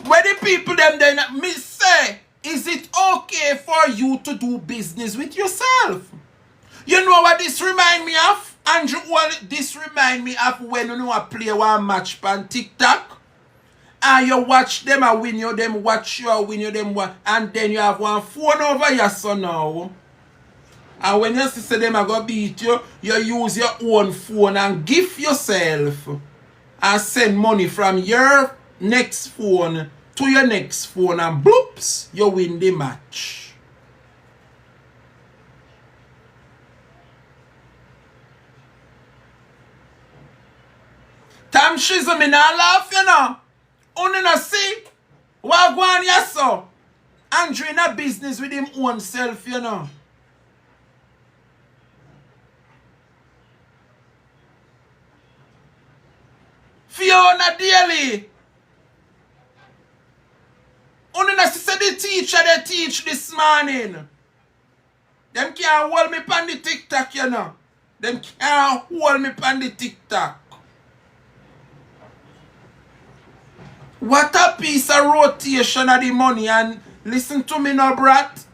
Where the people them then me say, is it okay for you to do business with yourself? You know what this remind me of? Andrew, well, this remind me of when you know play one match on TikTok. And you watch them and win you, them watch you and win you, them and then you have one phone over your son now. And when you see them are going to beat you, you use your own phone and gift yourself and send money from your next phone to your next phone and bloops, you win the match. Tam shizzle me not laugh, you know. Only not see what go on here, so Andrew in a business with him own self, you know. Fiona Daly. Only not see the teacher they teach this morning. Them can't hold me on the TikTok, you know. Them can't hold me on the TikTok. What a piece of rotation of the money. And listen to me now, brat.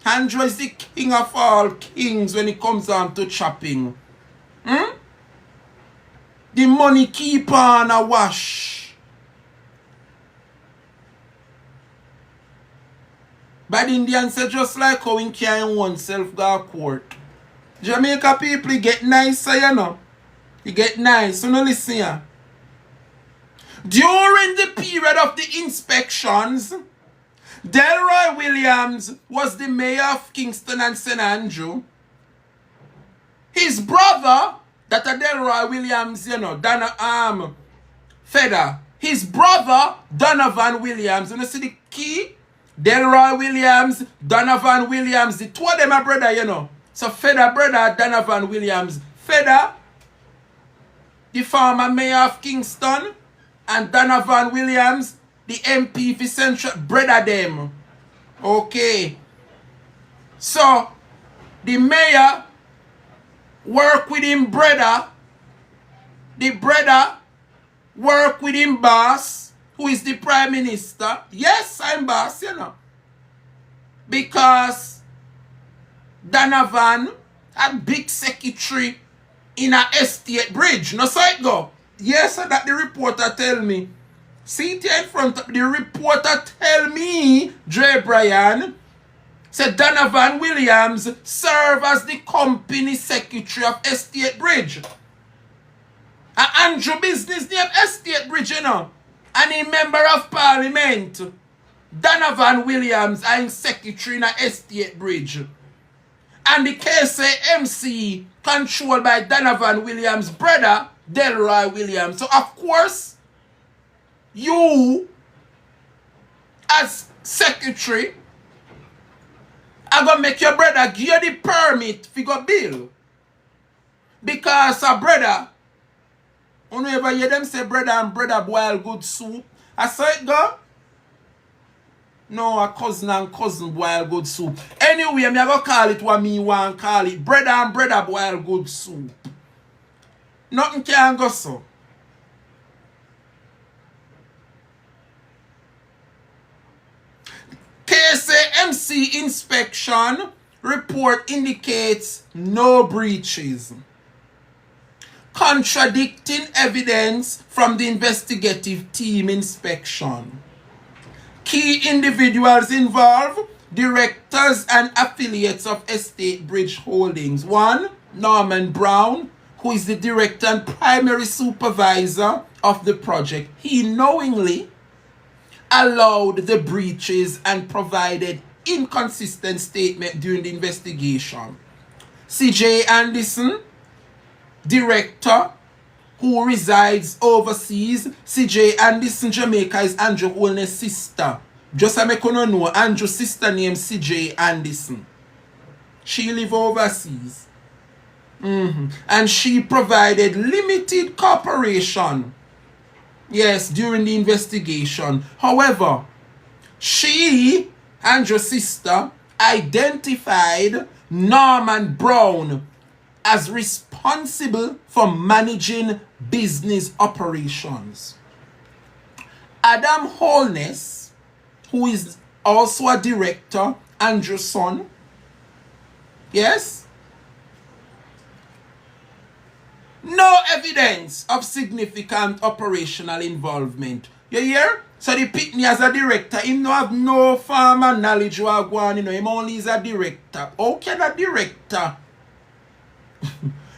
Andrew is the king of all kings when it comes down to chopping. The money keep on a wash. But Indians say just like how in carrying oneself go to court. Jamaica people get nicer, you know. You get nice. So no listen here. During the period of the inspections, Delroy Williams was the mayor of Kingston and St. Andrew. His brother, that a Delroy Williams, you know, Feder. His brother, Donovan Williams. You know, see the key? Delroy Williams, Donovan Williams. The two of them are brother, you know. So Feder brother, Donovan Williams. Feder, the former mayor of Kingston. And Donovan Williams, the MP for Central, brother them. Okay. So, the mayor work with him brother. The brother work with him boss, who is the prime minister. Yes, I'm boss, you know. Because Donovan had big secretary in a estate bridge. No, so it go. Yes, that the reporter tell me. See it here in front of the reporter tell me, Dre Bryan, said Donovan Williams serve as the company secretary of Estate Bridge. And Andrew business name Estate Bridge, you know. And a member of parliament. Donovan Williams and secretary in Estate Bridge. And the KCMC controlled by Donovan Williams' brother, Delroy Williams. So, of course, you, as secretary, are going to make your brother give you the permit for your bill. Because a brother, you know ever hear them say brother and brother boil good soup? I saw it go. No, a cousin and cousin boil good soup. Anyway, I'm going to call it what me want call it. Brother and brother boil good soup. Nothing can go so. KCMC inspection report indicates no breaches, contradicting evidence from the investigative team inspection. Key individuals involved, directors and affiliates of Estate Bridge Holdings. 1. Norman Brown, who is the director and primary supervisor of the project. He knowingly allowed the breaches and provided inconsistent statement during the investigation. CJ Anderson, director, who resides overseas. CJ Anderson, Jamaica, is Andrew Holness' sister. Just so I can know, Andrew's sister named CJ Anderson. She live overseas. And she provided limited cooperation, yes, during the investigation. However, she, Andrew's sister, identified Norman Brown as responsible for managing business operations. Adam Holness, who is also a director, Andrew's son, yes, no evidence of significant operational involvement. You hear? So the Pitney as a director, him no have no farmer knowledge or go on, him only is a director. How can a director?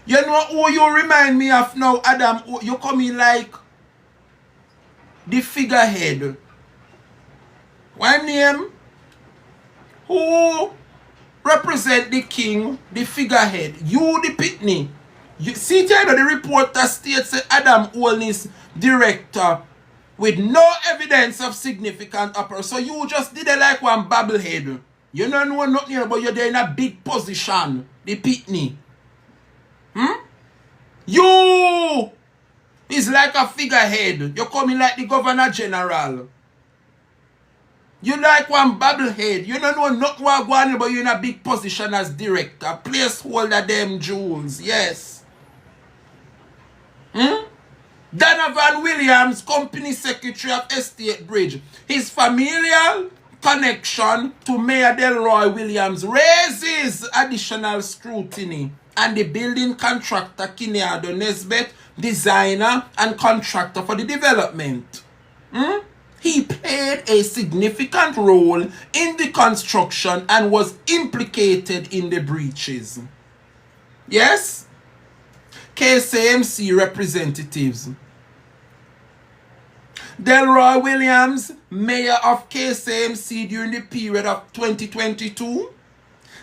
You know who you remind me of now, Adam? You come in like the figurehead. One name? Who represent the king, the figurehead? You, the Pitney. You see, the reporter states that Adam Holness, director, with no evidence of significant upper. So you just did it like one babblehead. You don't know nothing, but you're there in a big position. The Pitney. You is like a figurehead. You're coming like the governor general. You like one babblehead. You don't know nothing what going on, but you're in a big position as director. Placeholder them jewels. Yes. Donovan Williams, company secretary of Estate Bridge. His familial connection to Mayor Delroy Williams raises additional scrutiny, and the building contractor Kineado Nesbet, designer and contractor for the development. He played a significant role in the construction and was implicated in the breaches. Yes? KCMC representatives. Delroy Williams, mayor of KCMC during the period of 2022.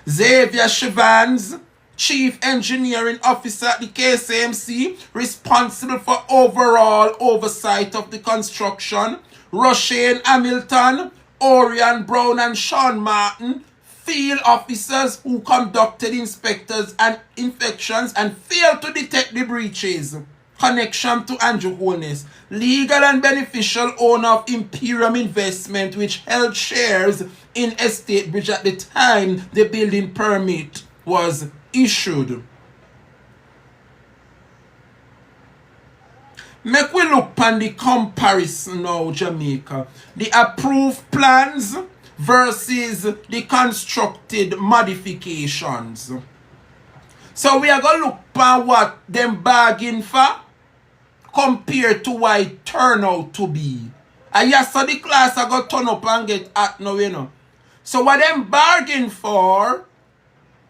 Xavier Chivans, chief engineering officer at the KCMC, responsible for overall oversight of the construction. Roshane Hamilton, Orion Brown and Sean Martin, field officers who conducted inspectors and inspections and failed to detect the breaches. Connection to Andrew Holness, legal and beneficial owner of Imperium Investment, which held shares in Estate Bridge at the time the building permit was issued. Make we look on the comparison now, Jamaica. The approved plans versus the constructed modifications. So we are going to look at what them bargain for compared to what it turn out to be. And yes, so the class are going to turn up and get at now, you know. So what them bargain for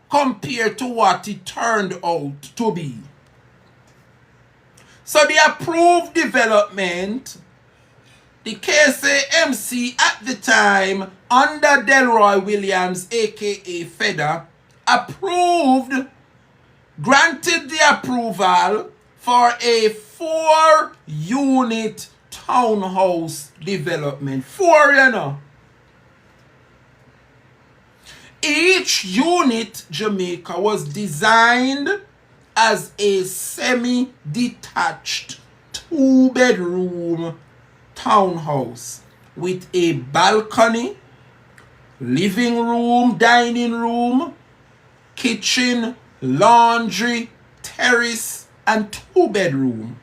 compared to what it turned out to be. So the approved development, the KCMC at the time, under Delroy Williams, aka Feder, granted the approval for a 4-unit townhouse development. 4, you know. Each unit, Jamaica, was designed as a semi-detached 2-bedroom townhouse with a balcony, living room, dining room, kitchen, laundry, terrace, and 2-bedroom.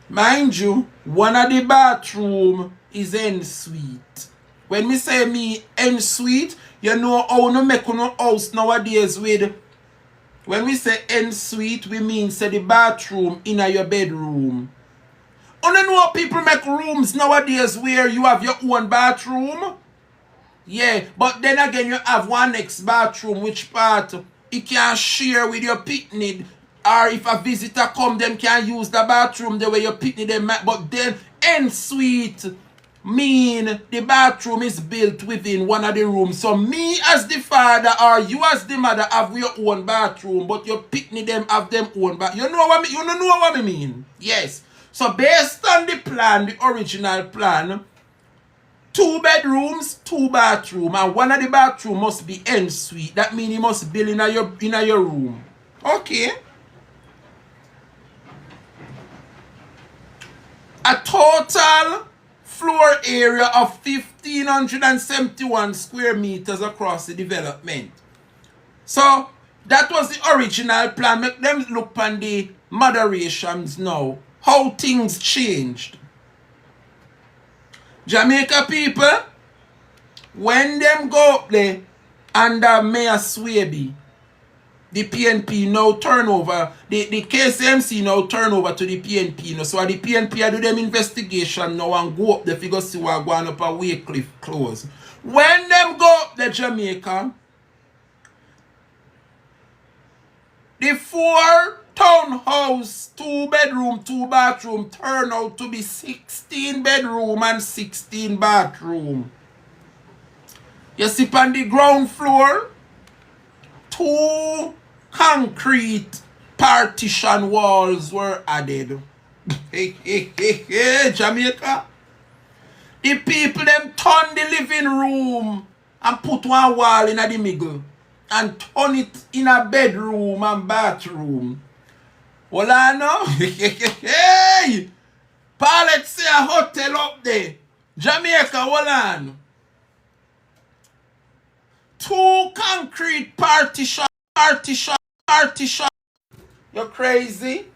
Mind you, one of the bathroom is en suite. When me say me en suite, you know how no make no house nowadays with. When we say en suite, we mean say the bathroom in your bedroom. You know people make rooms nowadays where you have your own bathroom. Yeah, but then again you have one next bathroom which part you can share with your picnic, or if a visitor come, them can use the bathroom the way your picnic them. But then en suite mean the bathroom is built within one of the rooms. So me as the father or you as the mother have your own bathroom, but your picnic them have them own bathroom. You know what I mean? Yes. So based on the plan, the original plan, 2 bedrooms, 2 bathrooms, and one of the bathroom must be en suite. That means you must build in your room. Okay. A total floor area of 1,571 square meters across the development. So that was the original plan. Make them look on the moderations now. how things changed. Jamaica people, when them go up there under Mayor Swaby, the PNP now turn over, the KCMC now turn over to the PNP. So the PNP do them investigation now and go up the figure see what going up a Weycliffe close. When them go up the Jamaica, the 4 townhouse, 2 bedroom, 2 bathroom turn out to be 16 bedroom and 16 bathroom. You see on the ground floor, 2 concrete partition walls were added. Hey, Jamaica. The people them turn the living room and put one wall in the middle and turn it in a bedroom and bathroom. Well, I know. Hey! Paul, let's say a hotel up there. Jamaica, well, I know. 2 concrete partition. You crazy?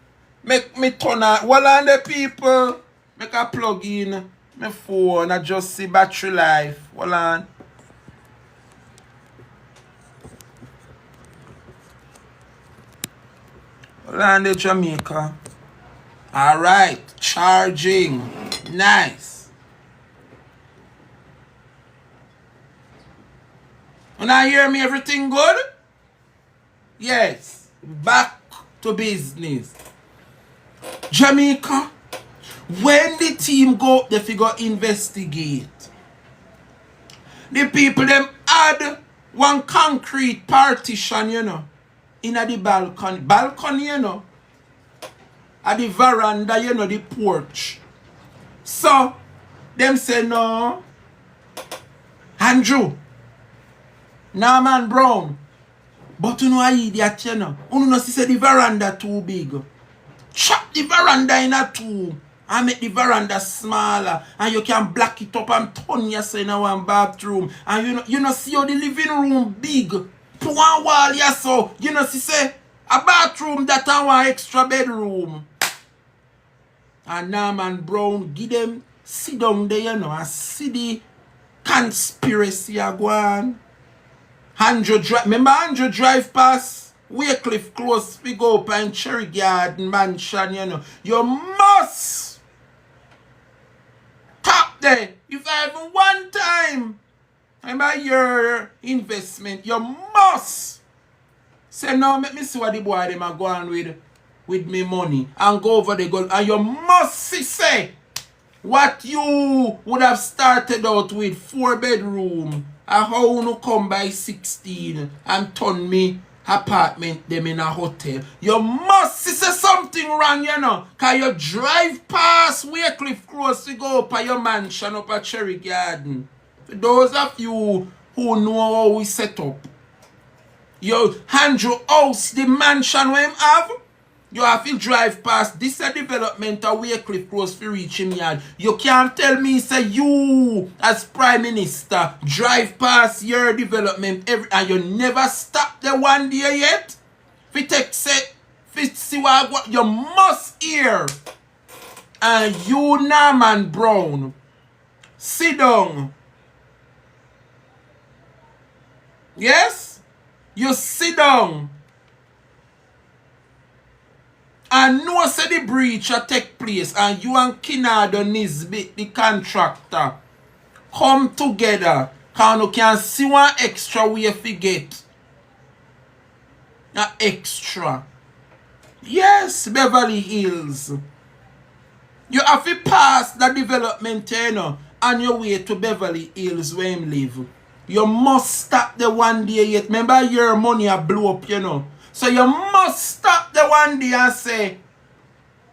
Make me turn out. Well, on the people, make a plug in my phone and just see battery life. Well, on. Well, on the Jamaica. Alright, charging. Nice. When I hear me, everything good? Yes. Back to business. Jamaica, when the team go up, they figure investigate. The people them add one concrete partition, you know, in the balcony. Balcony, you know. At the veranda, you know, the porch. So, them say no. Andrew. Norman Brown. But you know I idiot, you know. You know see the veranda too big. Chop the veranda in a 2 and make the veranda smaller. And you can black it up and turn yourself in one bathroom. And you know see how the living room big. Put one wall here so. You know see say a bathroom that and one extra bedroom. And Norman Brown give them sit down there, you know, and see the conspiracy a go on. Remember Andrew drive past Weycliffe close we go up and Cherry Garden Mansion, you know. You must tap there. If I have one time remember your investment, you must say no, make me see what the boy them are going with me money and go over the goal. And you must say what you would have started out with 4 bedroom. And how you come by 16 and turn me apartment them in a hotel. You must see something wrong, you know. Cause you drive past Weycliffe close to go up at your mansion up at Cherry Garden. For those of you who know how we set up. Your Andrew house, the mansion we have, you have to drive past this development of Weycliffe close to reach him yard. You can't tell me, say you as Prime Minister drive past your development and you never stop the one day yet. If you take say, if you see what you must hear. And you Norman Brown, sit down. Yes? You sit down. And no say the breach a take place and you and Kinado Nisbet, the contractor, come together. Cause you can see one extra way if you get. An extra. Yes, Beverly Hills. You have to pass the development, you know, on your way to Beverly Hills where you live. You must stop the one day yet. Remember your money a blow up, you know. So you must stop the one day and say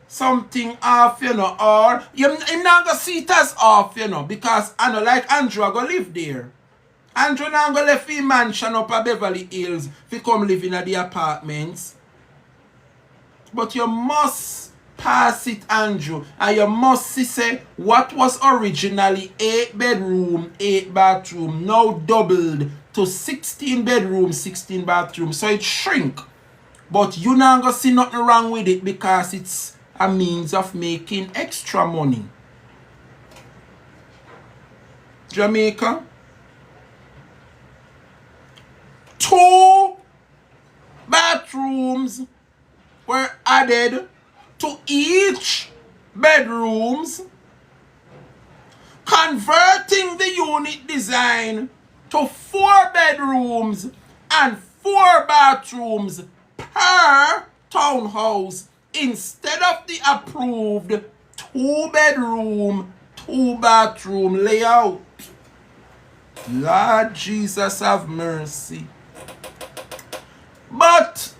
something off, you know, or you're not going to see it as off, you know, because I know like Andrew I go live there. Andrew now go left his mansion up at Beverly Hills if he come live in the apartments. But you must pass it, Andrew, and you must see say what was originally 8 bedroom, 8 bathroom, now doubled to 16 bedroom, 16 bathroom. So it shrink. But you not gonna see nothing wrong with it because it's a means of making extra money. Jamaica, 2 bathrooms were added to each bedrooms, converting the unit design to 4 bedrooms and 4 bathrooms per townhouse instead of the approved 2 bedroom, 2 bathroom layout. Lord Jesus have mercy. But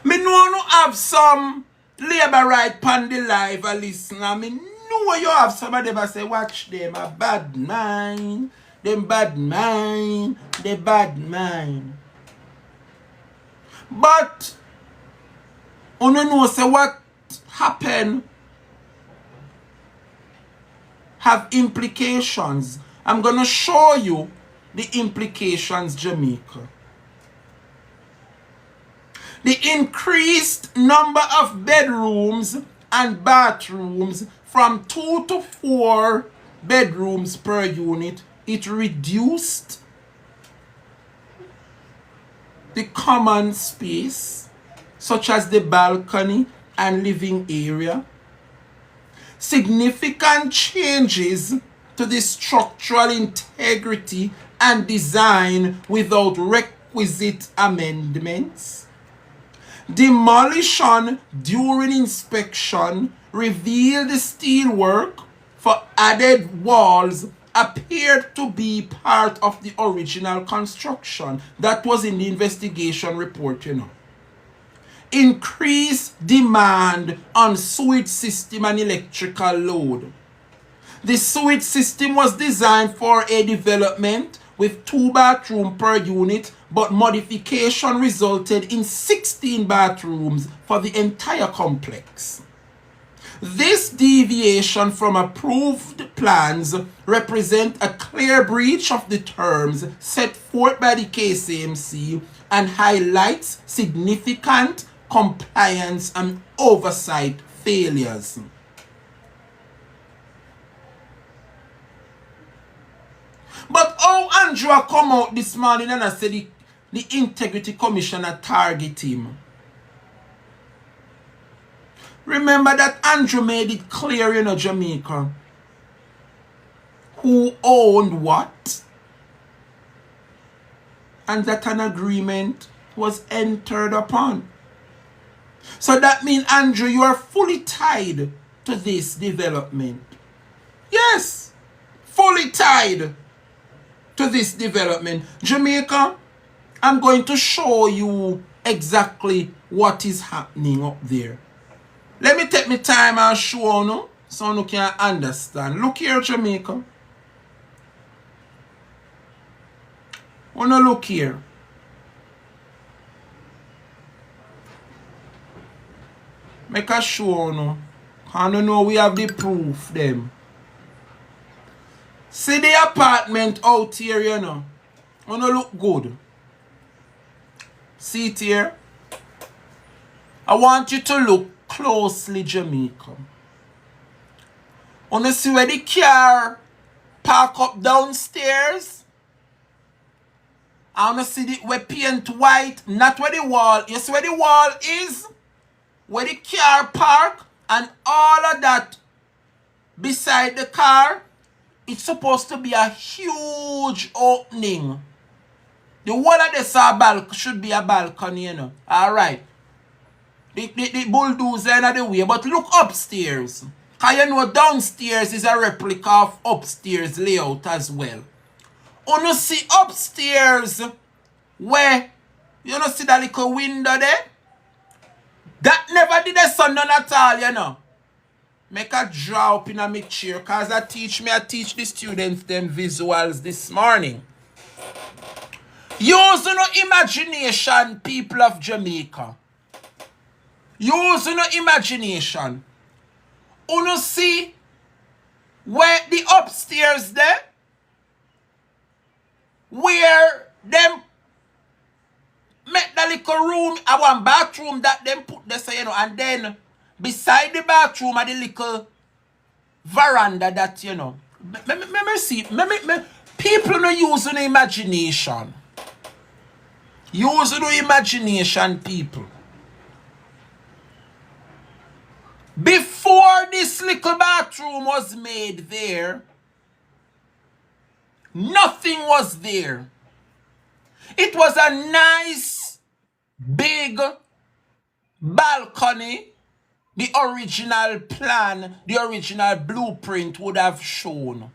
me know you have some labor right pan the live a listener. Me know you have some of them a say watch them a bad mind. Them bad mind. They bad mind. But you know say what happen have implications. I'm gonna show you the implications, Jamaica. The increased number of bedrooms and bathrooms from 2 to 4 bedrooms per unit, it reduced the common space, such as the balcony and living area. Significant changes to the structural integrity and design without requisite amendments. Demolition during inspection revealed the steelwork for added walls appeared to be part of the original construction. That was in the investigation report, you know. Increased demand on sewage system and electrical load. The sewage system was designed for a development with 2 bathrooms per unit, but modification resulted in 16 bathrooms for the entire complex. This deviation from approved plans represents a clear breach of the terms set forth by the KCMC and highlights significant compliance and oversight failures. But how Andrew come out this morning and I said the Integrity Commissioner target him? Remember that Andrew made it clear, you know, Jamaica, who owned what, and that an agreement was entered upon. So that means, Andrew, you are fully tied to this development. Yes, fully tied to this development. Jamaica, I'm going to show you exactly what is happening up there. Let me take my time and show you so you can understand. Look here, Jamaica. Wanna look here. Make a show you. And you know we have the proof them. See the apartment out here, you know. Wanna look good. See it here. I want you to look closely, Jamaica. Wanna see where the car park up downstairs? I wanna see the where paint white, not where the wall. You see where the wall is? Where the car park and all of that beside the car. It's supposed to be a huge opening. The wall of this should be a balcony, you know. Alright. The bulldozer in the way. But look upstairs. Because you know downstairs is a replica of upstairs layout as well. You see upstairs where you know see that little window there? That never did a sun none at all, you know. Make a draw up in a my chair because I teach the students them visuals this morning. Use no imagination, people of Jamaica. Use no imagination. You see where the upstairs there? Where them make the little room, a one bathroom that them put there, so, you know, and then beside the bathroom are the little veranda that, you know. Me see, people no using imagination. Using imagination, people. Before this little bathroom was made there, nothing was there. It was a nice, big balcony. The original plan, the original blueprint would have shown.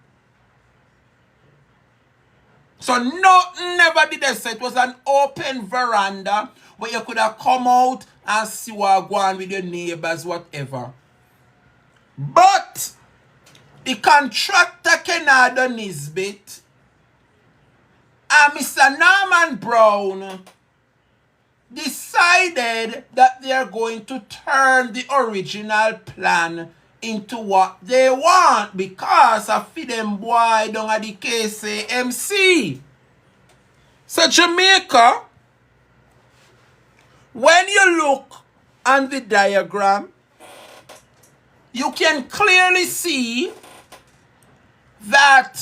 So never did they say it was an open veranda where you could have come out and see what go on with your neighbors, whatever. But the contractor cannot done his bit. And Mr. Norman Brown decided that they are going to turn the original plan into what they want because of them boy down at the KCMC. So Jamaica, when you look on the diagram, you can clearly see that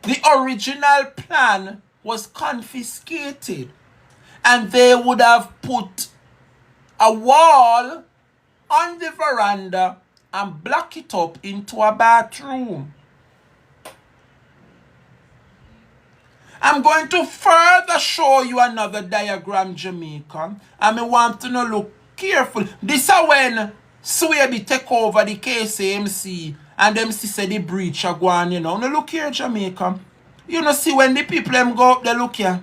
the original plan was confiscated. And they would have put a wall on the veranda and block it up into a bathroom. I'm going to further show you another diagram, Jamaica. And I want to look careful. This is when Swaby take over the KCMC and them see the breach are going, you know. Now look here, Jamaica. You know, see when the people them go up there, look here.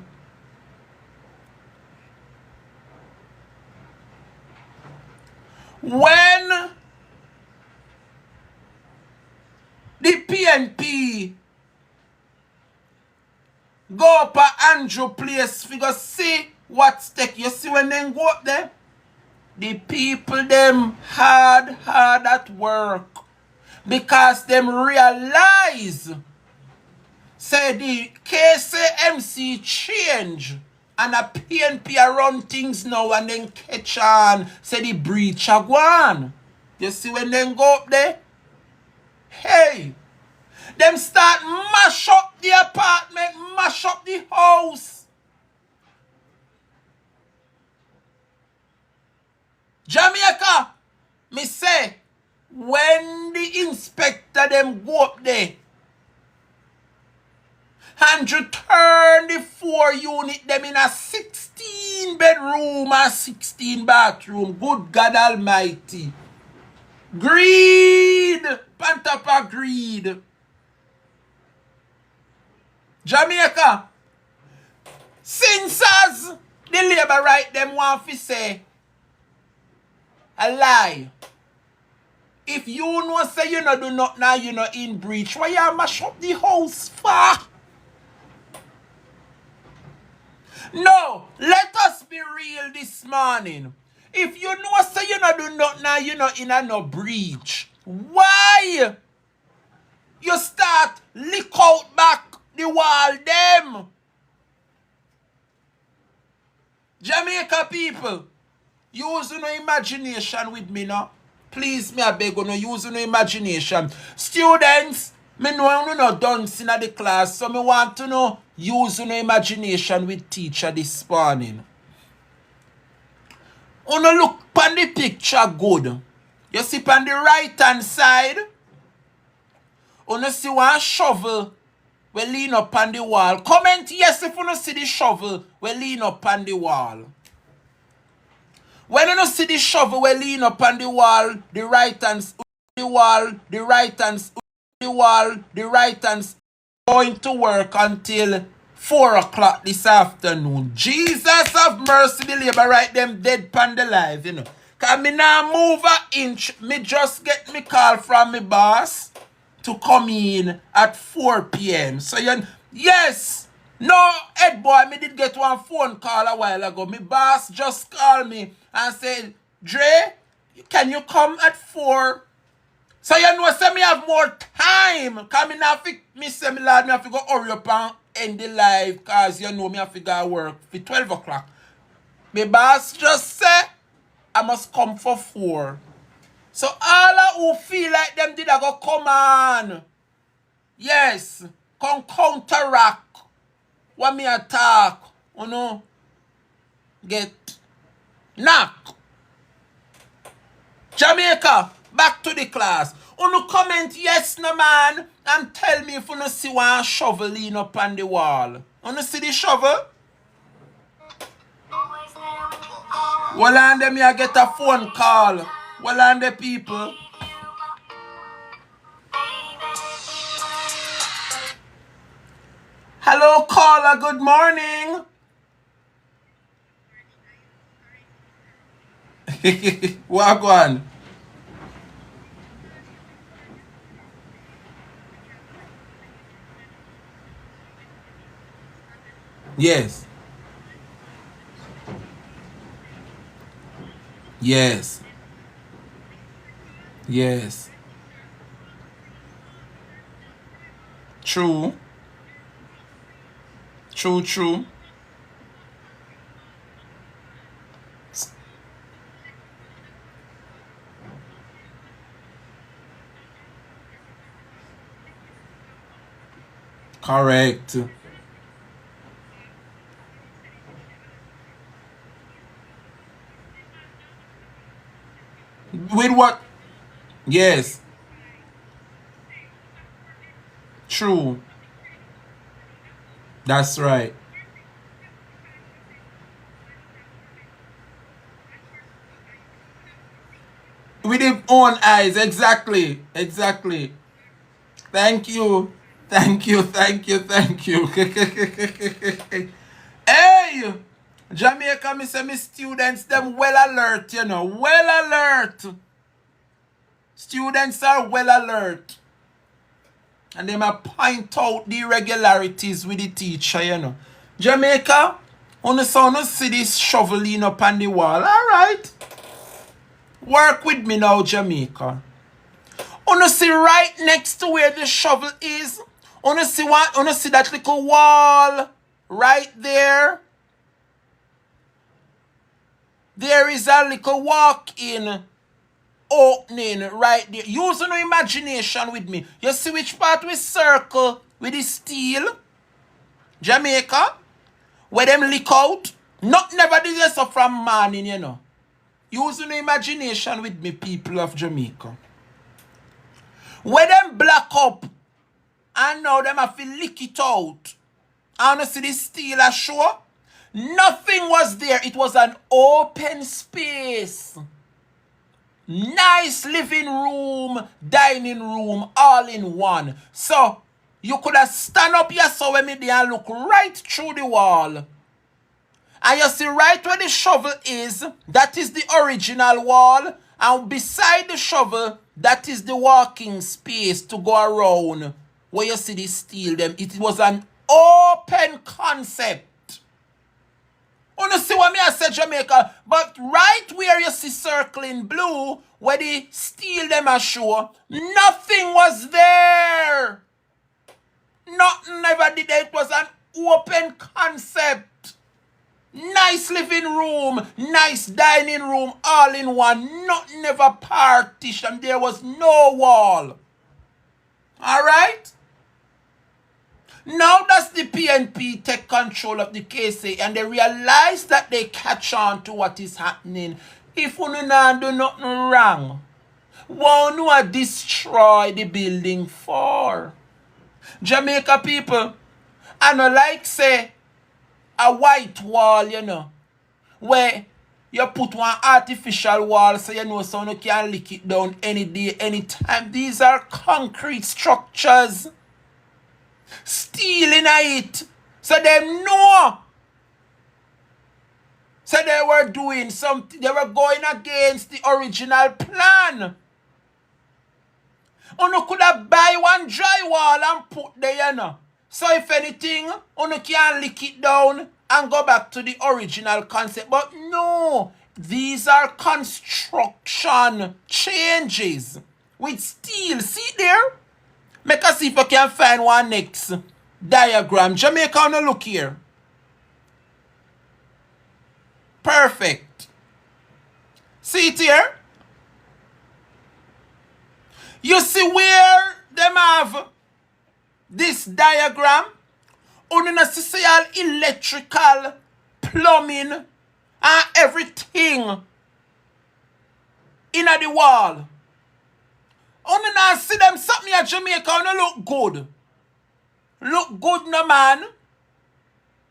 When the PNP go up at Andrew Place, figure see what's take. You see when they go up there? The people them hard at work. Because them realize say the KCMC change. And a PNP run things now and then catch on. Say the breach are gone. You see when they go up there? Hey! Them start mash up the apartment, mash up the house. Jamaica, me say, when the inspector them go up there, and you turn the 4 unit them in a 16 bedroom and 16 bathroom. Good God Almighty. Greed. Pantapa greed. Jamaica. Since as the labor right them want to say a lie. If you know say you no do not now you know in breach, why you mash up the house for? No, let us be real this morning. If you know say you no do not now you know in a no breach, why you start lick out back the wall them? Jamaica people, use no imagination with me now. Please me I beg you no use no imagination. Students, me know you no done in the class, so me want to know use no imagination with teacher this morning. Uno look on the picture good. You see on the right hand side, uno see one shovel we lean up on the wall. Comment yes if you see the shovel we lean up on the wall. When you see the shovel we lean up on the wall, the right hand the wall, the right hand the wall, the right hand going to work until 4 o'clock this afternoon. Jesus have mercy, the labor right them dead pan the life, you know. Cause me now move an inch, me just get me call from me boss to come in at 4 p.m. So yes, no head boy, me did get one phone call a while ago. Me boss just called me and said, Dre, can you come at 4? So you know, say me have more time. Cause me now me say me lad, me have to go hurry up and end the live because you know me have to go work for 12 o'clock. My boss just say I must come for 4. So all of who feel like them did I go come on. Yes. Come counteract what me attack. You know. Get knock. Jamaica, back to the class. Unu comment yes no man and tell me if unu see one shovel lean up on the wall. Unu see the shovel? Well and them you get a phone call. Well and the people. Hello caller, good morning. Wagwan. Yes. Yes. Yes. True. True. Correct. With what? Yes. True. That's right. With his own eyes. Exactly. Exactly. Thank you. Thank you. Hey! Jamaica, me say me students, them well alert, you know. Well alert. Students are well alert. And they might point out the irregularities with the teacher, you know. Jamaica, on the sound see this shoveling up on the wall. Alright. Work with me now, Jamaica. On see right next to where the shovel is. On see that little wall right there. There is a little walk-in opening right there. Use your imagination with me. You see which part we circle with the steel? Jamaica? Where them leak out? Never did this from morning, you know. Use your imagination with me, people of Jamaica. Where them black up and now them have to lick it out. And you see the steel ashore? Nothing was there. It was an open space. Nice living room, dining room, all in one. So, you could have stand up here so when me there and look right through the wall. And you see right where the shovel is, that is the original wall. And beside the shovel, that is the walking space to go around. Where you see the steel them. It was an open concept. You see what me I said, Jamaica? But right where you see circling blue, where the steel them are show, nothing was there. Nothing ever did. It was an open concept. Nice living room, nice dining room, all in one. Nothing ever partition. There was no wall. Alright? Now that's the PNP take control of the KSA and they realize that they catch on to what is happening. If you not do nothing wrong, what you destroy the building for? Jamaica people, I no like say a white wall, you know, where you put one artificial wall so you know so you can lick it down any day, anytime. These are concrete structures. Steel in it. So them know. So they were doing something. They were going against the original plan. You could have buy one drywall and put there, you know. So if anything, you can lick it down and go back to the original concept. But no, these are construction changes with steel. See there? Make us see if I can find one next. diagram. Jamaica, now look here. Perfect. See it here? You see where them have this diagram? On a social electrical, plumbing, and everything in the wall. On a see them something at Jamaica on look good. Look good, no man.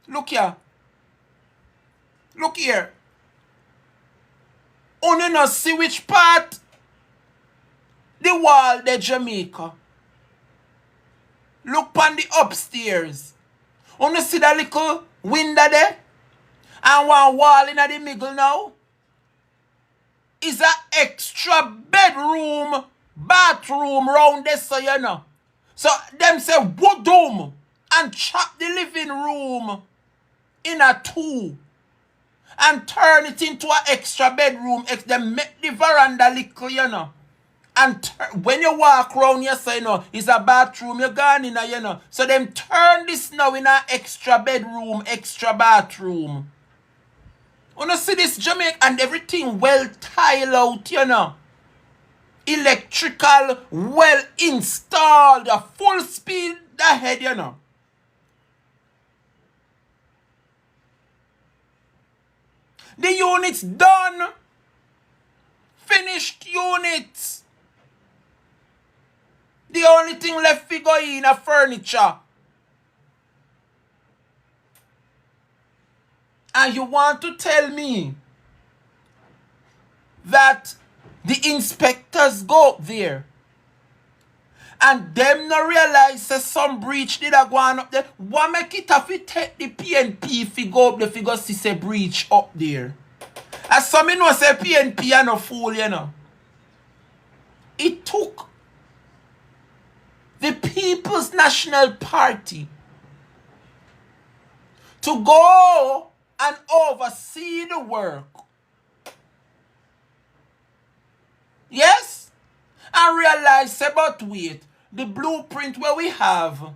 Look here. Look here. On a see which part the wall the Jamaica. Look on the upstairs. On see that little window there? And one wall in the middle now? Is an extra bedroom, bathroom round there, so you know. So them say woodum and chop the living room in a two and turn it into an extra bedroom. Them make the veranda little, you know. And when you walk around, you say, you know, it's a bathroom, you're gone in, you know. So them turn this now in an extra bedroom, extra bathroom. You know, see this Jamaica and everything well tiled out, you know. Electrical, well installed, a full speed ahead, you know. The units done. Finished units. The only thing left to go in a furniture. And you want to tell me that the inspectors go up there and them no realize that some breach did a go on up there? What make it have to take the PNP if you go up there if you go see say breach up there? As some know say PNP are no fool, you know. It took the People's National Party to go and oversee the work. Yes? And realize about wait, the blueprint where we have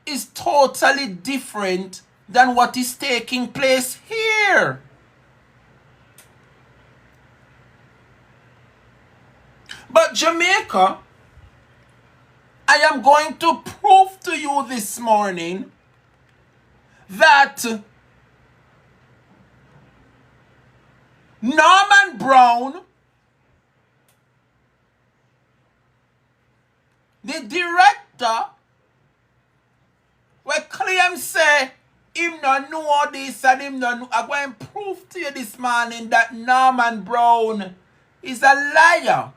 is totally different than what is taking place here. But Jamaica, I am going to prove to you this morning that Norman Brown, the director, will claim say him not know this and him not know. I'm going to prove to you this morning that Norman Brown is a liar.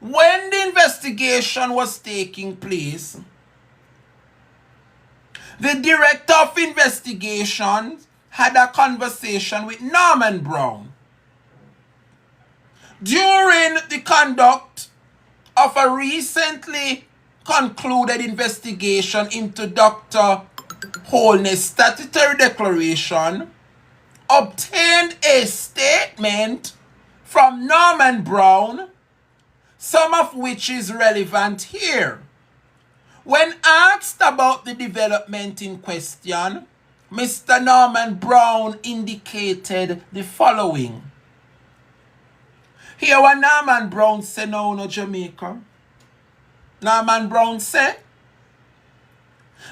When the investigation was taking place, the director of investigations had a conversation with Norman Brown. During the conduct of a recently concluded investigation into Dr. Holness' statutory declaration, obtained a statement from Norman Brown, some of which is relevant here. When asked about the development in question, Mr. Norman Brown indicated the following. Here what Norman Brown said now in Jamaica. Norman Brown said,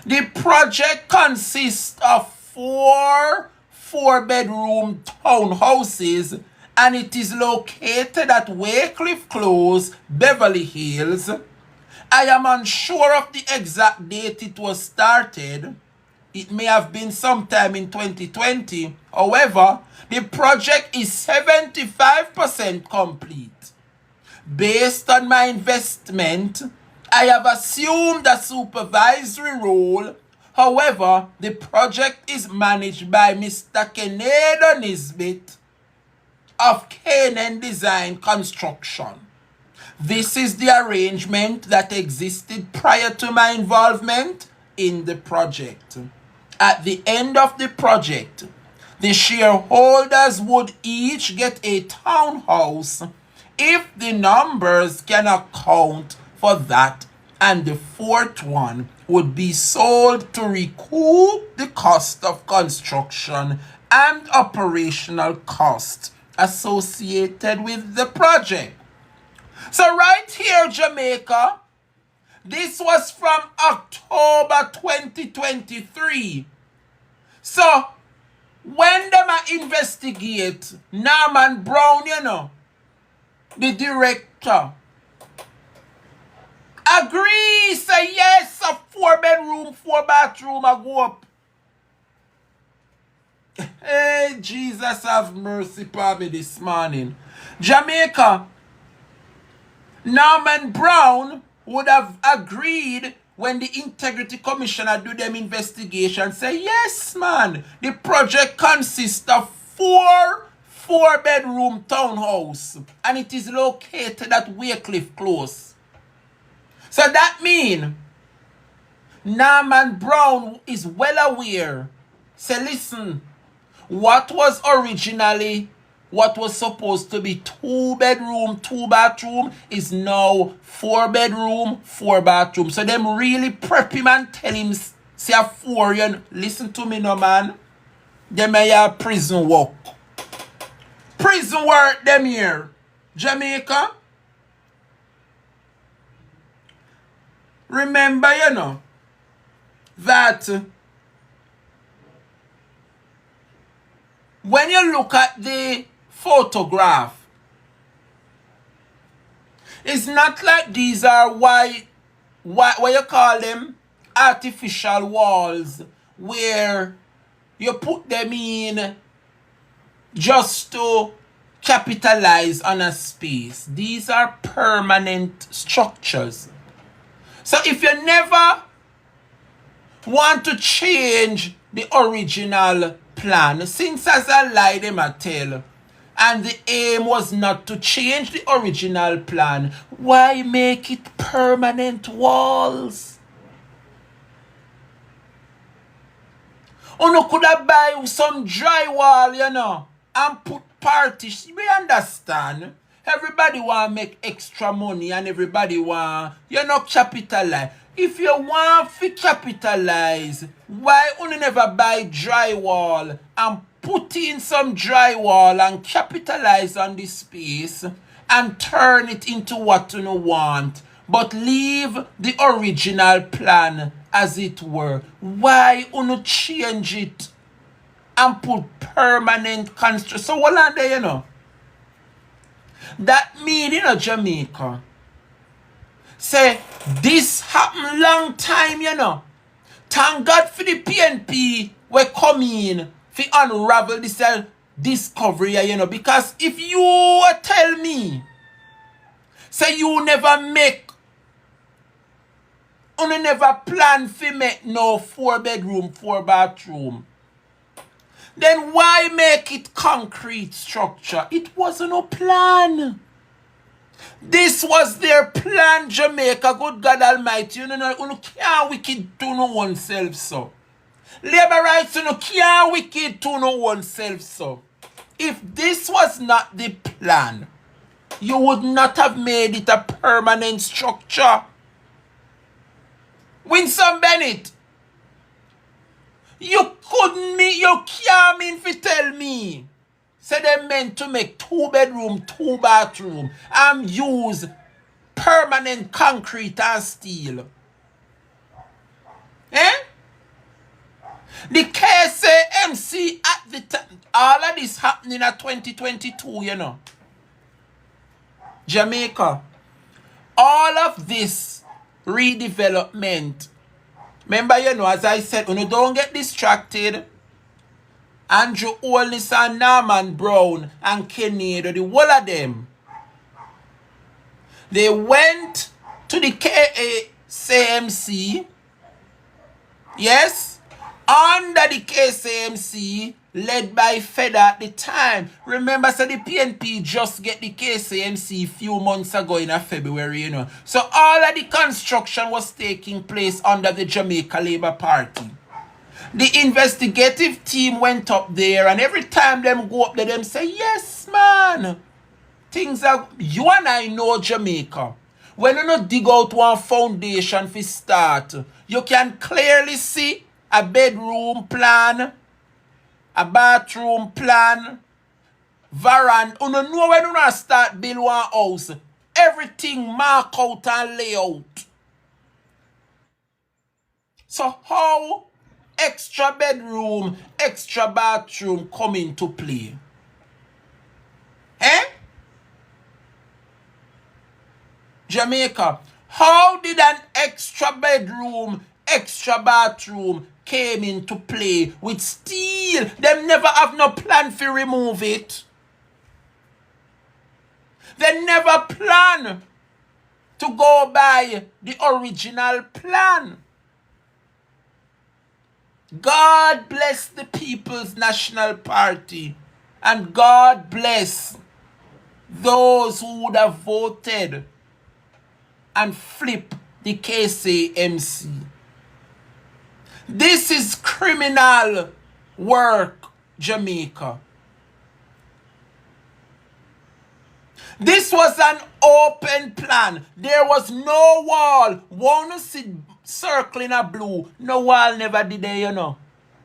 the project consists of four-bedroom townhouses and it is located at Weycliffe Close, Beverly Hills. I am unsure of the exact date it was started. It may have been sometime in 2020. However, the project is 75% complete. Based on my investment, I have assumed a supervisory role. However, the project is managed by Mr. Kennedy Nisbet of Canaan Design Construction. This is the arrangement that existed prior to my involvement in the project. At the end of the project, the shareholders would each get a townhouse if the numbers can account for that. And the fourth one would be sold to recoup the cost of construction and operational cost associated with the project. So right here, Jamaica, this was from October 2023. So when them investigate Norman Brown, the director, agree, say yes, a 4-bedroom, 4-bathroom, I go up. Hey, Jesus have mercy upon me this morning. Jamaica, Norman Brown would have agreed when the Integrity Commissioner do them investigation, say, yes, man, the project consists of 4-bedroom townhouse, and it is located at Weycliffe Close. So that means Norman Brown is well aware. Say, listen, what was supposed to be 2-bedroom, 2-bathroom is now 4-bedroom, 4-bathroom. So them really prep him and tell him, say a 4, listen to me no man. Them here prison work. Prison work them here. Jamaica. Remember, that when you look at the photograph, it's not like these are what you call them, artificial walls, where you put them in just to capitalize on a space. These are permanent structures. So if you never want to change the original plan, since as I lie them a tell, and the aim was not to change the original plan, why make it permanent walls? You could have buy some drywall, and put partitions. We understand. Everybody want to make extra money and everybody want, capitalize. If you want to capitalize, why only never buy drywall and put in some drywall and capitalize on the space and turn it into what you want, but leave the original plan as it were? Why only change it and put permanent construction? So what are they, That mean, Jamaica, say, this happened long time, Thank God for the PNP we come in to unravel this discovery, because if you tell me, say you never plan to make no 4-bedroom, 4-bathroom, then why make it concrete structure? It wasn't no plan. This was their plan, Jamaica. Good God Almighty. You can't wicked to no oneself so. Labor rights, can't wicked to no oneself so. If this was not the plan, you would not have made it a permanent structure. Winsome Bennett, you can't mean to tell me. Say they meant to make 2-bedroom, 2-bathroom and use permanent concrete and steel. The KCMC at the time, all of this happening at 2022, Jamaica, all of this redevelopment. Remember, as I said, don't get distracted. Andrew Holness and Norman Brown and Kennedo, the whole of them, they went to the KCMC, yes, under the KCMC, led by Fed at the time. Remember, so the PNP just get the KCMC a few months ago in February, So all of the construction was taking place under the Jamaica Labour Party. The investigative team went up there, and every time them go up there, them say, yes, man. Things are, you and I know Jamaica. When you no dig out one foundation for start, you can clearly see a bedroom plan, a bathroom plan, veranda. You know when you not start build one house, everything mark out and layout. So how extra bedroom, extra bathroom come into play? Eh? Jamaica, how did an extra bedroom, extra bathroom came into play with steel? Them never have no plan to remove it. They never plan to go by the original plan. God bless the People's National Party, and God bless those who would have voted and flip the KCMC. This is criminal work, Jamaica. This was an open plan. There was no wall. One sit circling a blue. No wall never did there, you know.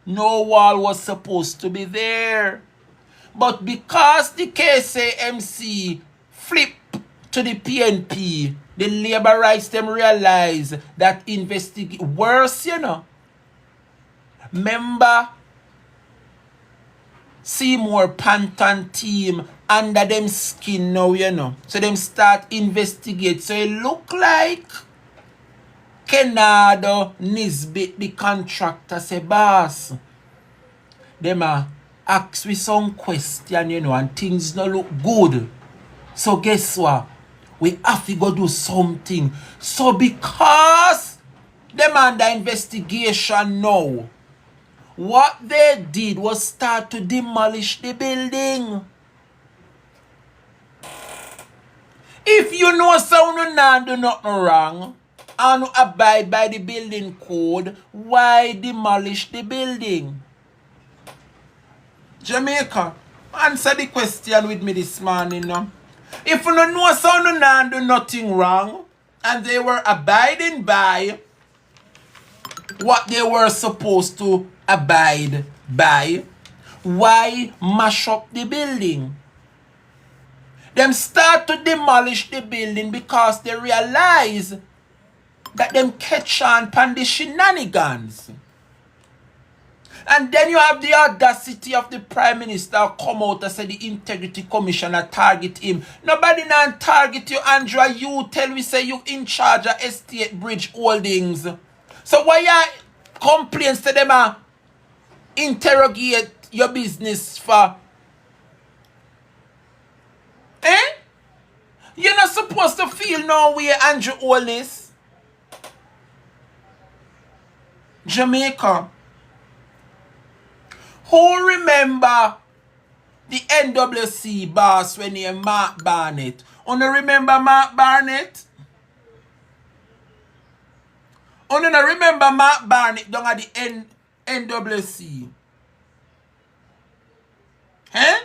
No wall was supposed to be there. But because the KCMC flipped to the PNP, the labor rights them realize that investigate worse, you know. Remember Seymour Panton team under them skin now, you know. So them start investigate. So it look like Kenado Nisbet, the contractor, say, boss, them ask we some question, you know, and things don't look good. So guess what? We have to go do something. So because them under investigation now, what they did was start to demolish the building. If you know someone not do nothing wrong and abide by the building code, why demolish the building? Jamaica, answer the question with me this morning now. If you don't know someone not do nothing wrong and they were abiding by what they were supposed to abide by, why mash up the building? Them start to demolish the building because they realize that them catch on the shenanigans. And then you have the audacity of the Prime Minister come out and say the Integrity Commissioner target him. Nobody nan target you, Andrew. You tell me say you in charge of Estate Bridge Holdings. So why you complaints to them interrogate your business for? Eh? You're not supposed to feel no way, Andrew Holness. Jamaica. Who remember the NWC boss when he Mark Barnett? You remember Mark Barnett? You remember Mark Barnett down at the NWC? Eh?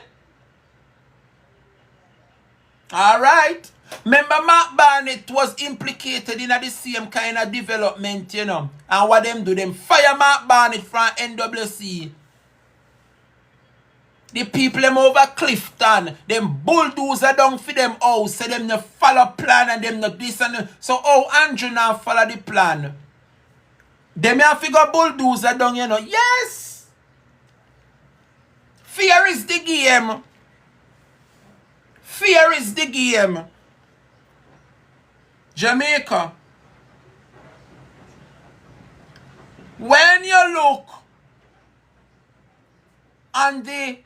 Alright. Remember Mark Barnett was implicated in the same kind of development, you know. And what them do? Them fire Mark Barnett from NWC. The people them over Clifton, them bulldozer down for them house, say them no follow plan and them no this and that. So Andrew now follow the plan. Them have figure bulldozer down, you know. Yes! Fear is the game. Fear is the game. Jamaica. When you look on the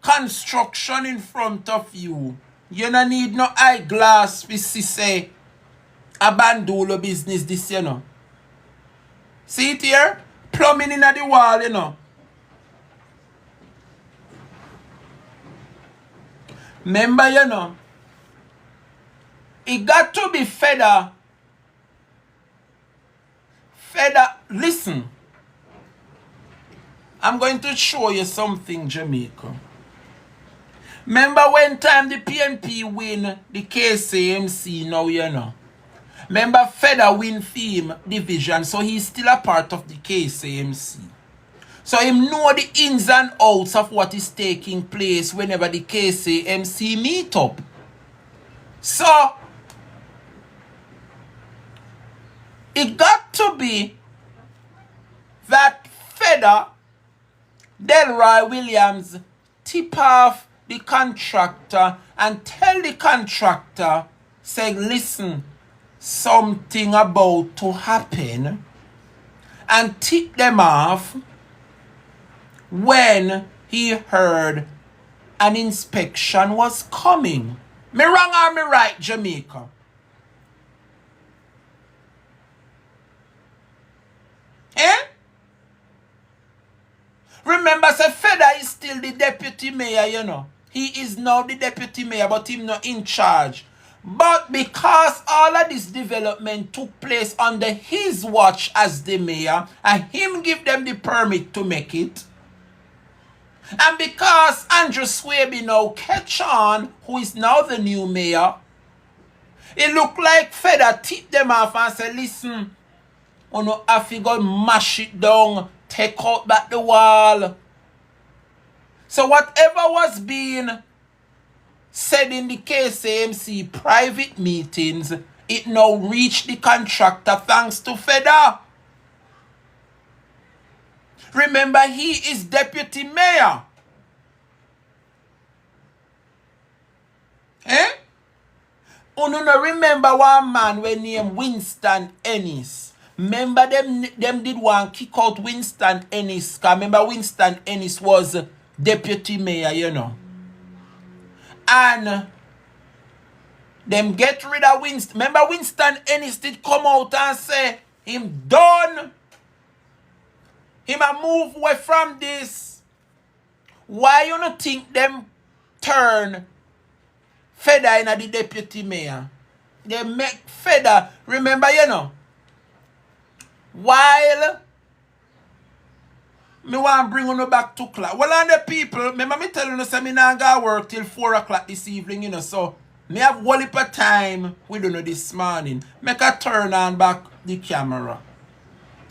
construction in front of you, you don't need no eyeglass to see say a bandolo business this, you know. See it here? Plumbing in the wall, you know. Remember, you know, it got to be feather. Listen. I'm going to show you something, Jamaica. Remember when time the PNP win the KCMC now, you know. Remember Feda win theme division, so he's still a part of the KCMC. So him know the ins and outs of what is taking place whenever the KCMC meet up. So it got to be that Feda, Delroy Williams, tip off the contractor and tell the contractor, say, listen, something about to happen, and tip them off when he heard an inspection was coming. Me wrong or me right, Jamaica? Eh? Remember, say Feda is still the deputy mayor, you know. He is now the deputy mayor, but him not in charge. But because all of this development took place under his watch as the mayor, and him give them the permit to make it, and because Andrew Swaby now catch on, who is now the new mayor, it look like Feda tip them off and say, listen, you know, have to go mash it down, take out back the wall. So whatever was being said in the KCMC private meetings, it now reached the contractor thanks to Feda. Remember, he is deputy mayor. Eh? You no remember one man when named Winston Ennis. Remember them did one kick out Winston Ennis. Cause remember Winston Ennis was deputy mayor, you know. And them get rid of Winston. Remember Winston Ennis did come out and say him done. Him a move away from this. Why you not think them turn Feda in the deputy mayor? They make Feda, remember, you know, while me want to bring you back to class. Well, and the people, remember me telling you, say me not gonna work till 4 o'clock this evening, you know, so me have one heap of time we don't know this morning. Make a turn on back the camera.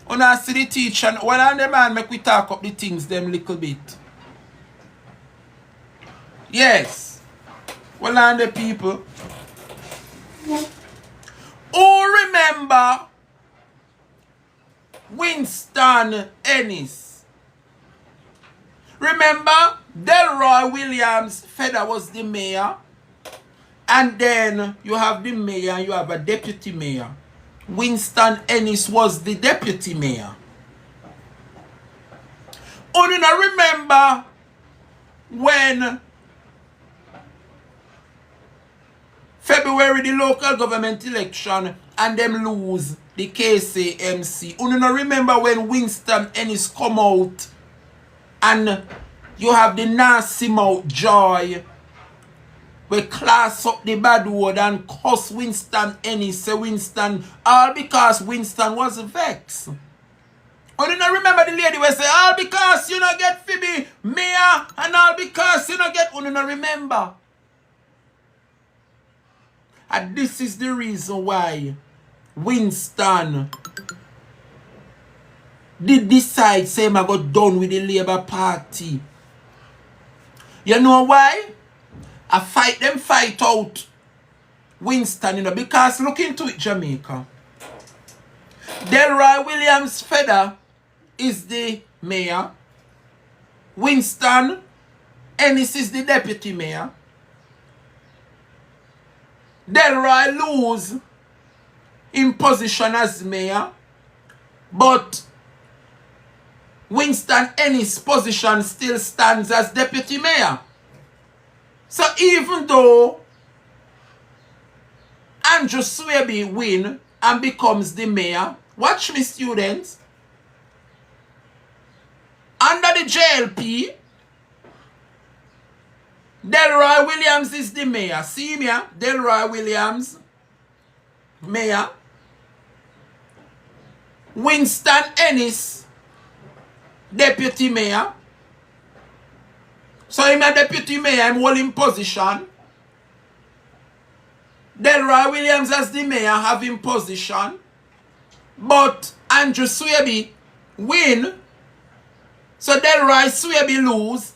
When I see the teacher, when I the man make we talk up the things them little bit. Yes. Well, and the people. Who remember Winston Ennis? Remember Delroy Williams, Feda was the mayor. And then you have the mayor and you have a deputy mayor. Winston Ennis was the deputy mayor. Only now remember when February the local government election and them lose the KCMC. Only now remember when Winston Ennis come out and you have the nasty mouth Joy we class up the bad word and cuss Winston Ennis, say Winston, all because Winston was vexed. Or you not remember the lady will say, all because you not get Phoebe mayor and all because you not get, you not remember. And this is the reason why Winston did decide, say, I got done with the Labour Party. You know why? I fight out Winston, you know, because look into it, Jamaica. Delroy Williams Feda is the mayor. Winston Ennis is the deputy mayor. Delroy lose in position as mayor, but Winston Ennis' position still stands as deputy mayor. So even though Andrew Swaby win and becomes the mayor, watch me students, under the JLP, Delroy Williams is the mayor. See me, Delroy Williams, mayor. Winston Ennis, deputy mayor. So I'm a deputy mayor, I'm holding position. Delroy Williams as the mayor having position. But Andrew Swaby win. So Delroy Swaby lose.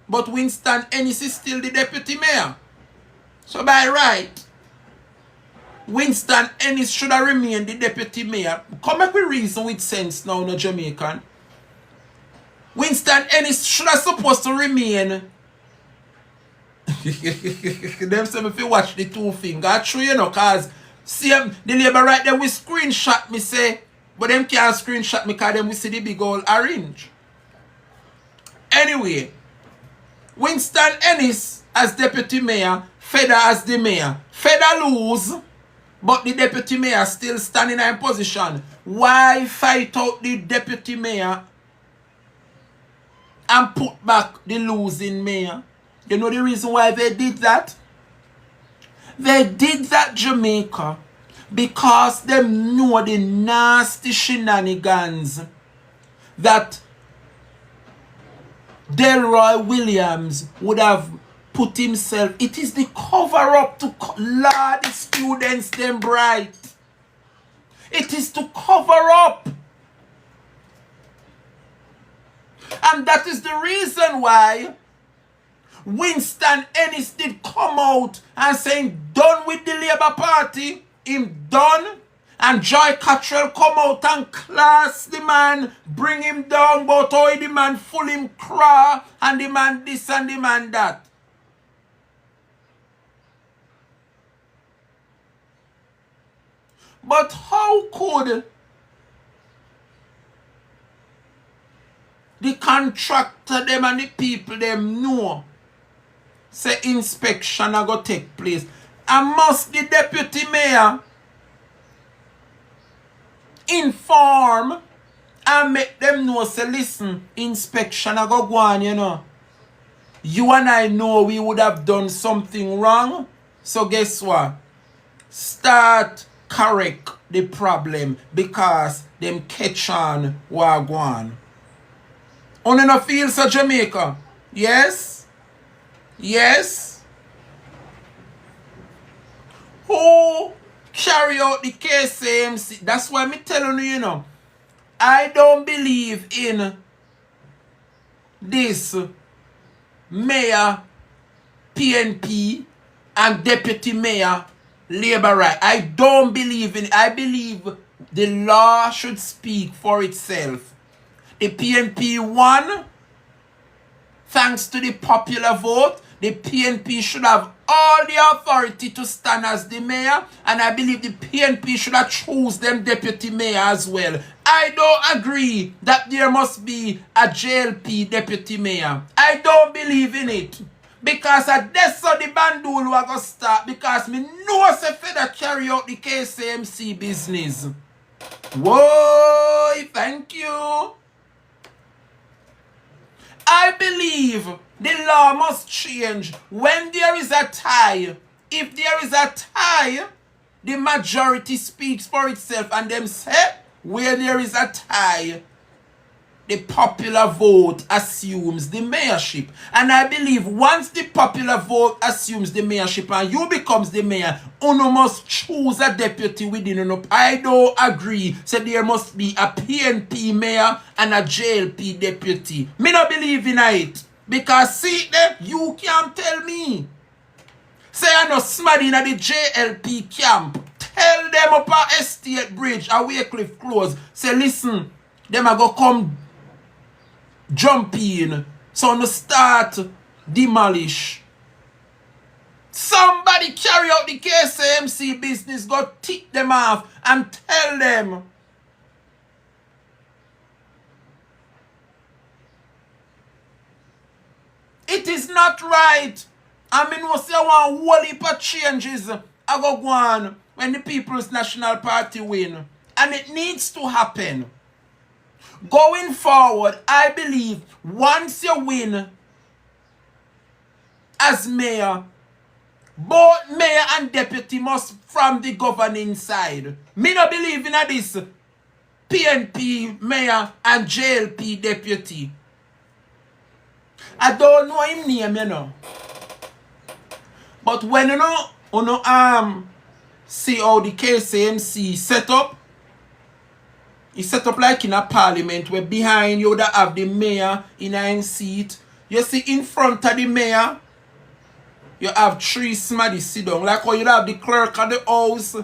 But Winston Ennis is still the deputy mayor. So by right, Winston Ennis should have remained the deputy mayor. Come up with reason with sense now, no Jamaican. Winston Ennis should have supposed to remain. Them say if you watch the two finger, true, you know, cause see the labor right there we screenshot me say, but them can't screenshot me cause them we see the big old orange. Anyway, Winston Ennis as deputy mayor, Feder as the mayor. Feder lose, but the deputy mayor still standing in position. Why fight out the deputy mayor and put back the losing mayor? You know the reason why they did that? They did that, Jamaica, because they know the nasty shenanigans that Delroy Williams would have put himself. It is the cover up to Lord, the students them bright. It is to cover up. And that is the reason why Winston Ennis did come out and saying done with the Labour Party. Him done. And Joy Cottrell come out and class the man, bring him down, but how the man full him craw, and the man this and the man that. But how could the contractor them and the people them know say inspection are going to take place? And must the deputy mayor inform and make them know, say, listen, inspection I go on, you know. You and I know we would have done something wrong. So guess what? Start correct the problem because them catch on what go on. On in a field, so Jamaica. Yes? Yes? Who carry out the KCMC? That's why I'm telling you, you know, I don't believe in this mayor, PNP, and deputy mayor, labor right. I don't believe in it. I believe the law should speak for itself. The PNP won, thanks to the popular vote. The PNP should have all the authority to stand as the mayor, and I believe the PNP should have choose them deputy mayor as well. I don't agree that there must be a JLP deputy mayor. I don't believe in it. Because that's how the bandul will go start. Because me know se Feder carry out the KCMC business. Whoa, thank you. I believe the law must change when there is a tie. If there is a tie, the majority speaks for itself, and them say where there is a tie, the popular vote assumes the mayorship. And I believe once the popular vote assumes the mayorship and you becomes the mayor, you must choose a deputy within you. I don't agree. So there must be a PNP mayor and a JLP deputy. Me not believe in it. Because see there, you can't tell me. Say I know somebody in the JLP camp. Tell them up a estate bridge, a Weycliffe close. Say listen, them a go come jump in. So no start demolish. Somebody carry out the KCMC business, go tick them off and tell them. It is not right. I mean, we say one whole heap of changes I go on when the People's National Party win. And it needs to happen. Going forward, I believe once you win as mayor, both mayor and deputy must from the governing side. Me not believe in this PNP mayor and JLP deputy. I don't know him name, you know. But when you know, see how the KCMC set up, he set up like in a parliament where behind you that have the mayor in a seat. You see in front of the mayor, you have 3 smaddy sit down. Like how you have the clerk of the house,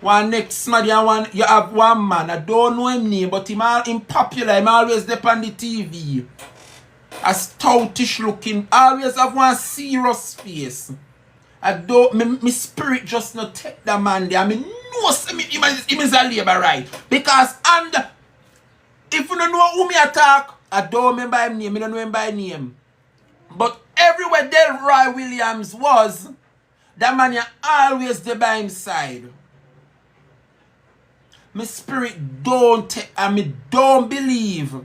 one next smaddy and one, you have one man. I don't know him name, but him popular, him always there on the TV. A stoutish looking, always have one serious face. I don't, my spirit just not take that man there. I mean, no, him is a labor right. Because, and if you don't know who me attack, I don't remember him name, I don't remember his name. But everywhere Delroy Williams was, that man you always there by his side. My spirit don't take, I mean, don't believe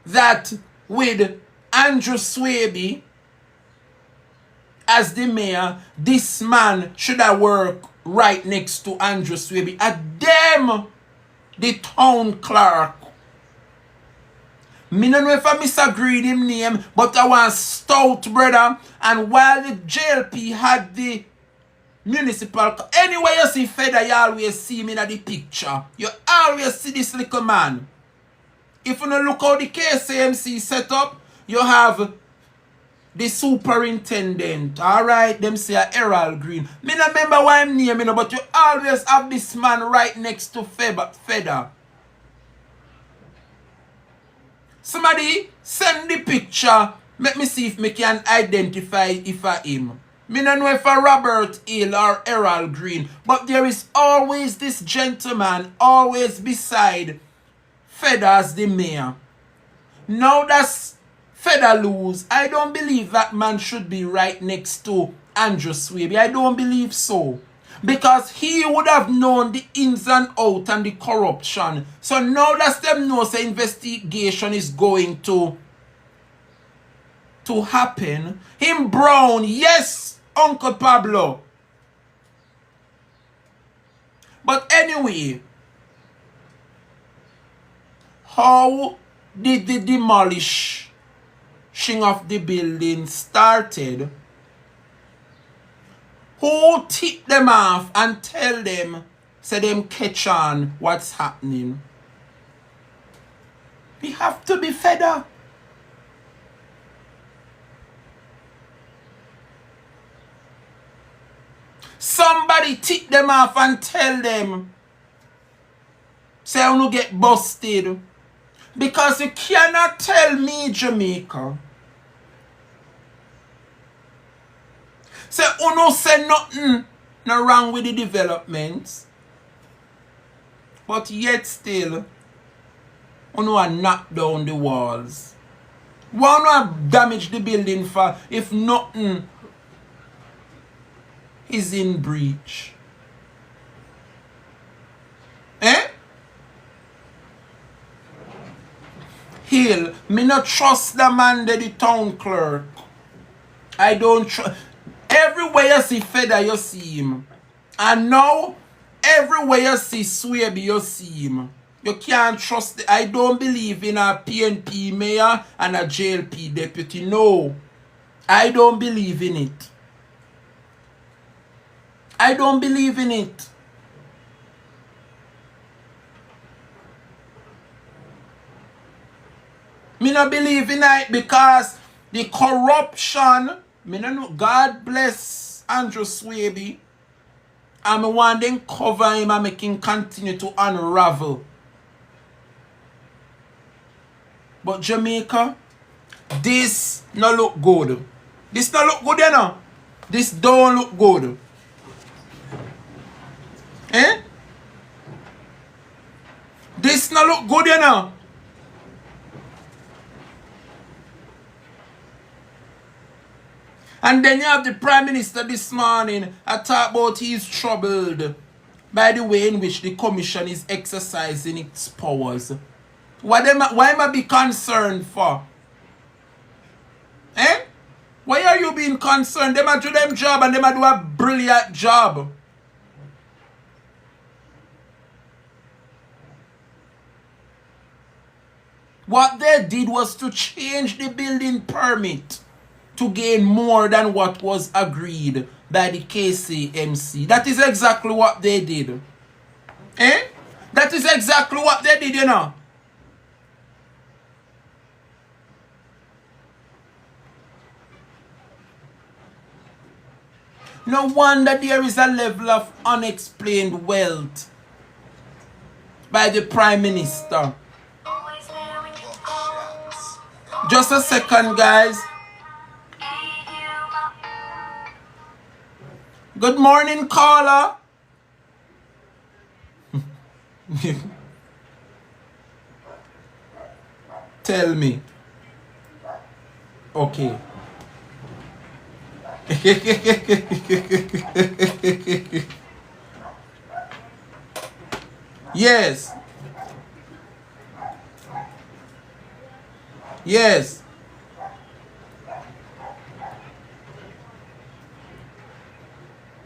that with Andrew Swaby as the mayor, this man should have worked right next to Andrew Swaby. At them, the town clerk. Me don't know if I misagreed him name, but I was stout brother. And while the JLP had the municipal, anywhere you see Feder, you always see me in the picture. You always see this little man. If you don't look how the KCMC set up, you have the superintendent. Alright, them say Errol Green. Me don't remember why I'm name, but you always have this man right next to Feder. Somebody send the picture. Let me see if me can identify if I him. Me don't know if I Robert Hill or Errol Green. But there is always this gentleman always beside Feder as the mayor. Now that's Feder lose. I don't believe that man should be right next to Andrew Swaby. I don't believe so. Because he would have known the ins and outs and the corruption. So now that them know the investigation is going to happen. Him Brown, yes, Uncle Pablo. But anyway, how did the demolishing of the building started? Who tip them off and tell them, say them catch on what's happening? We have to be fed up. Somebody tip them off and tell them, say I don't get busted. Because you cannot tell me, Jamaica, say, uno say nothing no wrong with the developments. But yet still, uno a knock down the walls. One have damaged the building for if nothing is in breach. Eh? Hill, me not trust the man the town clerk. I don't trust. Everywhere you see Feder, you see him. And now, everywhere you see Swaby, you see him. You can't trust. I don't believe in a PNP mayor and a JLP deputy. No. I don't believe in it. I don't believe in it. Me not believe in it because the corruption. Me no know. God bless Andrew Swaby. And me want them cover him and make him continue to unravel. But Jamaica, this no look good. This no look good, you know. This don't look good. Eh? This no look good, you know. And then you have the Prime Minister this morning. I talk about he's troubled by the way in which the Commission is exercising its powers. Why am I be concerned for? Eh? Why are you being concerned? Them a do them job and them a do a brilliant job. What they did was to change the building permit to gain more than what was agreed by the KCMC. That is exactly what they did. Eh? That is exactly what they did, you know. No wonder there is a level of unexplained wealth by the Prime Minister. Just a second, guys. Good morning, caller. Tell me. Okay. Yes. Yes.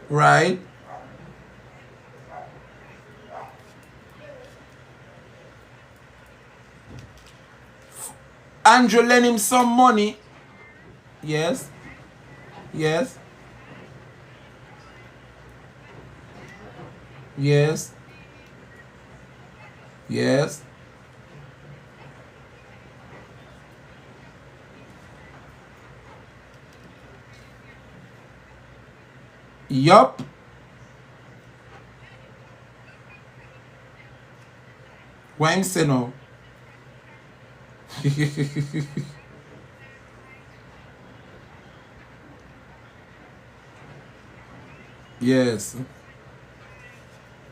Right. Andrew lend him some money. Yes. Yes. Yes. Yes. Yup. Why him say no? Yes.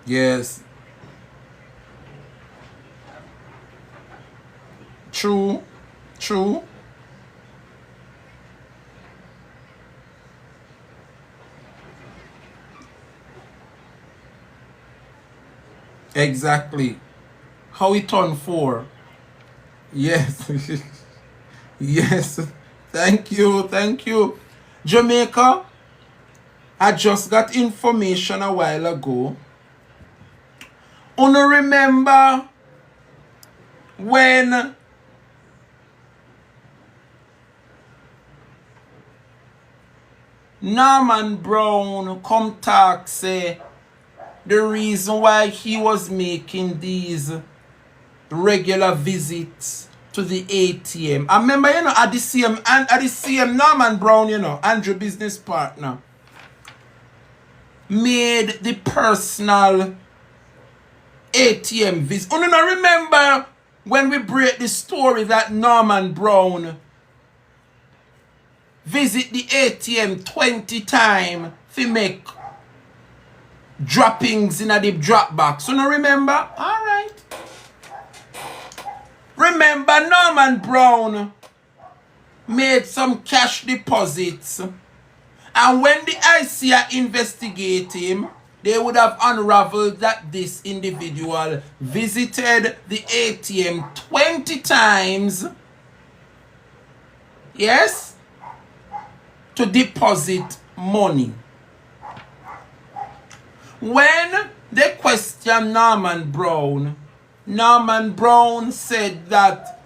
Yes. True. True. Exactly. How it turned 4. Yes. Yes. Thank you. Thank you. Jamaica, I just got information a while ago. Wanna remember when Norman Brown come talk say the reason why he was making these regular visits to the ATM. I remember, you know, at the same Norman Brown, you know, Andrew business partner, made the personal ATM visit. You know, remember when we break the story that Norman Brown visit the ATM 20 times to make droppings in a deep drop box. You know, remember? Alright. Remember Norman Brown made some cash deposits, and when the ICA investigate him, they would have unraveled that this individual visited the ATM 20 times, yes, to deposit money. When they questioned Norman Brown said that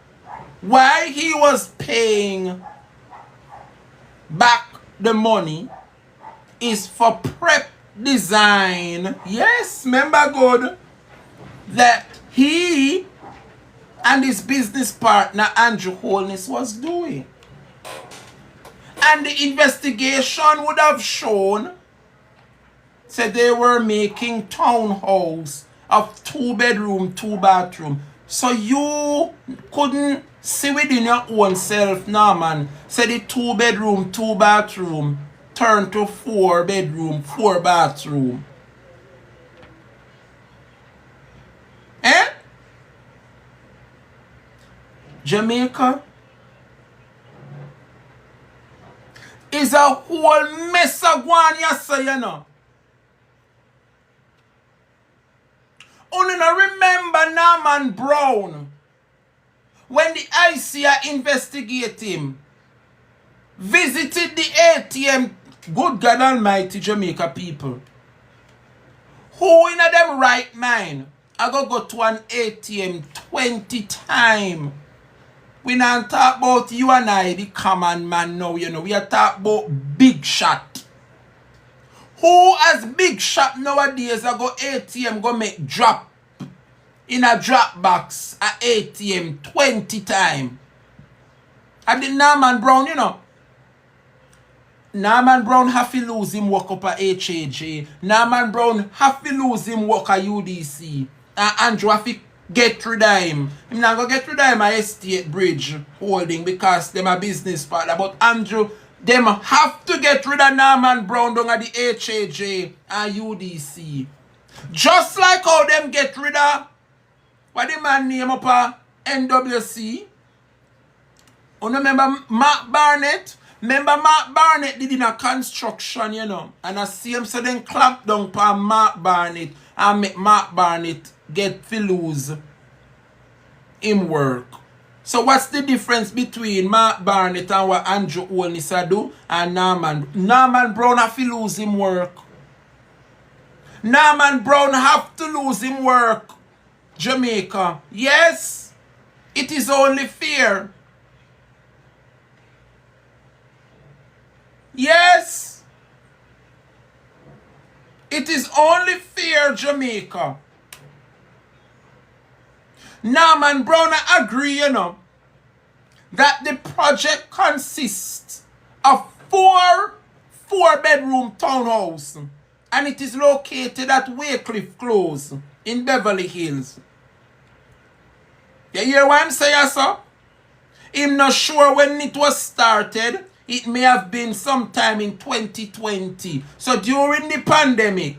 why he was paying back the money is for prep design. Yes, remember good that he and his business partner Andrew Holness was doing. And the investigation would have shown said they were making townhouse of 2 bedroom, 2 bathroom. So you couldn't see within your own self, Norman. Say the 2 bedroom, 2 bathroom turn to 4 bedroom, 4 bathroom. Eh? Jamaica is a whole mess of one, yes, you know. Only remember Norman Brown when the ICA investigate him, visited the ATM. Good God Almighty, Jamaica people. Who in a them right mind I go to an ATM 20 times We not talk about you and I, the common man now, you know. We are talking about big shot. Who has big shot nowadays I go ATM go make drop in a drop box at ATM 20 times? I did Norman Brown, you know. Norman Brown have to lose him work up at HAJ. Norman Brown have to lose him work at UDC. And Andrew have to get rid of him. Him not going to get rid of him at Estate Bridge Holding because them a business partner. But Andrew, them have to get rid of Norman Brown down at the HAJ and UDC. Just like how them get rid of what the man name up at NWC. You remember Mark Barnett? Remember Mark Barnett did in a construction, you know. And I see him so then clamp down on Mark Barnett and make Mark Barnett get to lose him work. So what's the difference between Mark Barnett and what Andrew Holness do and Norman? Norman Brown have to lose him work. Norman Brown have to lose him work. Jamaica. Yes, it is only fair. Yes, it is only fair, Jamaica. Norman Brown agree, you know, that the project consists of four-bedroom townhouse, and it is located at Weycliffe Close in Beverly Hills. You hear what I'm saying, sir? I'm not sure when it was started. It may have been sometime in 2020. So during the pandemic,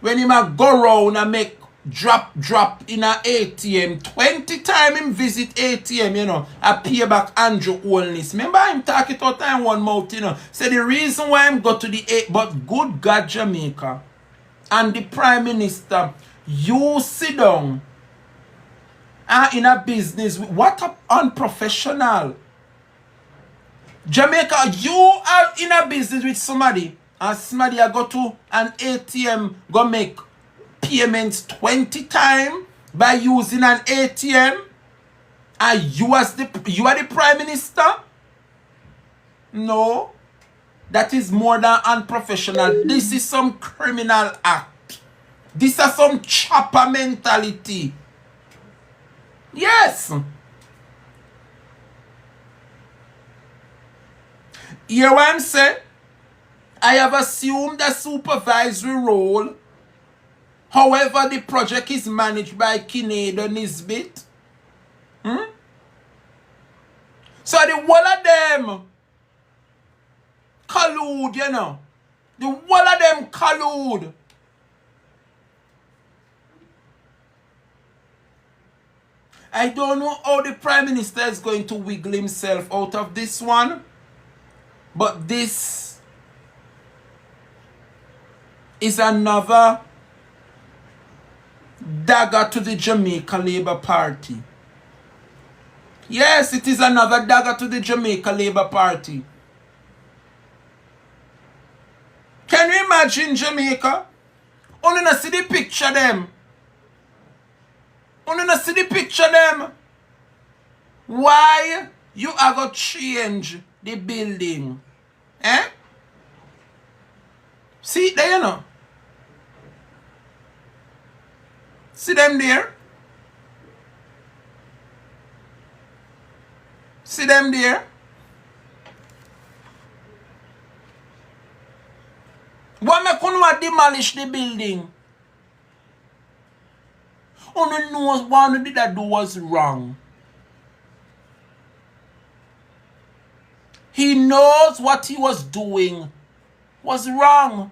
when he might go around and make drop in a ATM, 20 times him visit ATM, you know, I pay back Andrew Holness. Remember him talking to time one mouth, you know. Say the reason why I'm go to the but good God, Jamaica and the Prime Minister, you sit down in a business. What a unprofessional. Jamaica, you are in a business with somebody and somebody go to an ATM go make payments 20 times by using an ATM and you are the Prime Minister? No. That is more than unprofessional. This is some criminal act. This is some chopper mentality. Yes. Hear what I'm saying? I have assumed a supervisory role. However, the project is managed by Kineda Nisbet. So the whole of them collude, you know. The whole of them collude. I don't know how the Prime Minister is going to wiggle himself out of this one. But this is another dagger to the Jamaica Labour Party. Yes, it is another dagger to the Jamaica Labour Party. Can you imagine Jamaica? Only not see the picture them. Only not see the picture them. Why you are going to change the building? Eh? See it there, you know. See them there? See them there? Why me couldn't demolish the building? Only knows what did that do was wrong. He knows what he was doing was wrong.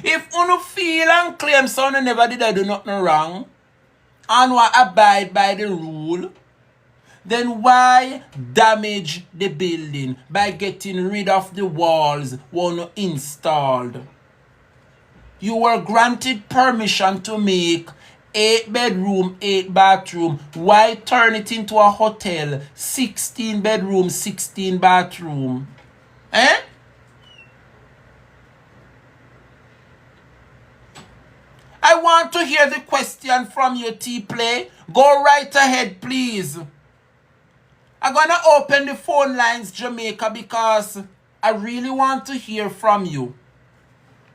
If you feel and claim someone never did I do nothing wrong and want to abide by the rule, then why damage the building by getting rid of the walls one installed? You were granted permission to make 8 bedroom, 8 bathroom. Why turn it into a hotel? 16 bedroom, 16 bathroom. Eh? I want to hear the question from you, T-Play. Go right ahead, please. I'm going to open the phone lines, Jamaica, because I really want to hear from you.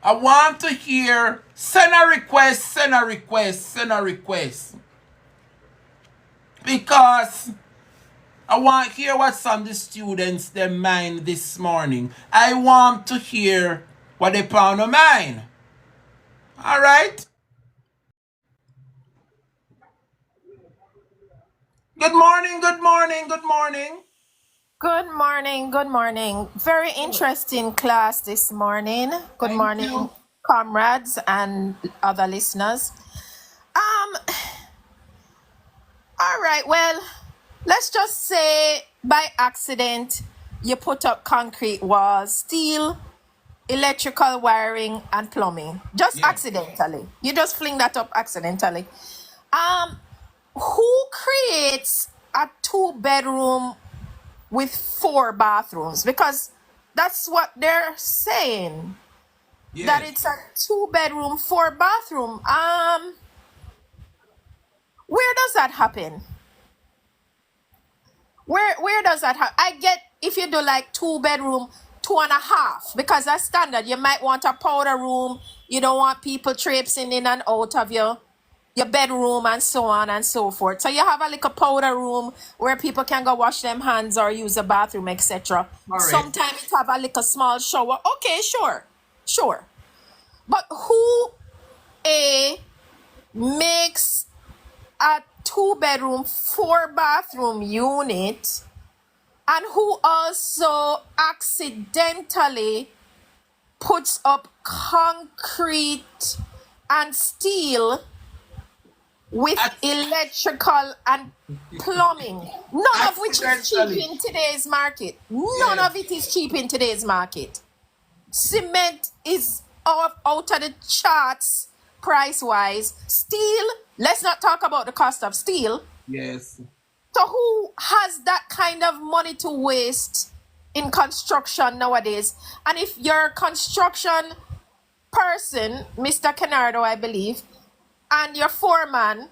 I want to hear, send a request, send a request, send a request. Because I want to hear what's on the students' their mind this morning. I want to hear what they pound of mind. All right? Good morning, good morning, good morning. Good morning, good morning. Very interesting class this morning. Good Thank morning, you. comrades and other listeners. All right, well, let's just say by accident you put up concrete walls, steel, electrical wiring, and plumbing. Just Yeah. accidentally. You just fling that up accidentally. Who creates a 2-bedroom with 4 bathrooms? Because that's what they're saying. Yes. That it's a 2-bedroom, 4 bathroom. Where does that happen? Where does that happen? I get if you do like 2-bedroom, 2.5, because that's standard. You might want a powder room. You don't want people traipsing in and out of your bedroom and so on and so forth. So you have a little powder room where people can go wash them hands or use a bathroom, etc. Correct. Sometimes it have a little small shower. Okay, sure. But who makes a 2-bedroom, 4-bathroom unit, and who also accidentally puts up concrete and steel with electrical and plumbing, none of which is cheap in today's market. None of it is cheap in today's market. Cement is out of the charts price-wise. Steel, let's not talk about the cost of steel. Yes. So who has that kind of money to waste in construction nowadays? And if you're a construction person, Mr. Kennardo, I believe, and your foreman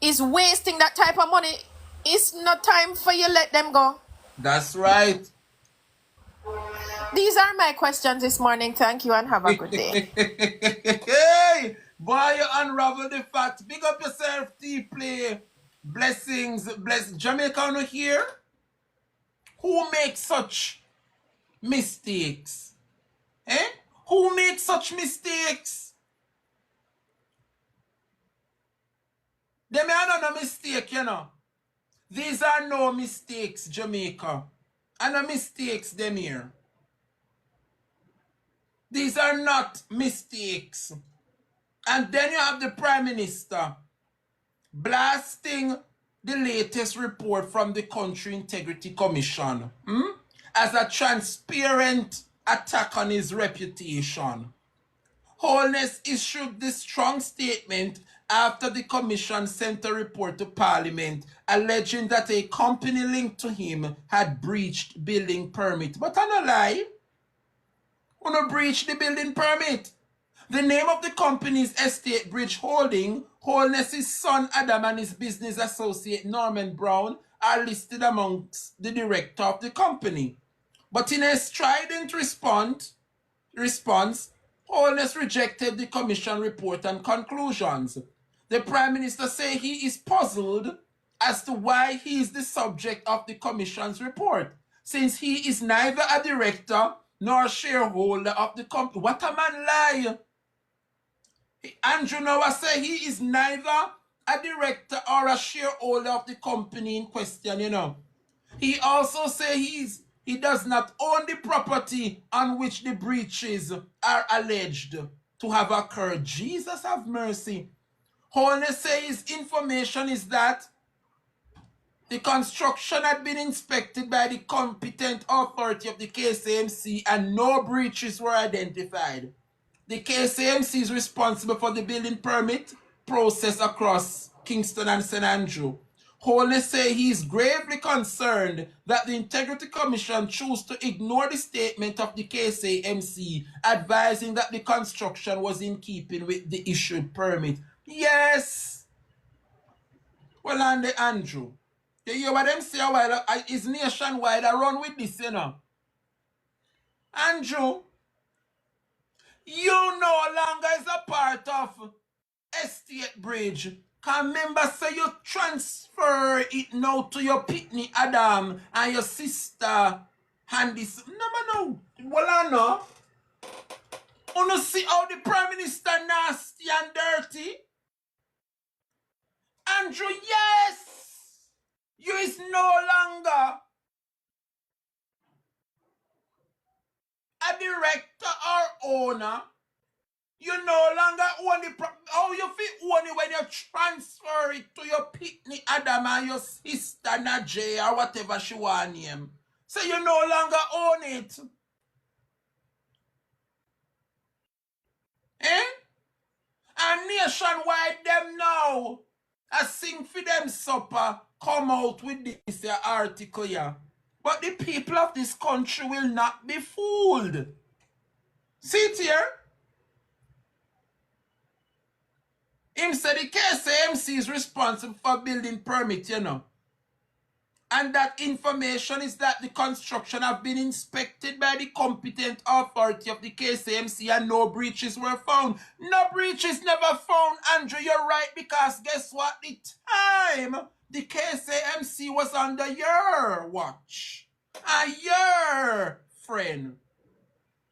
is wasting that type of money, it's not time for you let them go. That's right. These are my questions this morning. Thank you and have a good day. Hey, boy, you unravel the facts. Big up yourself, T-Play. Blessings, bless Jamaica no here. Who makes such mistakes? Eh? Who makes such mistakes? Them are no mistake, you know. These are no mistakes, Jamaica. And no mistakes, them here. These are not mistakes. And then you have the Prime Minister blasting the latest report from the Country Integrity Commission as a transparent attack on his reputation. Holness issued this strong statement after the commission sent a report to Parliament alleging that a company linked to him had breached building permit. But I no lie, who no breached the building permit? The name of the company is Estate Bridge Holding. Holness's son Adam and his business associate Norman Brown are listed amongst the director of the company. But in a strident response, Holness rejected the commission report and conclusions. The Prime Minister said he is puzzled as to why he is the subject of the commission's report, since he is neither a director nor a shareholder of the company. What a man lie! Andrew Noah said he is neither a director or a shareholder of the company in question, you know. He also said he does not own the property on which the breaches are alleged to have occurred. Jesus have mercy. Holness says information is that the construction had been inspected by the competent authority of the KCMC and no breaches were identified. The KCMC is responsible for the building permit process across Kingston and St. Andrew. Holness say he is gravely concerned that the Integrity Commission chose to ignore the statement of the KCMC advising that the construction was in keeping with the issued permit. Yes. Well, and the Andrew. You hear what them say a while? Is nationwide. I run with this, you know. Andrew, you no longer is a part of Estate Bridge. Can remember say you transfer it now to your pitney Adam and your sister and this. No. Well, I know. You see how the Prime Minister nasty and dirty? Andrew, yes! You is no longer a director or owner. You no longer own the how you feel own it when you transfer it to your pitney Adam and your sister Najee or whatever she want name. So you no longer own it. Eh? And nationwide them now. I sing for them supper. Come out with this article here. But the people of this country will not be fooled. See it here? Him said the KCMC is responsible for building permit, you know. And that information is that the construction have been inspected by the competent authority of the KCMC and no breaches were found. No breaches never found, Andrew, you're right, because guess what? The time the KCMC was under your watch. And your friend,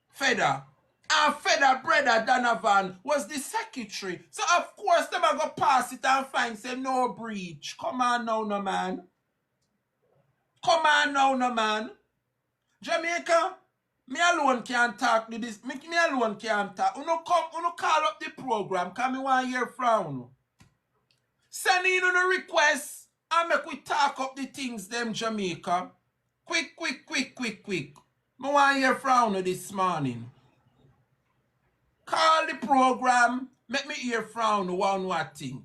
Feder. And Feder brother Donovan was the secretary. So of course them are going to pass it and find say no breach. Come on now, no man. Come on now, no man. Jamaica, me alone can't talk to this. Me alone can't talk. Uno call up the program, because me want to hear from you. Send in a request and make we talk up the things them, Jamaica. Quick. Me want to hear from you this morning. Call the program, make me hear from you what think.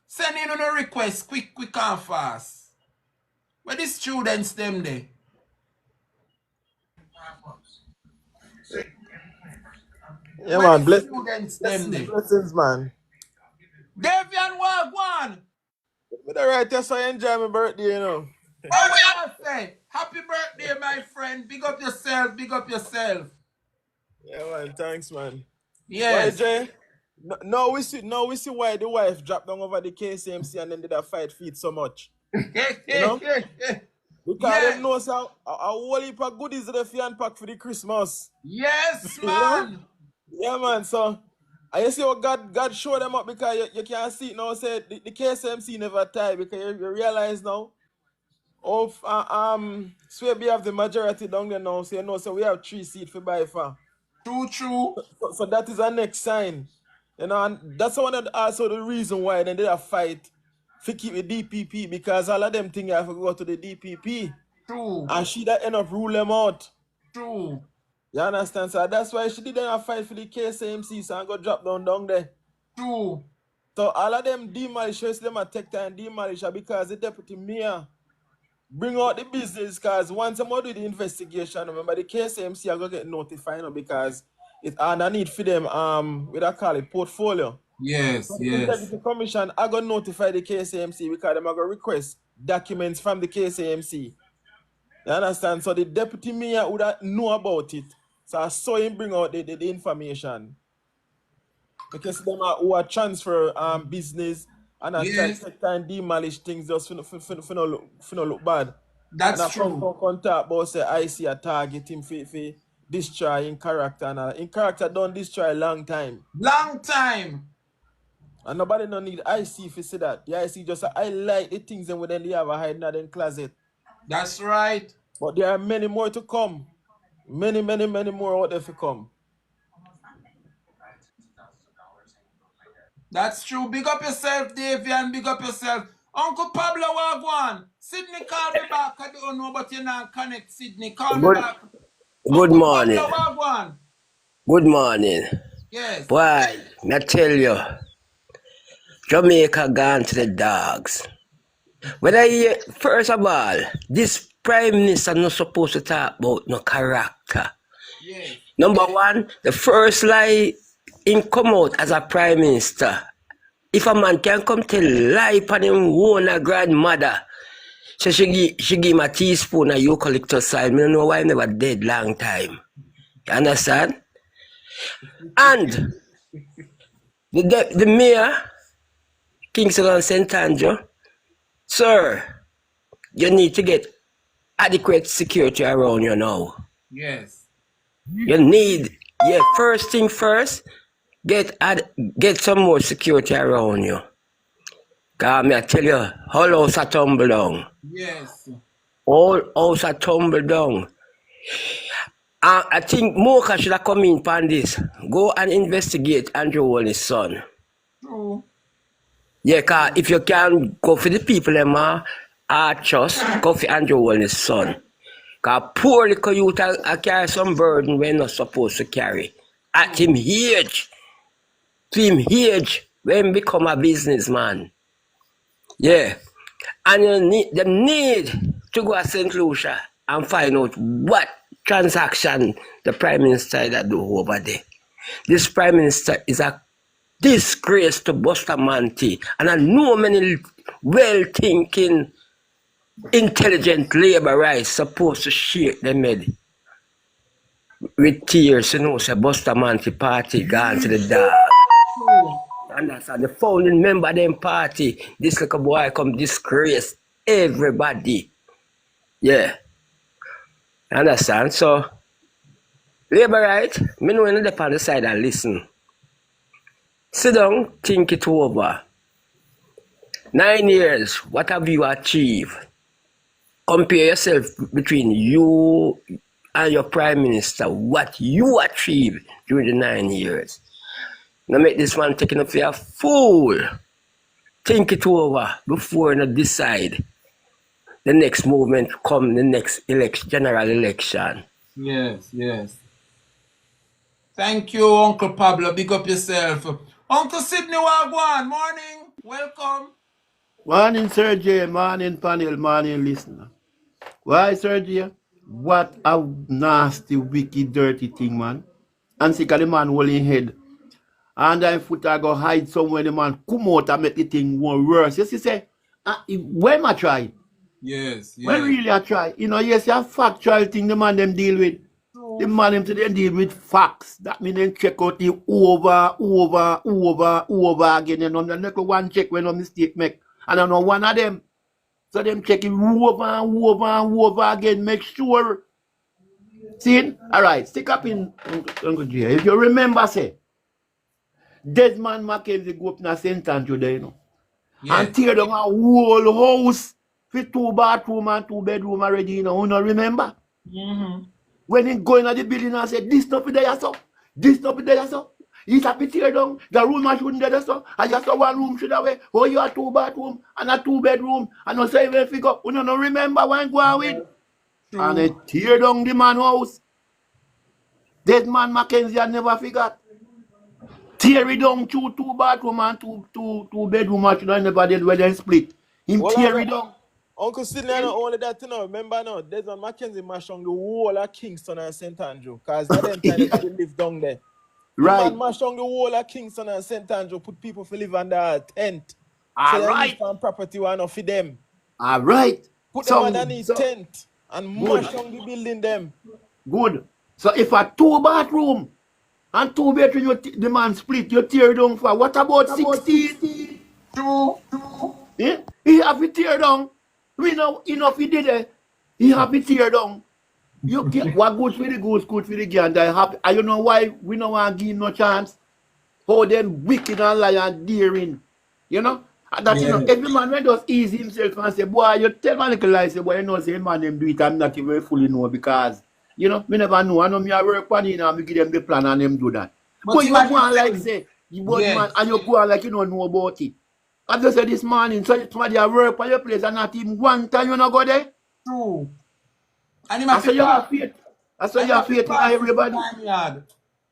Send in a request, quick and fast. Where the students them there? Yeah, Where man. the students them there? Blessings, man. Devian Wagwan. But alright, yes, I enjoy my birthday, you know. Oh, what I say? Happy birthday, my friend. Big up yourself. Yeah, man. Thanks, man. Yes. Why, Jay? No, we see why the wife dropped down over the KCMC and then did a fight feet so much. You know? Because them know so a whole heap of goodies that they unpack for the Christmas. Yes, You know? man. Yeah, man. So I see how God showed them up because you can't see it now. Say the KSMC never tie because you realize now. Of so we have the majority down there now. So you know, so we have 3 seats for by far. True. So that is our next sign. You know, and that's one of also the reason why then they have fight to keep the DPP because all of them think have to go to the DPP. True. And she that end up rule them out. True. You understand? So that's why she didn't have fight for the KSMC, so I go drop down there. True. So all of them demolish, them a take time demolish because the deputy mayor bring out the business because once I'm do the investigation, remember the KSMC are gonna get notified now because it and I need for them what I call it portfolio. Yes, so the Integrity Commission I gonna notify the KSMC because them are gonna request documents from the KSMC. You understand? So the deputy mayor would know about it. So I saw him bring out the information. Because them are who are transfer business and I try to take time demolish things just for no look bad. That's and true. And I contact about say I see a target him for destroy in character and in character don't destroy long time. And nobody no need IC if you see that. The IC just highlight the things them within they have a hiding in the closet. That's right. But there are many more to come. Many more out there to come. That's true. Big up yourself, Davian. Big up yourself. Uncle Pablo Wagwan. Sydney, call me back. I don't know, but you not connect Sydney. Call me back. Good morning. Pablo Wagwan. Good morning. Yes. Boy, I tell you, Jamaica gone to the dogs. First of all, this Prime Minister not supposed to talk about no character. Yes. Number one, the first lie him come out as a prime minister, if a man can come tell lie on him own a grandmother, so she give him a teaspoon of eucalyptus oil, me don't know why he never dead long time. You understand? And the mayor, Kingston and St. Andrew, sir, you need to get adequate security around you now. Yes. You need, first thing first, get some more security around you. Cause me I tell you, whole house a tumble down. Yes. All house a tumble down. I think Mocha should have come in on this. Go and investigate Andrew and his son. True. Yeah, cause if you can go for the people them trust, go for Andrew and his son. Cause poor little youth I carry some burden we're not supposed to carry. At him age. To him age when he become a businessman. Yeah. And they need to go to St. Lucia and find out what transaction the Prime Minister that do over there. This Prime Minister is a disgrace to Bustamante, and I know many well-thinking, intelligent labor rights supposed to shake them head with tears, say Bustamante party gone to the dog. And that's the founding member of them party. This little boy come disgrace everybody. Yeah. Understand? So, labor right, me know you on the side and listen. Sit down, think it over. 9 years, what have you achieved? Compare yourself between you and your Prime Minister, what you achieved during the 9 years. Now make this man taking up for a fool. Think it over before you decide the next movement come the next general election. Yes, yes. Thank you, Uncle Pablo. Big up yourself. Uncle Sidney Wagwan, morning. Welcome. Morning, Sir J. Morning, panel. Morning, listener. Why, Sir J? What a nasty, wicked, dirty thing, man. And see, the man holding head. And I foot I go hide somewhere, the man come out and make the thing more worse. You see, say, when I try? Yes, yes. When really I try? You know, yes, you have factual thing the man them deal with. The man them today deal with facts. That means they check out the over again. And on the next one check when no mistake make. And I know one of them. So them check it over again. Make sure. See? Alright, stick up in Uncle J. If you remember, say, Desmond Mackenzie go up in St. Andrew there, you know. Yes. And tear down a whole house for 2 bathroom and 2 bedroom already, you know. You know, remember? Mm-hmm. When he go in the building and say, this stuff is there, so. This stuff is there, so. He's happy tear down. The room I shouldn't there, so. I just saw 1 room should have. Oh, you have 2 bathroom and a 2 bedroom. And no say even figure. You know, remember when go on with. True. And they tear down the man house. Desmond Mackenzie had never figured. Tear it down 2 bathroom and 2 bedroom. I should have never did where they split. Him well, tear it down. Uncle Sidney, not only that, you know, remember now, Desmond Mackenzie mashed on the wall of Kingston and St. Andrew. Because that them time they live down there. Right. The man mashed on the wall of Kingston and St. Andrew, put people to live under a tent. All so right. So property one for them. All right. Put them underneath tent and mash on the building them. Good. So if a 2 bathroom and 2 bedroom, the man split, you tear down for what about 16? True. Yeah? He have to tear down. We know enough he did it. He have to tear down. You get what good for the goose, good for the gander. And you know why we don't want to give him no chance? How them wicked and lie and daring. You know? And that, you know, every man when does ease himself and say, boy, you tell man little lie, say, boy, you know, say, man, them do it, I'm not even fully know because, you know, me never know. I know me I work on it and I give them the plan and them do that. But you go on like, say, you go man, and you go on like you don't know about it. I just said this morning, so somebody I work on your place and not even one time you not go there. True. And I say you have faith. I say you have faith in everybody.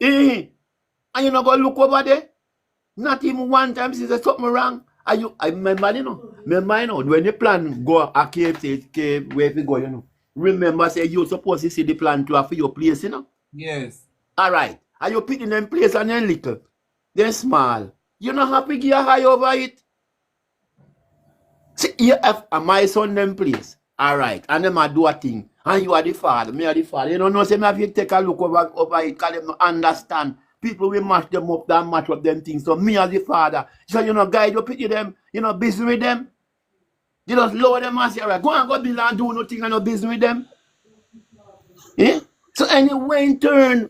And you not go look over there. Not even one time since there's something wrong. I remember, you know. Remember, you know, when the plan go a cave, where we go, you know. Remember, say you're supposed to see the plan to have for your place, you know. Yes. All right. Are you picking them place and then little? They're small. You're not happy to get high over it. See, you have my son them place. Alright. And them a do a thing. And you are the father. Me are the father. You don't know, say me have you take a look over it because them not understand. People will mash them up and match up them things. So me as the father. So you know, guide you pity them, you know, busy with them. You just lower them and say, alright, go and go build and do nothing and no business with them. Eh? So anyway in turn,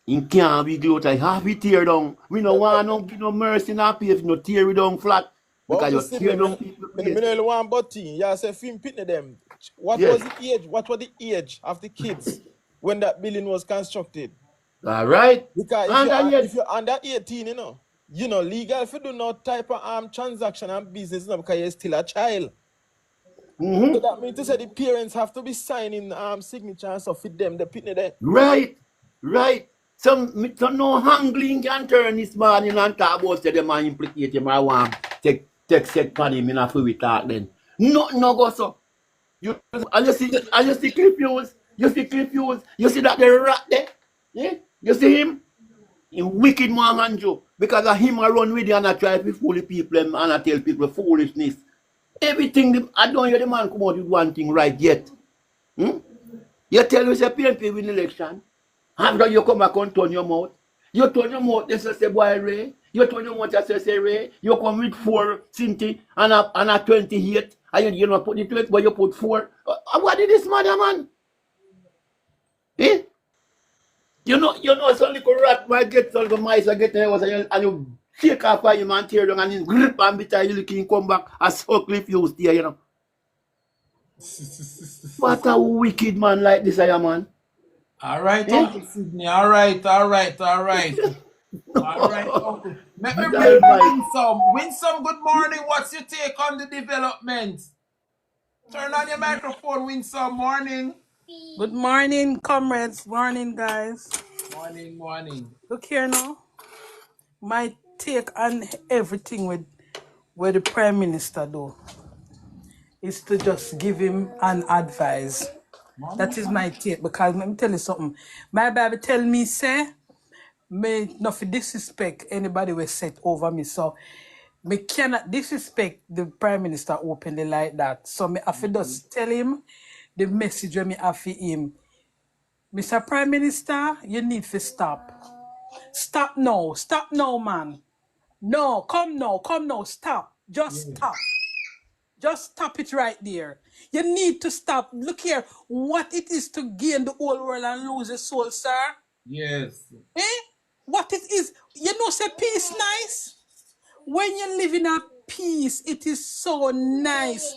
in can't be glue like half it tear down. We don't want no give no mercy in our place, no tear it down flat. Because you tear down people. Me no want button. Yeah, say film pitney them. What Yes. was the age? What was the age of the kids when that building was constructed? Alright. Because And if you're under 18, you know, legal if you do no type of transaction and business, you know, because you're still a child. So that means to say the parents have to be signing signature and stuff with them, the pitney there. Right. Right. Some no handling can turn this morning and talk about say them and implicate him. I want take set pan him in a free talk then. No go so. You see Cliff you see Cliff you see that the rat there? Yeah? You see him? In wicked man and Joe. Because of him I run with you and I try to fool the people and I tell people foolishness. Everything I don't hear the man come out with one thing right yet. You tell us a PNP win election. After you come back and turn your mouth. You turn your mouth, they say boy Ray. You turn your mouth, they say Ray. You come with 4 Cinti and a 28. And you not put the 20, but you put 4. What did this man? Eh? You know, some little rat might get some little mice and get the house and you shake off by him and tear down and his grip and bitter you can come back as so Cliff used there, you know. What a wicked man like this I am, man. Alright, Uncle Sydney. Alright. Alright, Uncle. Let me bring Winsome. Winsome, good morning. What's your take on the development? Turn on your microphone, Winsome. Morning. Good morning, comrades. Morning, guys. Morning. Look here now. My take on everything with where the Prime Minister do is to just give him an advice. That is my take, because let me tell you something. My Bible tell me, say, me not for disrespect anybody will set over me. So me cannot disrespect the Prime Minister openly like that. So me have to just tell him the message when me have for him. Mr. Prime Minister, you need to stop. Stop now, man. No, come now, stop. Stop. Just stop it right there. You need to stop. Look here, what it is to gain the whole world and lose your soul, sir. Yes. Eh? What it is, you know, say peace nice. When you live in a peace, it is so nice.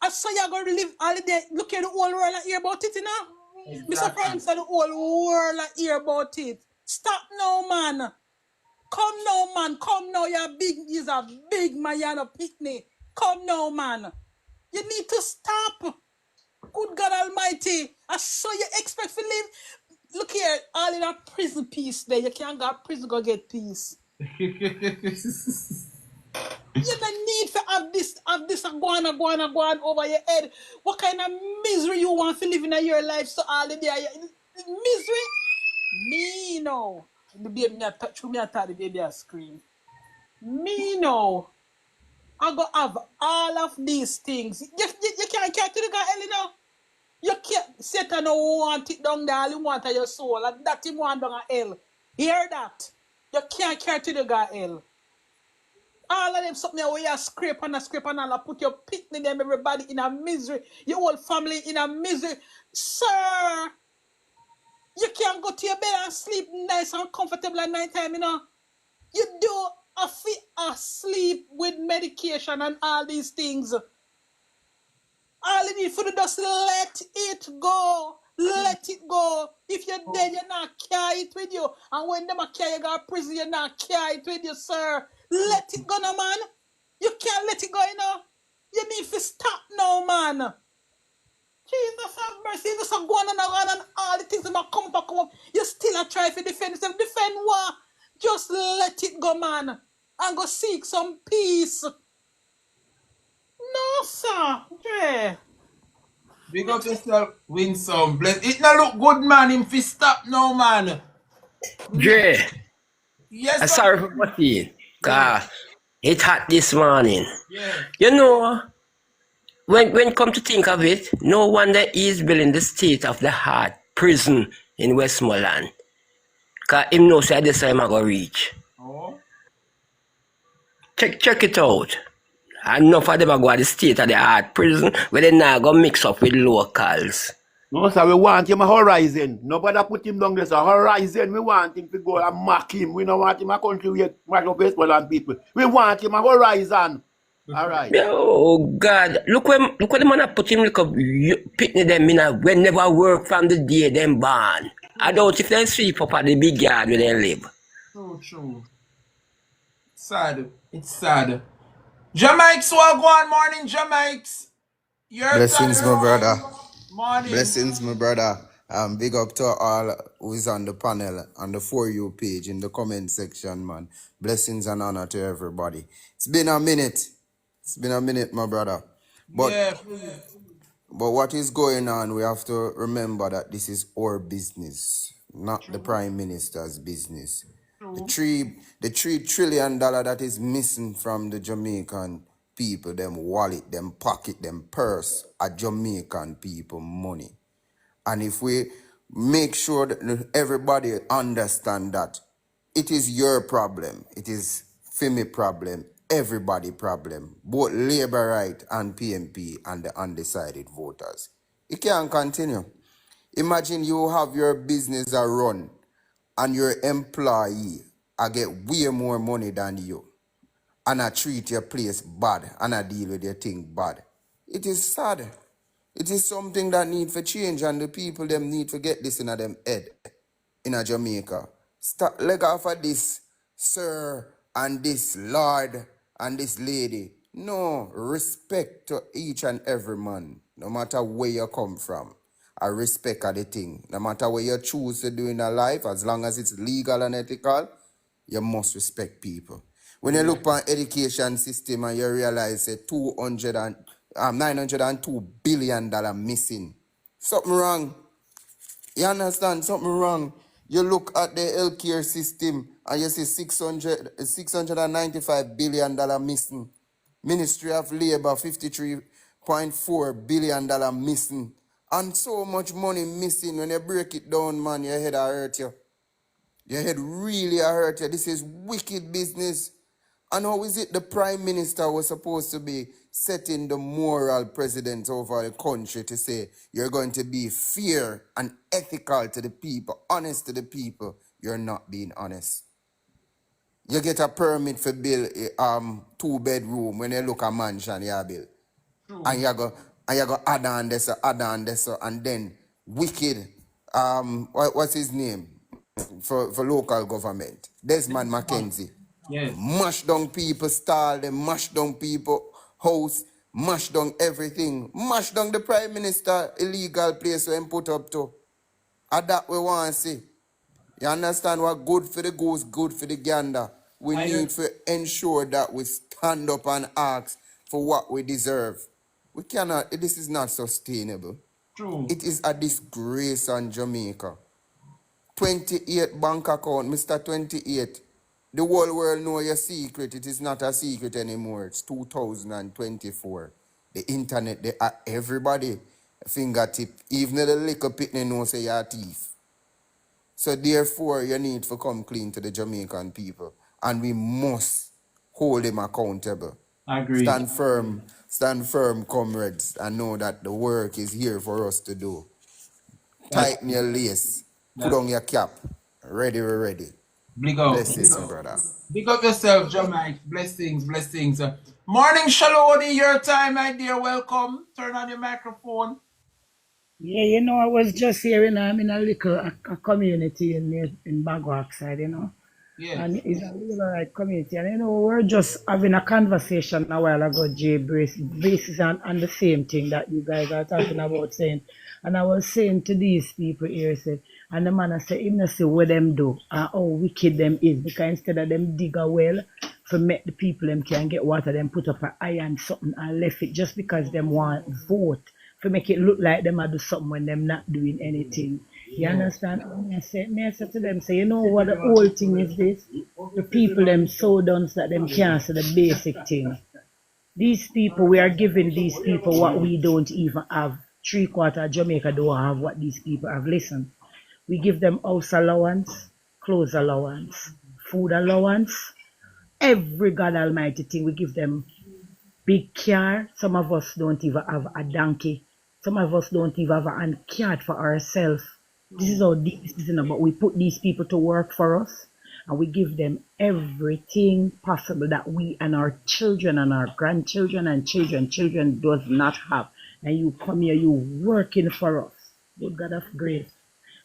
I saw you're going to live all the day. Look at the whole world and hear about it, you know? Exactly. Mr. Prime Minister, the whole world and hear about it. Stop now, man. Come now, man. Come now. You're a big man. You're not picnic. Come now, man. You need to stop. Good God Almighty. I saw you expect to live. Look here, all in a prison peace there. You can't go to prison, go get peace. You don't need to have this and go on over your head. What kind of misery you want to live in your life so all the day? Misery? Me no. The baby me touch me, I thought the baby a scream. Me no. I go have all of these things. You can't carry to the guy, Elena. You can't. Satan don't want it down there. All he want your soul. And that he want down a hell. Hear that? You can't carry to the guy hell. All of them something where you scrape and all. Put your picnic them, everybody in a misery. Your whole family in a misery. Sir, you can't go to your bed and sleep nice and comfortable at night time, you know. You do a fit asleep with medication and all these things. All you need for the just let it go. Let it go. If you're dead, you're not carry it with you. And when them carry you go to prison, you're not carry it with you, sir. Let it go now, man. You can't let it go, you know. You need to stop now, man. Jesus have mercy. You just go on and all the things that come up. You still a try to defend yourself. Defend what? Just let it go, man. And go seek some peace. No, sir. Yeah. Big up yourself, Winsome. Bless. It not look good, man. Him fi stop now, man. Dre, Yes, sir. Sorry for what you. Yes. It hot this morning. Yes. You know, when come to think of it, no wonder he's building the state of the heart prison in Westmoreland. Cause him knows that this time I go reach. Oh. Check it out. Enough of them are go to the state of the heart prison where they now go mix up with locals. No, sir, we want him a horizon. Nobody put him down there, sir. Horizon, we want him to go and mock him. We don't want him a country with much of Westmoreland people. We want him a horizon. All right. Oh God! Look when the man a put him like a picnic them in a when never work from the day them born. I doubt if they sweep up at the big yard where they live. True. Sad. It's sad. Jamaics, well, go on, morning, Jamaics. Your Blessings, my brother. Morning. Blessings, my brother. Big up to all who is on the panel, on the For You page, in the comment section, man. Blessings and honor to everybody. It's been a minute. My brother. But Yeah. but what is going on, we have to remember that this is our business, not the Prime Minister's business. The $3 trillion that is missing from the Jamaican people, them wallet, them pocket, them purse, are Jamaican people money. And if we make sure that everybody understand that it is your problem, it is FIMI problem, everybody problem, both Labour Right and PMP and the undecided voters. It can't continue. Imagine you have your business a run and your employee I get way more money than you, and I treat your place bad, and I deal with your thing bad. It is sad. It is something that need for change, and the people them need to get this in a them head in a Jamaica. Start leg off of this, sir, and this lord, and this lady. No, respect to each and every man, no matter where you come from. I respect the thing. No matter what you choose to do in your life, as long as it's legal and ethical, you must respect people. When you look at education system and you realize that $902 billion missing, something wrong. You understand? Something wrong. You look at the healthcare system and you see $695 billion missing. Ministry of Labor, $53.4 billion missing. And so much money missing. When you break it down, man, your head hurt you. Your head really hurt you. This is wicked business. And how is it the Prime Minister was supposed to be setting the moral precedent over the country to say you're going to be fair and ethical to the people, honest to the people? You're not being honest. You get a permit for build 2-bedroom when you look at mansion you build. And you go add on this, and then wicked what's his name for local government? Desmond Mackenzie. Yes. Mash down people stall, them mash down people house, mash down everything. Mash down the Prime Minister illegal place where him put up to. And that we want to see. You understand what good for the goose, good for the gander. We need to ensure that we stand up and ask for what we deserve. We cannot, this is not sustainable. True. It is a disgrace on Jamaica. 28 bank account, Mr. 28. The whole world know your secret. It is not a secret anymore. It's 2024. The internet, they are everybody fingertip. Even the little pitney knows say you're a thief. So therefore, you need to come clean to the Jamaican people. And we must hold them accountable. Agree. Stand firm, comrades, and know that the work is here for us to do. Tighten your lace, put on your cap. Ready, we're ready. Big up. Blessings, brother. Big up yourself, Jamaica. Blessings. Morning, Shalodi, your time, my dear. Welcome. Turn on your microphone. Yeah, I was just here, I'm in a little a community in Bagwak side, Yes. And it's a really right community. And, we're just having a conversation a while ago, Jay, basis on the same thing that you guys are talking about saying. And I was saying to these people here, and the man I said, even see what them do and how wicked them is. Because instead of them dig a well to make the people them can get water, them put up an iron something and left it just because them want vote. To make it look like them are do something when them not doing anything. You understand? Me I say to them, say, you know what the whole thing is this? The people them so done that them can't say the basic thing. These people, we are giving these people what we don't even have. 3/4 of Jamaica don't have what these people have. Listen, we give them house allowance, clothes allowance, food allowance, every God Almighty thing. We give them big car. Some of us don't even have a donkey. Some of us don't even have a cat for ourselves. This is how deep this is, but we put these people to work for us and we give them everything possible that we and our children and our grandchildren and children does not have. And you come here, you working for us. Good God of grace.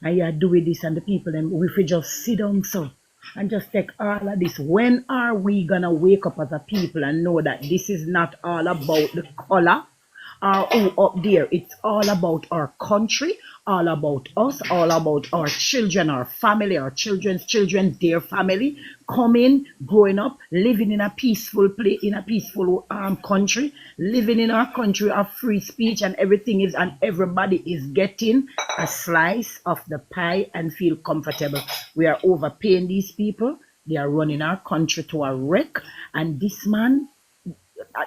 And you are doing this and the people, them, we should just sit down so and just take all of this. When are we gonna wake up as a people and know that this is not all about the color or who up there? It's all about our country, all about us, all about our children, our family, our children's children, their family, coming, growing up, living in a peaceful place, in a peaceful country, living in our country of free speech and everything is, and everybody is getting a slice of the pie and feel comfortable. We are overpaying these people. They are running our country to a wreck. And this man,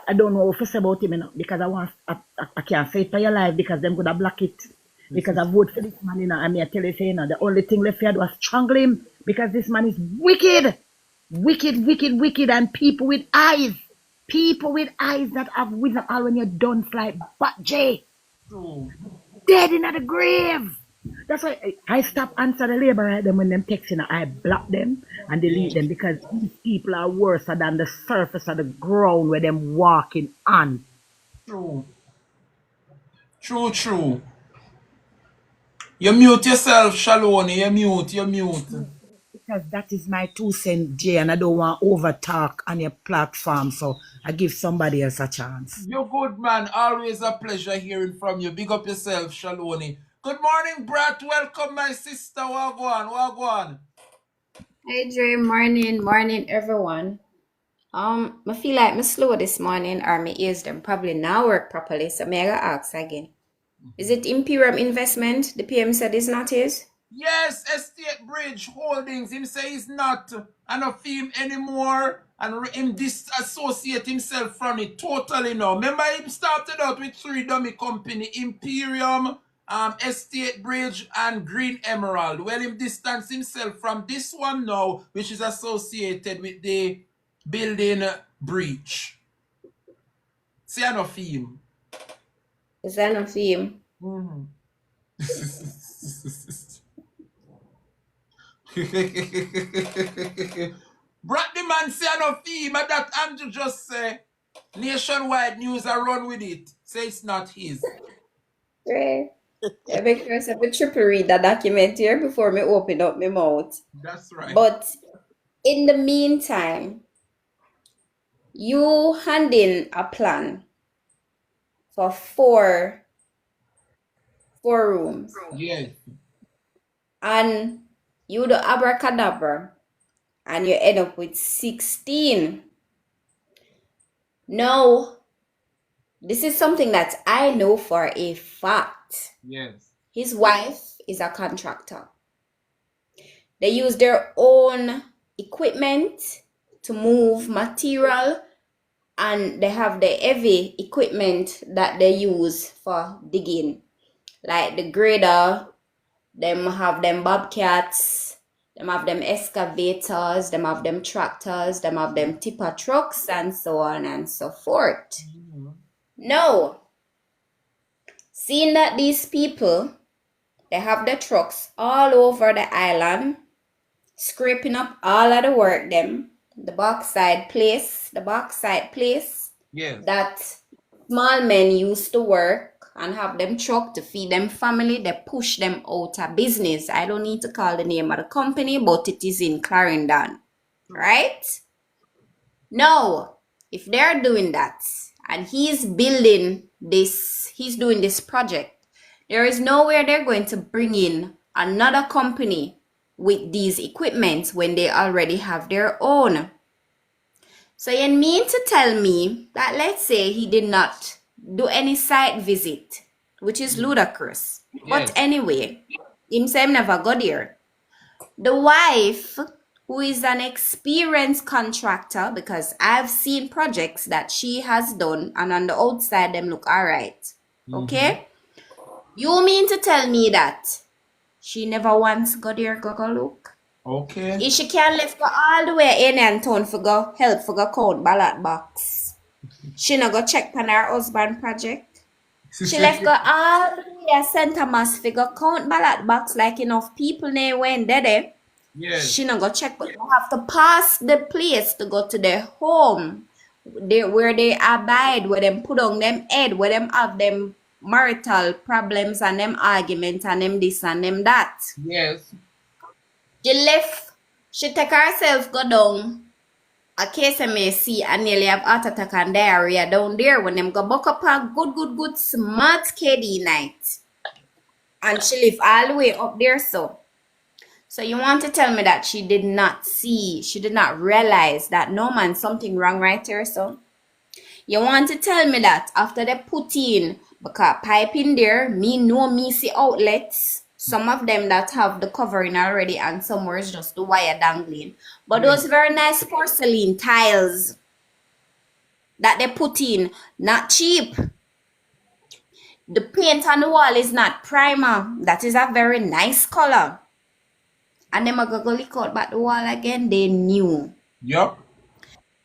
I don't know what to say about him, you know, because I can't say it for your life because them gonna block it. Because I vote for this man, you know, and I tell you, you know, the only thing left here was strangle him because this man is wicked. Wicked, and people with eyes that have wisdom all when you're done fly, but Jay, dead in the grave. That's why I stop answer the labor right them when them texting. I block them and delete them because these people are worse than the surface of the ground where them walking on. True. You mute yourself, Shaloni. You mute. Because that is my 2 cents, Jay, and I don't want over talk on your platform, so I give somebody else a chance. You're good, man. Always a pleasure hearing from you. Big up yourself, Shaloni. Good morning, Brat. Welcome, my sister. Wagwan. Hey Dre, morning everyone. I feel like me slow this morning or my ears them probably now work properly, so may I ask again. Is it Imperium Investment? The PM said it's not his? Yes, Estate Bridge Holdings. Him say he's not an theme anymore and him disassociate himself from it totally now. Remember him started out with 3 dummy company, Imperium, Estate Bridge and Green Emerald. Well, him distance himself from this one now, which is associated with the building breach. See no theme. Is that no theme? Brat the man say no theme, and that Andrew just say nationwide news are run with it. Say it's not his. Dre, I make sure I have a triple read that document here before me open up my mouth. That's right. But in the meantime, you hand in a plan for four rooms. Yes. And you do abracadabra and you end up with 16. Now, this is something that I know for a fact. Yes. His wife is a contractor. They use their own equipment to move material, and they have the heavy equipment that they use for digging, like the grader. Them have them bobcats, them have them excavators, them have them tractors, them have them tipper trucks, and so on and so forth. Now, seeing that these people, they have the trucks all over the island, scraping up all of the work them, the bauxite place, Yes. that small men used to work and have them truck to feed them family. They push them out of business. I don't need to call the name of the company, but it is in Clarendon, right? Now, if they're doing that and he's doing this project, there is nowhere they're going to bring in another company with these equipments when they already have their own. So you mean to tell me that, let's say he did not do any site visit, which is ludicrous. Yes. But anyway, Him say him never go there. The wife, who is an experienced contractor, because I've seen projects that she has done, and on the outside them look alright. Okay? You mean to tell me that she never once go there go look? Okay. If she can left go all the way in and town for go help for go count ballot box, she not go check on her husband project. She left go all the way to St. Thomas for go count ballot box like enough people there went there. Yes. She not go check, but you have to pass the place to go to their home, where they abide, where them put on them head, where them have them marital problems and them arguments and them this and them that. Yes. She left, she take herself go down a KSMAC and nearly have heart attack and diarrhea down there when them go buck up a good smart KD night. And she live all the way up there so. So you want to tell me that she did not realize that no man, something wrong right there, so? You want to tell me that after they put in, because pipe in there, me see outlets, some of them that have the covering already and somewhere is just the wire dangling. But those very nice porcelain tiles that they put in, not cheap. The paint on the wall is not primer. That is a very nice color. And them a go lick out back the wall again, they new. Yup.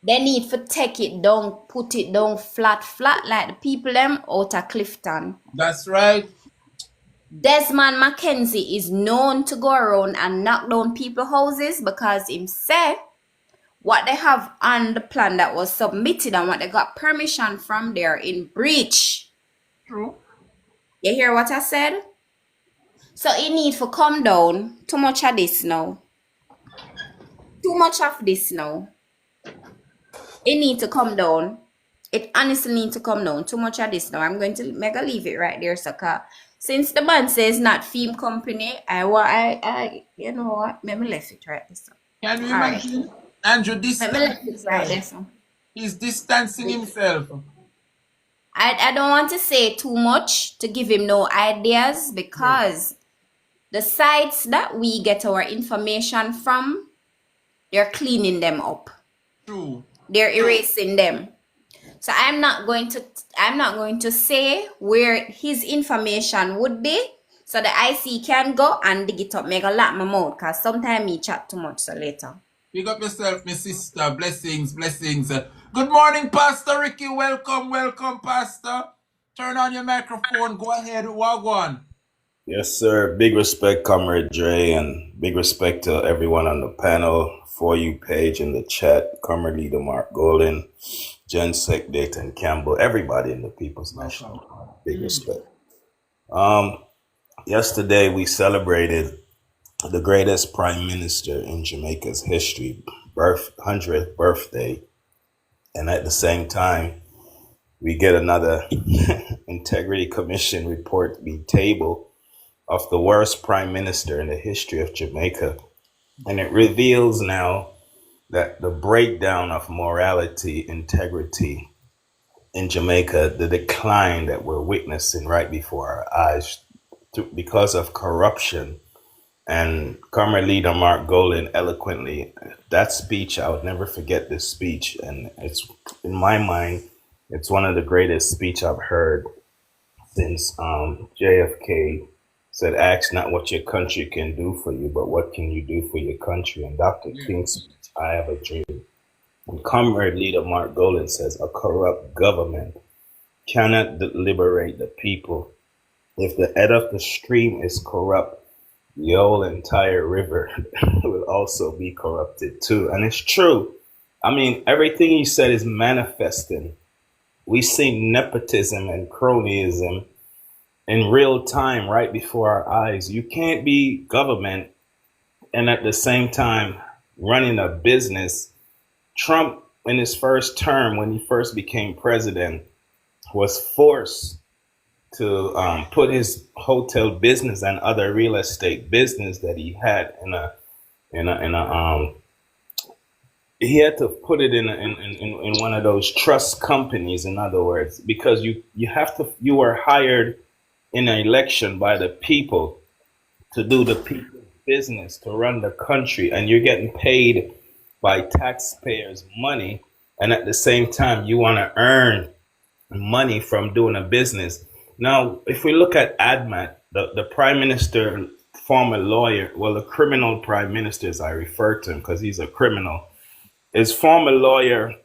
They need to take it down, put it down flat like the people them out of Clifton. That's right. Desmond Mackenzie is known to go around and knock down people's houses because him say what they have on the plan that was submitted and what they got permission from there in breach. True. You hear what I said? So it need to come down. Too much of this now. Too much of this now. It need to come down. It honestly need to come down. Too much of this now. I'm going to leave it right there, sucker. Since the man says not film company, I you know what? Let me left it right this time. Can you imagine? Andrew, Let me left it right this time. He's distancing himself. I don't want to say too much to give him no ideas because the sites that we get our information from, they're cleaning them up. True. They're erasing them. So I'm not going to say where his information would be so the IC can go and dig it up, make a lot my mouth because sometimes he chat too much so later. Pick up yourself, my sister. Blessings. Good morning, Pastor Ricky. Welcome, Pastor. Turn on your microphone. Go ahead. Wagwan. Yes, sir. Big respect, Comrade Dre, and big respect to everyone on the panel, For You page in the chat, Comrade Leader Mark Golden, Jen Sek, Dayton Campbell, everybody in the People's National. Big respect. Yesterday, we celebrated the greatest prime minister in Jamaica's history, 100th birthday. And at the same time, we get another Integrity Commission report be tabled of the worst prime minister in the history of Jamaica. And it reveals now that the breakdown of morality, integrity in Jamaica, the decline that we're witnessing right before our eyes because of corruption. And Comrade Leader Mark Golden eloquently, that speech, I would never forget this speech. And it's, in my mind, it's one of the greatest speech I've heard since JFK said, ask not what your country can do for you, but what can you do for your country? And Dr. King's speech, I Have a Dream. And Comrade Leader Mark Golden says, a corrupt government cannot liberate the people. If the head of the stream is corrupt, the whole entire river will also be corrupted too. And it's true. I mean, everything he said is manifesting. We see nepotism and cronyism in real time right before our eyes. You can't be government and at the same time running a business. Trump, in his first term, when he first became president, was forced to put his hotel business and other real estate business that he had he had to put it in one of those trust companies, in other words, because you were hired in an election by the people to do the people's business, to run the country, and you're getting paid by taxpayers' money, and at the same time you want to earn money from doing a business. Now, if we look at ADMAT, the prime minister, former lawyer, well, the criminal prime minister, as I refer to him, because he's a criminal, his former lawyer,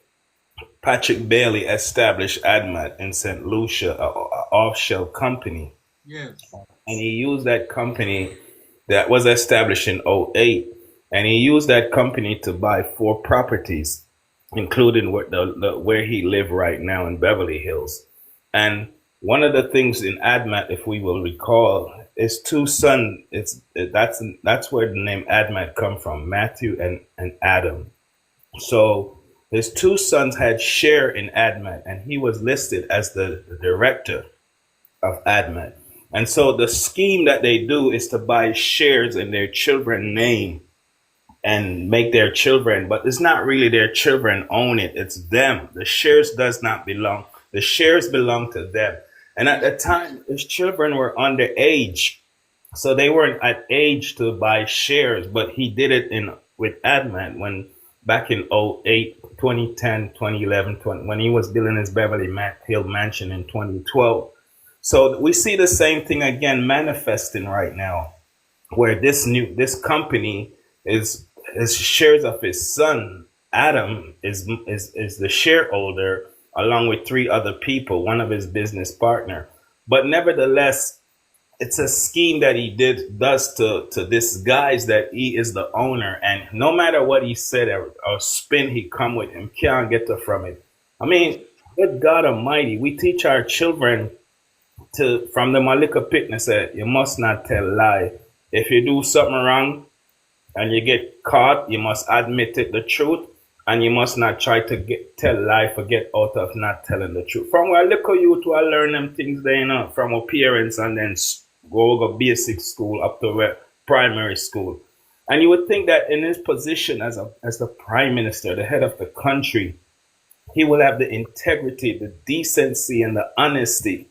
Patrick Bailey, established ADMAT in St. Lucia, a offshore company. Yes. And he used that company that was established in '08, and he used that company to buy 4 properties, including where he lived right now in Beverly Hills. And one of the things in ADMAT, if we will recall, is 2 sons. That's where the name ADMAT come from, Matthew and Adam. So his 2 sons had share in ADMAT, and he was listed as the director of ADMAT. And so the scheme that they do is to buy shares in their children's name and make their children, but it's not really their children own it. It's them. The shares does not belong. The shares belong to them. And at the time, his children were underage, so they weren't at age to buy shares. But he did it with ADMAT when back in '08, 2010, 2011, when he was building his Beverly Hill mansion in 2012. So we see the same thing again manifesting right now, where this company is shares of his son Adam is the shareholder along with 3 other people, one of his business partner. But nevertheless, it's a scheme that he does to disguise that he is the owner, and no matter what he said or spin he come with, him can't get from it. I mean, good God Almighty, we teach our children from the Malika Pitney said, you must not tell lie. If you do something wrong and you get caught, you must admit it, the truth, and you must not try to tell lie for get out of not telling the truth. From where little youth to learn them things they know from our parents, and then go basic school up to primary school. And you would think that in his position as the prime minister, the head of the country, he will have the integrity, the decency, and the honesty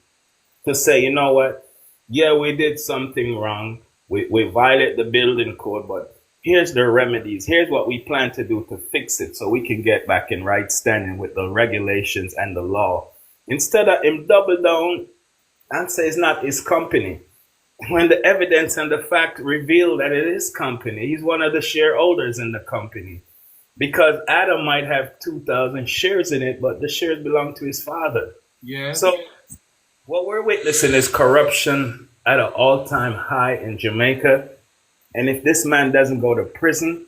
to say, you know what, yeah, we did something wrong. We violate the building code, but here's the remedies. Here's what we plan to do to fix it so we can get back in right standing with the regulations and the law. Instead of him double down and say it's not his company, when the evidence and the fact reveal that it is company. He's one of the shareholders in the company, because Adam might have 2,000 shares in it, but the shares belong to his father. Yeah. So what we're witnessing is corruption at an all-time high in Jamaica. And if this man doesn't go to prison,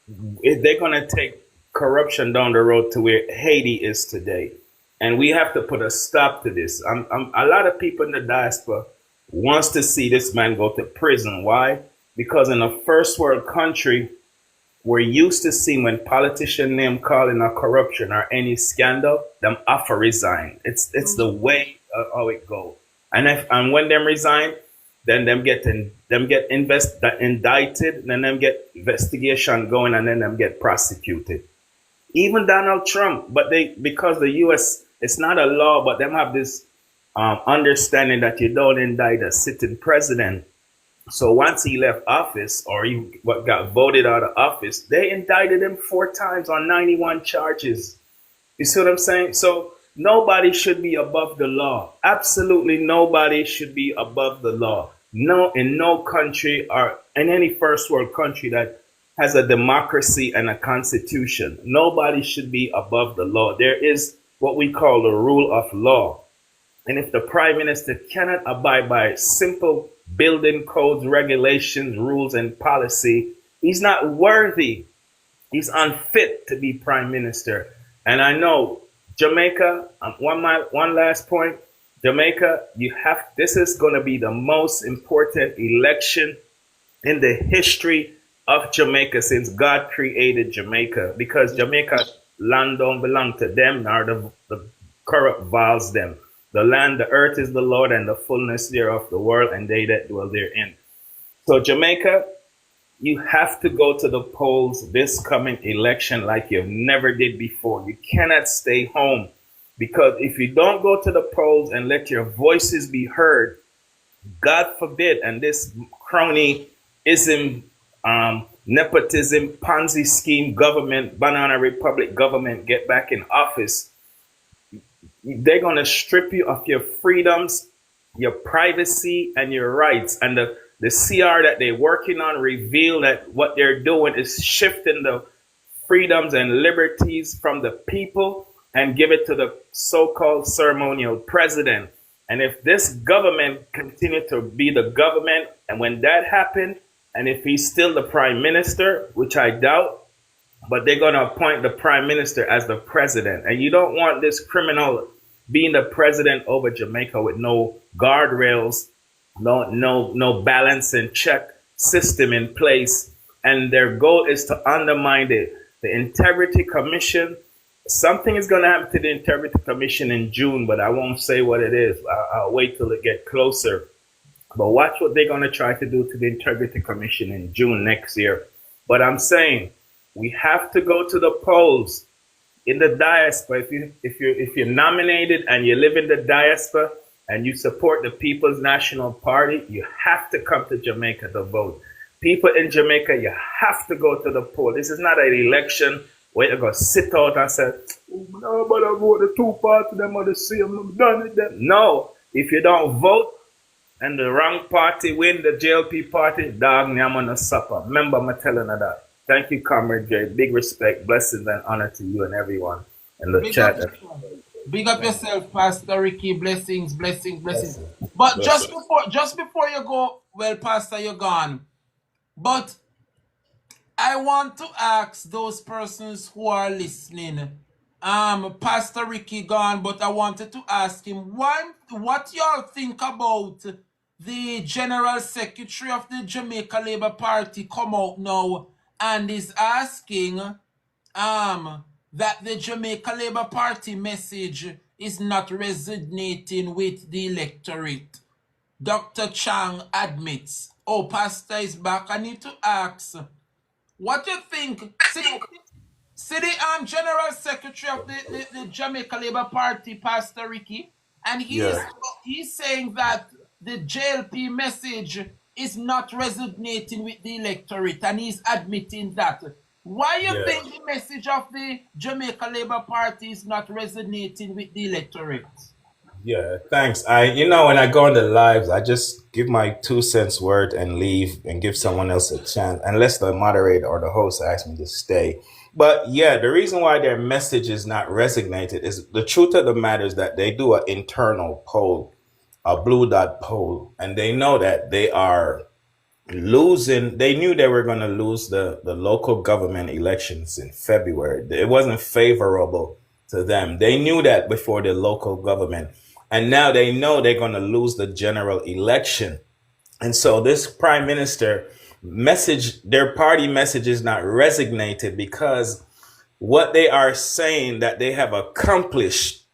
they're going to take corruption down the road to where Haiti is today. And we have to put a stop to this. A lot of people in the diaspora wants to see this man go to prison. Why? Because in a first world country, we're used to seeing when politician name calling a corruption or any scandal, them offer resign. It's the way how it go. And when them resign, then them get indicted, then them get investigation going, and then them get prosecuted. Even Donald Trump, but because the U.S. it's not a law, but them have this understanding that you don't indict a sitting president. So once he left office, or he got voted out of office, they indicted him 4 times on 91 charges. You see what I'm saying? So nobody should be above the law. Absolutely nobody should be above the law. No, in no country or in any first world country that has a democracy and a constitution, nobody should be above the law. There is what we call the rule of law. And if the prime minister cannot abide by simple building codes, regulations, rules, and policy, he's not worthy. He's unfit to be prime minister. And I know Jamaica, one last point, Jamaica, this is going to be the most important election in the history of Jamaica since God created Jamaica, because Jamaica land don't belong to them, nor the corrupt vials them. The land, the earth is the Lord, and the fullness thereof the world, and they that dwell therein. So Jamaica, you have to go to the polls this coming election like you've never did before. You cannot stay home, because if you don't go to the polls and let your voices be heard, God forbid, and this cronyism, nepotism, Ponzi scheme government, banana republic government get back in office, they're going to strip you of your freedoms, your privacy, and your rights. And the CR that they're working on reveal that what they're doing is shifting the freedoms and liberties from the people and give it to the so-called ceremonial president. And if this government continue to be the government, and when that happened, and if he's still the prime minister, which I doubt, but they're going to appoint the prime minister as the president. And you don't want this criminal being the president over Jamaica with no guardrails, no balance and check system in place. And their goal is to undermine the Integrity Commission. Something is going to happen to the Integrity Commission in June, but I won't say what it is. I'll wait till it gets closer. But watch what they're going to try to do to the Integrity Commission in June next year. But I'm saying we have to go to the polls in the diaspora. If you're nominated and you live in the diaspora and you support the People's National Party, you have to come to Jamaica to vote. People in Jamaica, you have to go to the poll. This is not an election where you're going to sit out and say, oh, no, but I vote the two parties, them are the same, I'm done with them. No, if you don't vote and the wrong party win, the JLP party, dog, I'm on a supper. Remember, I'm telling her that. Thank you, Comrade Jay. Big respect, blessings, and honor to you and everyone in the chat. Big up yourself, Pastor Ricky. Blessings. But just before you go, well, Pastor, you're gone. But I want to ask those persons who are listening. Pastor Ricky gone, but I wanted to ask him what y'all think about the General Secretary of the Jamaica Labour Party come out now and is asking that the Jamaica Labour Party message is not resonating with the electorate. Dr. Chang admits. Oh, Pastor is back. I need to ask, what do you think? See the General Secretary of the Jamaica Labour Party, Pastor Ricky, and he's saying that the JLP message is not resonating with the electorate, and he's admitting that. Why you think the message of the Jamaica Labour Party is not resonating with the electorate? Yeah, thanks. When I go on the lives, I just give my 2 cents word and leave and give someone else a chance, unless the moderator or the host asks me to stay. But yeah, the reason why their message is not resonated is the truth of the matter is that they do an internal poll, a blue dot poll, and they know that they are losing. They knew they were going to lose the local government elections in February. It wasn't favorable to them. They knew that before the local government. And now they know they're going to lose the general election. And so this prime minister message, their party message is not resonated because what they are saying that they have accomplished,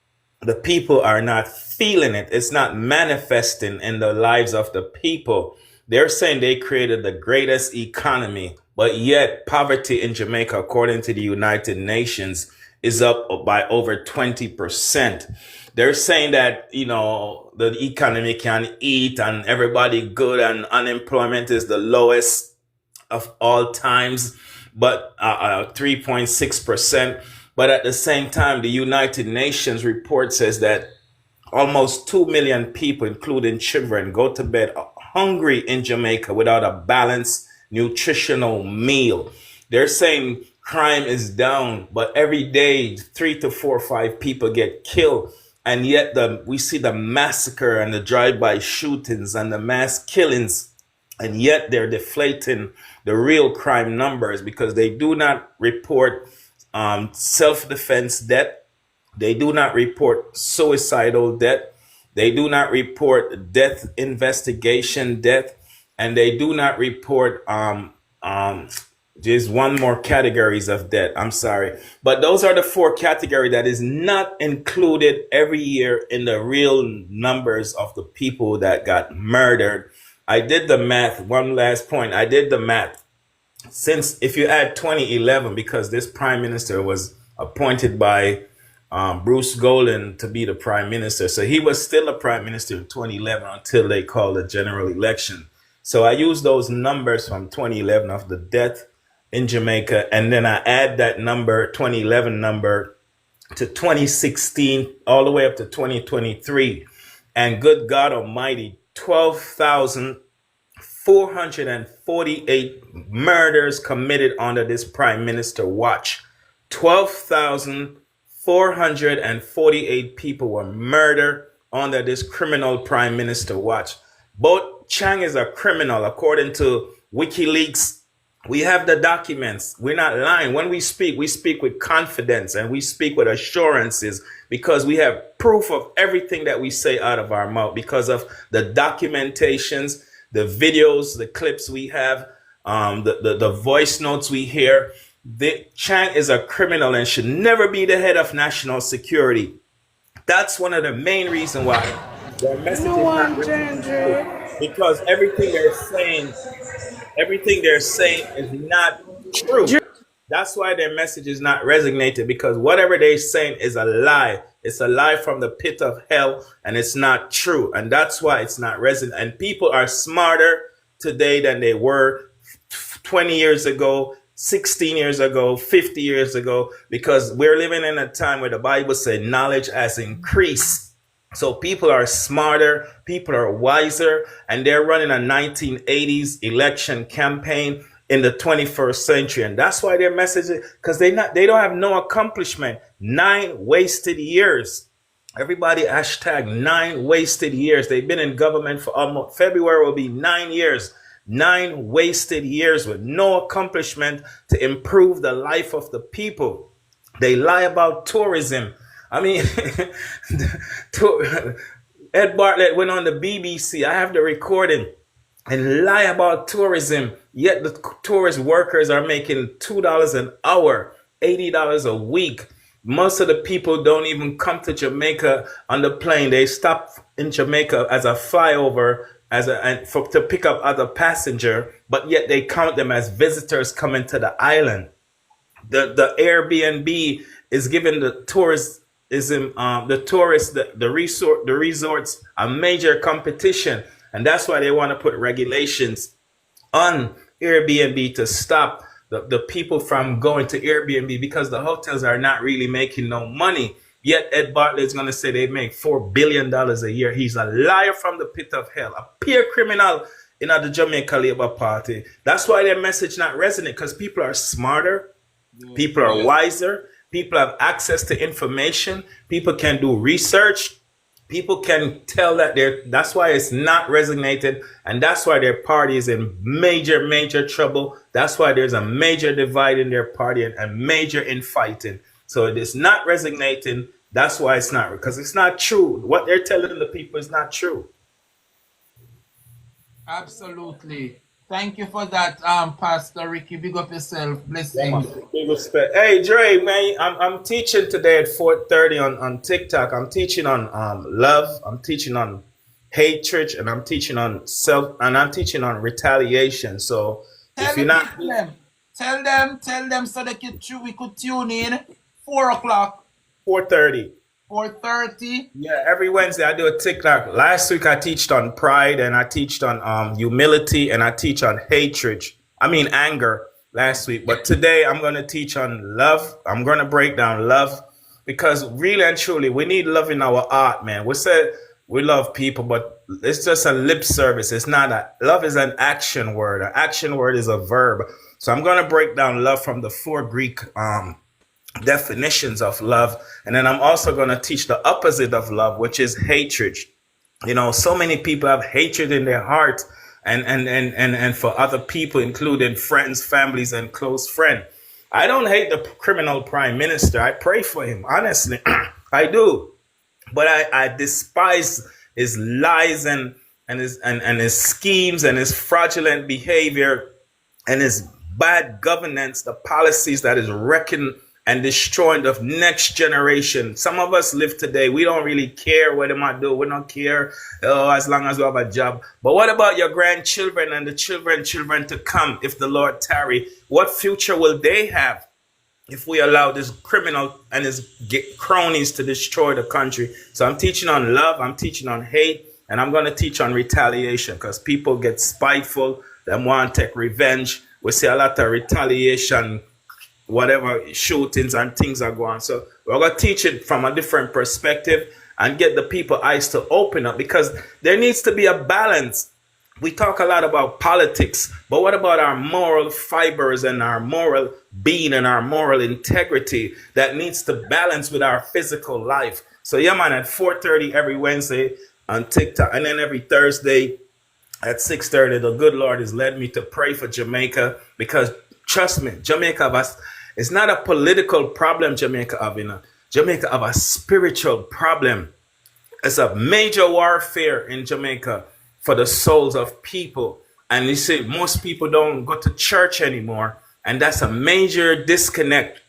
the people are not feeling it. It's not manifesting in the lives of the people. They're saying they created the greatest economy, but yet poverty in Jamaica, according to the United Nations, is up by over 20%. They're saying that, the economy can eat and everybody good and unemployment is the lowest of all times, but 3.6%. But at the same time, the United Nations report says that almost 2 million people, including children, go to bed hungry in Jamaica without a balanced nutritional meal. They're saying crime is down, but every day 3 to 4 or 5 people get killed. And yet we see the massacre and the drive-by shootings and the mass killings. And yet they're deflating the real crime numbers because they do not report self-defense death. They do not report suicidal death. They do not report death investigation death. And they do not report there's one more categories of debt. I'm sorry. But those are the 4 categories that is not included every year in the real numbers of the people that got murdered. I did the math. One last point. I did the math. Since if you add 2011, because this prime minister was appointed by Bruce Golan to be the prime minister. So he was still a prime minister in 2011 until they called a general election. So I use those numbers from 2011 of the death in Jamaica, and then I add that number, 2011 number, to 2016 all the way up to 2023. And good God Almighty, 12,448 murders committed under this prime minister watch. 12,448 people were murdered under this criminal prime minister watch. Both Chang is a criminal, according to WikiLeaks. We have the documents. We're not lying. When we speak with confidence and we speak with assurances because we have proof of everything that we say out of our mouth because of the documentations, the videos, the clips we have, the voice notes we hear. Chang is a criminal and should never be the head of national security. That's one of the main reasons why their message is not written, because everything they're saying is not true. That's why their message is not resonated, because whatever they're saying is a lie. It's a lie from the pit of hell, and it's not true. And that's why it's not resonant. And people are smarter today than they were 20 years ago, 16 years ago, 50 years ago, because we're living in a time where the Bible said knowledge has increased. So people are smarter, people are wiser, and they're running a 1980s election campaign in the 21st century. And that's why their message is, because they don't have no accomplishment. 9 wasted years. Everybody hashtag 9 wasted years. They've been in government for almost, February will be 9 years. 9 wasted years with no accomplishment to improve the life of the people. They lie about tourism. I mean, Ed Bartlett went on the BBC. I have the recording, and lie about tourism. Yet the tourist workers are making $2 an hour, $80 a week. Most of the people don't even come to Jamaica on the plane. They stop in Jamaica as a flyover, to pick up other passenger, but yet they count them as visitors coming to the island. The Airbnb is giving the resorts a major competition, and that's why they want to put regulations on Airbnb to stop the people from going to Airbnb, because the hotels are not really making no money. Yet Ed Bartlett is going to say they make $4 billion a year. He's a liar from the pit of hell, a peer criminal in the Jamaica Labour Party. That's why their message not resonate, because people are smarter, people are wiser, people have access to information, people can do research, people can tell that that's why it's not resonated, and that's why their party is in major, major trouble. That's why there's a major divide in their party and major infighting. So it is not resonating. That's why it's not, because it's not true. What they're telling the people is not true. Absolutely. Thank you for that, Pastor Ricky. Big up yourself. Blessings. Big respect. Hey, Dre, man, I'm teaching today at 4:30 on TikTok. I'm teaching on love. I'm teaching on hatred, and I'm teaching on self, and I'm teaching on retaliation. So if you're not, tell them so we could tune in. 4 o'clock. 4:30. 4:30. Yeah, every Wednesday I do a TikTok. Last week I teached on pride, and I teached on humility, and I teach on anger last week. But today I'm going to teach on love. I'm going to break down love, because really and truly we need love in our heart, man. We said we love people, but it's just a lip service. It's not love is an action word. An action word is a verb. So I'm going to break down love from the 4 Greek definitions of love, and then I'm also going to teach the opposite of love, which is hatred. You know, so many people have hatred in their heart and for other people, including friends, families, and close friends. I don't hate the criminal prime minister. I pray for him, honestly. I do, but I despise his lies and his schemes and his fraudulent behavior and his bad governance, the policies that is wrecking and destroying the next generation. Some of us live today. We don't really care what they might do. We don't care as long as we have a job. But what about your grandchildren and the children to come if the Lord tarry? What future will they have? if we allow this criminal and his cronies to destroy the country. So I'm teaching on love, I'm teaching on hate, and I'm going to teach on retaliation because people get spiteful, they want to take revenge. We see a lot of retaliation, whatever shootings and things are going on. So we're going to teach it from a different perspective and get the people eyes to open up because there needs to be a balance. We talk a lot about politics, but what about our moral fibers and our moral being and our moral integrity that needs to balance with our physical life? So yeah, man, at 4:30 every Wednesday on TikTok, and then every Thursday at 6:30, the good Lord has led me to pray for Jamaica because trust me, Jamaica has, it's not a political problem. Jamaica have a spiritual problem. It's a major warfare in Jamaica for the souls of people. And you see, most people don't go to church anymore. And that's a major disconnect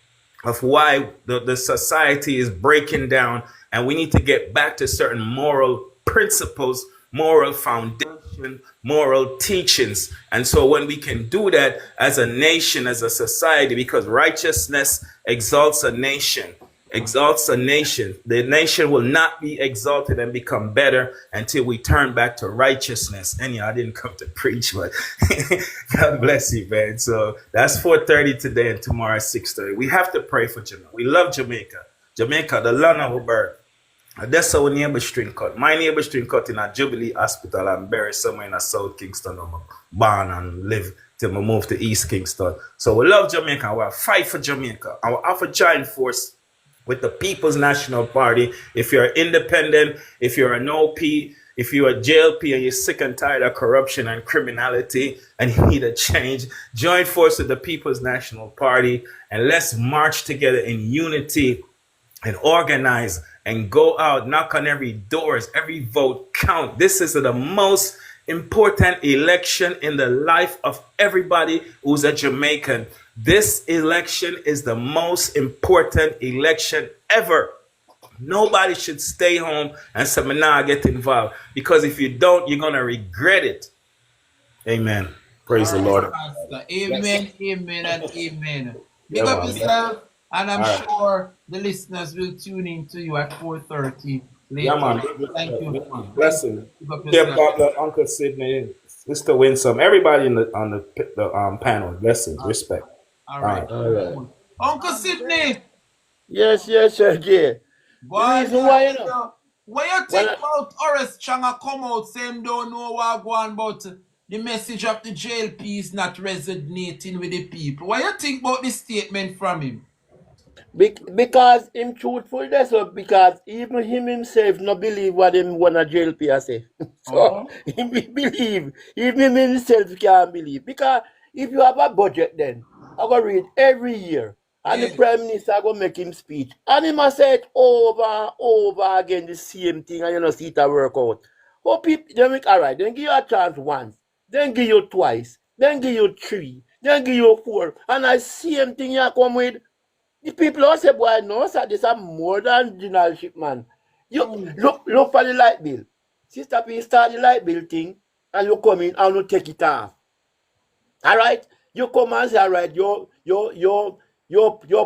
of why the society is breaking down. And we need to get back to certain moral principles, moral foundation, moral teachings. And so when we can do that as a nation, as a society, because righteousness exalts a nation, the nation will not be exalted and become better until we turn back to righteousness. And yeah, I didn't come to preach, but God bless you, man. So that's 4:30 today, and tomorrow at 6:30. We have to pray for Jamaica. We love Jamaica. Jamaica, the land of our birth. That's our neighbor string cut. My neighbor string cut in a Jubilee Hospital and buried somewhere in a South Kingston. I'm born and live till I move to East Kingston. So we love Jamaica. We'll fight for Jamaica. I will offer giant force with the People's National Party. If you're independent, if you're an OP, if you're a JLP and you're sick and tired of corruption and criminality and you need a change, join force with the People's National Party and let's march together in unity and organize and go out, knock on every doors, every vote count. This is the most important election in the life of everybody who's a Jamaican. This election is the most important election ever. Nobody should stay home and say, nah, get involved. Because if you don't, you're going to regret it. Amen. Praise the Lord. Pastor. Amen, amen, and amen. Big up yourself, and I'm sure the listeners will tune in to you at 4:30 later. Yeah, man. Thank you. Blessing. Dear Butler, Uncle Sidney, Mr. Winsome, everybody on the panel. Blessings, respect. All right. Uncle Sidney. Yes, Sergey. Boy, The reason why, you know. when you think about Horace Changa come out, saying don't know what going about the message of the JLP is not resonating with the people. What you think about this statement from him? Because him truthful, that's what, because even him himself not believe what him wanna JLP say. So he believe, even him himself can't believe. Because if you have a budget then, I go read every year. And the Prime Minister go make him speech. And he must say it over and over again, the same thing, and you know, see it a work out. Oh, people, they make, all right, then give you a chance once, then give you twice, then give you three, then give you four. And the same thing you come with. The people all say, boy, no, sir, this is more than generalship, man. You look for the light bill. Sister P start the light bill thing, and you come in and you take it off. All right? You come and say, all right, you're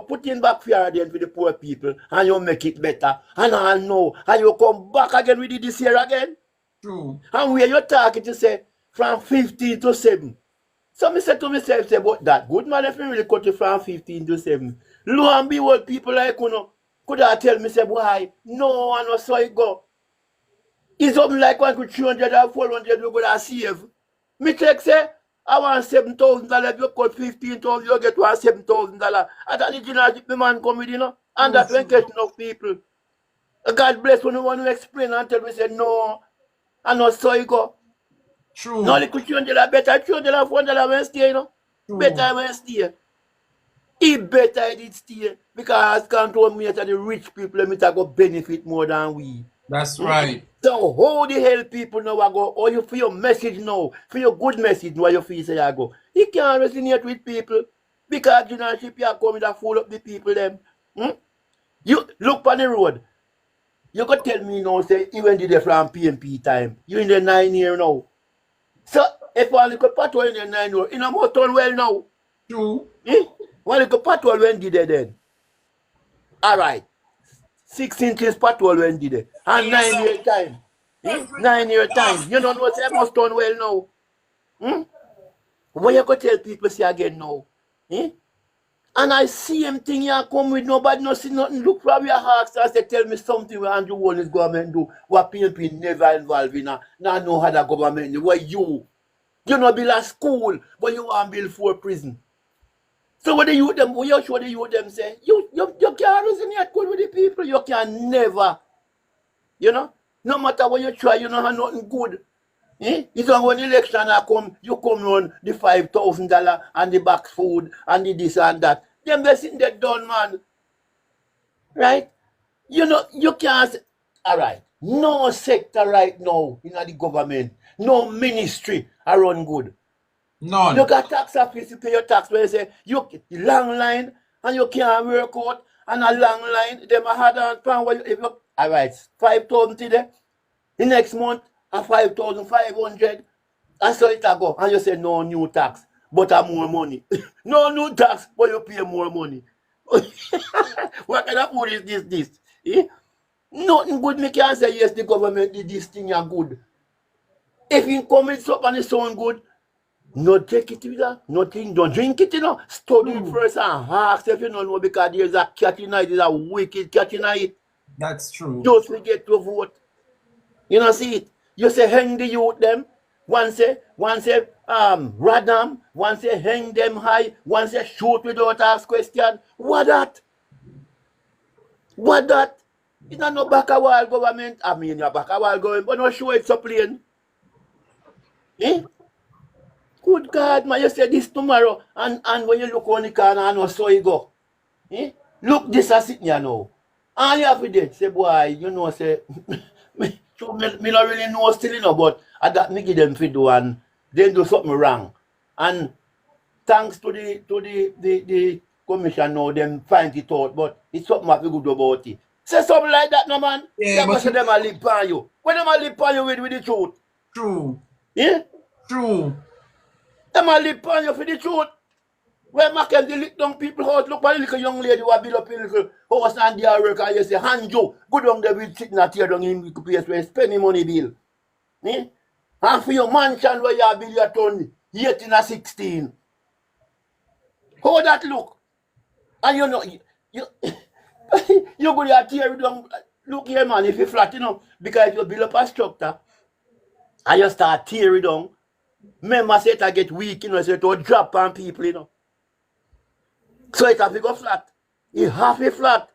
putting back fear again for the poor people, and you make it better. And I know, and you come back again with it this year again. True. And where you're talking to say, from 15 to 7. So I said to myself, say, but that good man, if you really cut it from 15 to 7. Lo and behold, people like you know, could have tell me, say, why? No, I know so it go. It's something like 300 or 400 you gonna save. Me take say, I want $7,000, if you cut 15,000, you get $7,000. And that the general the man come with, you know. And that when catch enough people. God bless when you want to explain and tell me, say, no, I know so it go. True. No, the $300 better, $300 $400 when stay, you know. True. Better when stay. He better did stay. Because can't tell me that the rich people let me go benefit more than we. That's right. So how the hell people now I go, or you for your message now, for your good message now you feel say I go. He can't resonate with people. Because generalship you are coming to fool up the people them. You look on the road. You could tell me now, say, even did it from PMP time. You in the 9 year now. So if I look at patrol in the 9 year, in a motor well now. True. One little patrol when did they then? Alright. 6 inches patrol when did they? And 9 year time. 9 year time. You don't know what I must done well now. What you go tell people say again now? And I see him thing here come with nobody no see nothing. Look from your heart and say tell me something where Andrew Wallis government do. What PNP never involved in now no other government do. What you not build a school, but you want to build 4 prison. So what the youth them, what you show the youth them say, you can't resonate good with the people. You can never, no matter what you try, you don't have nothing good. It's on when election come, you come on the $5,000 and the box food and the this and that. Them they sitting there done, man. Right? You can't say, all right. No sector right now in the government, no ministry are run good. None. You got tax office, you pay your tax, where you say, you long line, and you can't work out, and a long line, them a hard and pound, all right, 5,000 today, the next month, a 5,500, and so it a go, and you say, no new tax, but a more money. No new tax, but you pay more money. What kind of food is this? Nothing good me can say, yes, the government did this thing are good. If it comes up and it sound good, no take it with that. Nothing. Don't drink it, Study it first and ask if you don't know because there's a cat in it. There's a wicked cat in it. That's true. Just forget to vote. You know, see it. You say hang the youth them. One say radam. One say hang them high. One say shoot without ask question. What that? It's not no back a wall government. I mean, your back a wall government, but no show it so plain. Good God, man, you say this tomorrow, and when you look on the corner, and so you go. Look, this is sitting here now. All you have to do, say, boy, say, me not really know still, but I got me give them to do, and then do something wrong. And thanks to the commission now, them find it out, but it's something I feel good about it. Say something like that, no, man. Yeah, but them a lip on you. When them a lip on you with the truth. True. True. Them a lip on you for the truth. When Mackenzie lick down people house, look at the little young lady who build up a little house and their work and you say, Hanjo, good on the will sitting at here down in the place where spending money bill. And for your mansion where you build your ton, 18 or 16. How that look? And you go there tear it down. Look here, man, if you flat, because if you build up a structure and you start tear it down, remember say it get weak, so it will drop on people, So it have to go flat. It have to flat.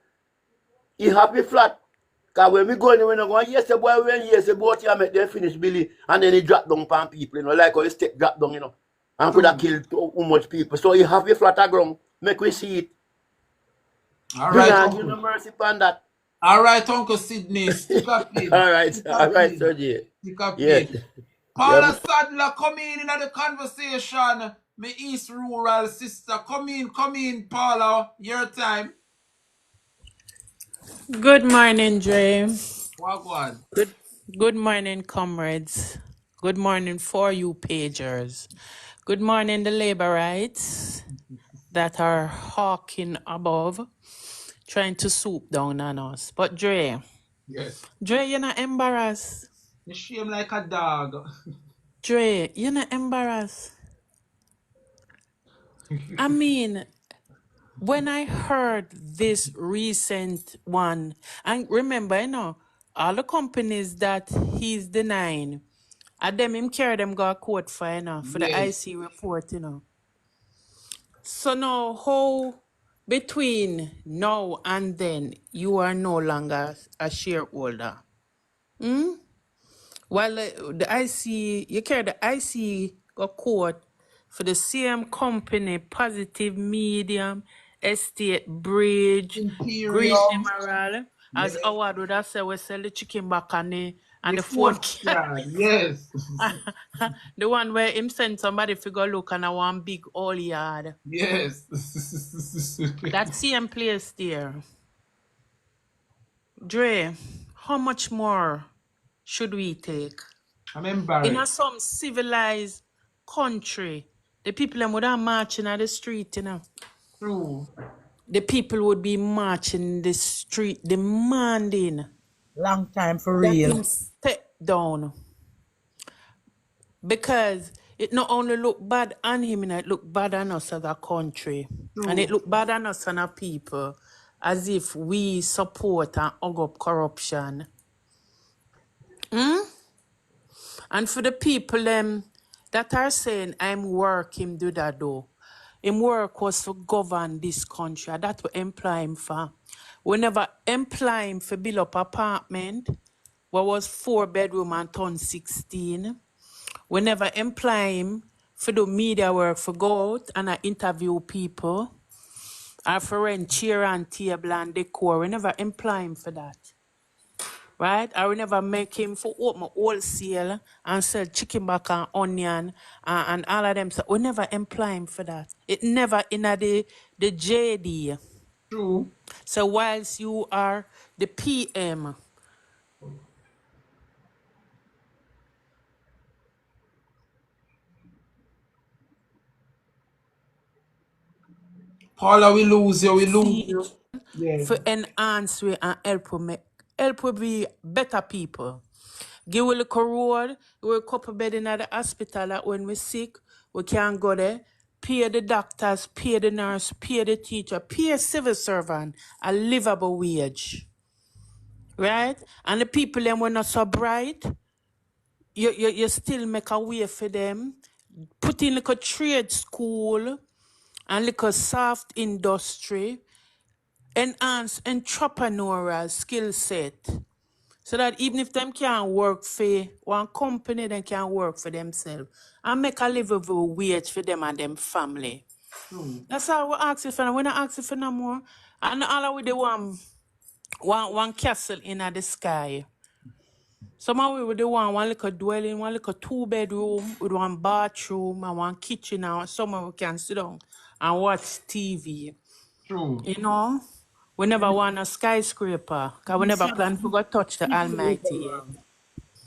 Because when we go in, we're not going, yes, the boy, when yes, the boat here make them finish Billy, and then he drop down on people, like how his stick drop down, and could have killed too much people. So you have to flat a ground. Make we see it. All right, give no mercy upon that. All right, Uncle Sydney. Stick up in. All right, Sir J. Stick up Yes. in. Paula Sadler, come in the conversation. My East Rural sister. Come in, Paula. Your time. Good morning, Dre. Wagwan. Good morning, comrades. Good morning for you pagers. Good morning, the laborites that are hawking above, trying to swoop down on us. But Dre, Yes. Dre, you're not embarrassed. You shame like a dog. Dre, you're not embarrassed. I mean, when I heard this recent one, and remember, all the companies that he's denying, and them him carry them go a court for, for the IC report, So now, how between now and then you are no longer a shareholder? While the IC, you carry the IC go court for the same company, Positive Medium, Estate Bridge, Green Imperium. Emerald, as Howard would have said, we sell the chicken back and the phone. Yes. The one where him send somebody to go look and I want big all yard. Yes. That same place there. Dre, how much more should we take? I'm embarrassed. In some civilized country, the people them would have marching at the street, True. the people would be marching in the street demanding Long time for that real. him step down. Because it not only look bad on him, it look bad on us as a country. And it True. look bad on us and our people as if we support and hug up corruption. And for the people that are saying, I'm work, him do that though. Him work was to govern this country. That's what employ him for. We never employ him for build up apartment, what was 4 bedroom and turn 16. We never employ him for do media work, for go out and interview people, or for rent chair and table and decor. We never employ him for that. Right? I will never make him for open wholesale and sell chicken back and onion and all of them. So we never employ him for that. It never in the JD. True. So whilst you are the PM, Paula, we lose you, we lose see you. Yeah. for enhance we and help we be better people. Give we look a road, we a couple bed in the hospital that when we sick, we can go there, pay the doctors, pay the nurse, pay the teacher, pay a civil servant a livable wage. Right? And the people them were not so bright, you still make a way for them. Put in like a trade school and like a soft industry, enhance entrepreneurial skill set. So that even if them can't work for one company, they can work for themselves and make a livable wage for them and them family. True. That's all we ask for. We're not asking for no more. And all of we one castle in the sky. Some of we with the one little dwelling, one little 2 bedroom with one bathroom and one kitchen, and somewhere we can sit down and watch TV. True. You know? We never want a skyscraper because we never plan to go touch the Almighty yet.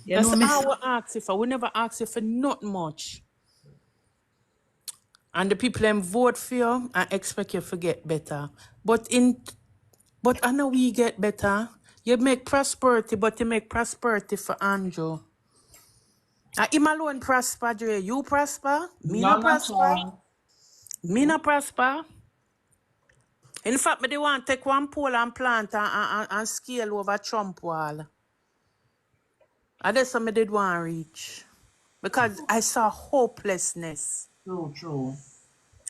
You That's know, Miss. all we ask for. We never ask for not much. And the people them vote for you and expect you to get better. But I know we get better. You make prosperity, but you make prosperity for Andrew. Him alone prosper, Dre. You prosper? Me no None at prosper? all. Me no prosper? In fact, me they want to take one pole and plant and scale over Trump wall. And that's what me did want to reach. Because I saw hopelessness. True, true.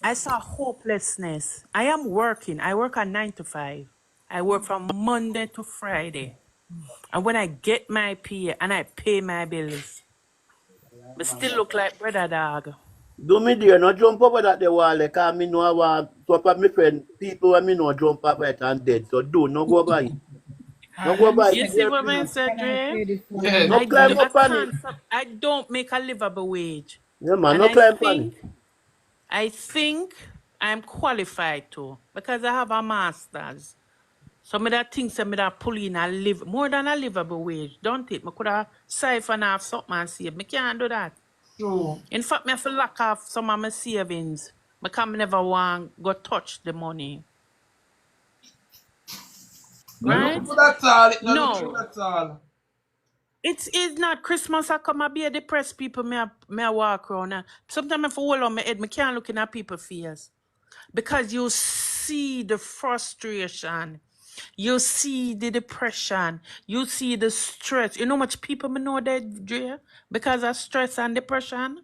I saw hopelessness. I am working. I work at 9 to 5. I work from Monday to Friday. And when I get my pay and I pay my bills, I still look like brother dog. Do me dear, no jump over that the wall, like I know I want top of my friend, people I mean no jump over it and dead. So do no go by it. No go by it. You see what I said, Can I Dre? say this one? Yeah. No climb up on it. I don't make a livable wage. Yeah, man, And no climb on it. I think I'm qualified to because I have a master's. Some of that things that I pull in a live more than a livable wage, don't it? I could have siphon off something and save. I can't do that. True. In fact, I have to lock off some of my savings because I never want to go touch the money. No Right? look good at all. It no No. look good at all. It's not Christmas. I come and be a depressed people. Me walk around. Sometimes I fall on my head. I can't look in at people's face. Because you see the frustration. You see the depression. You see the stress. You know how much people me know that, Dre? Because of stress and depression?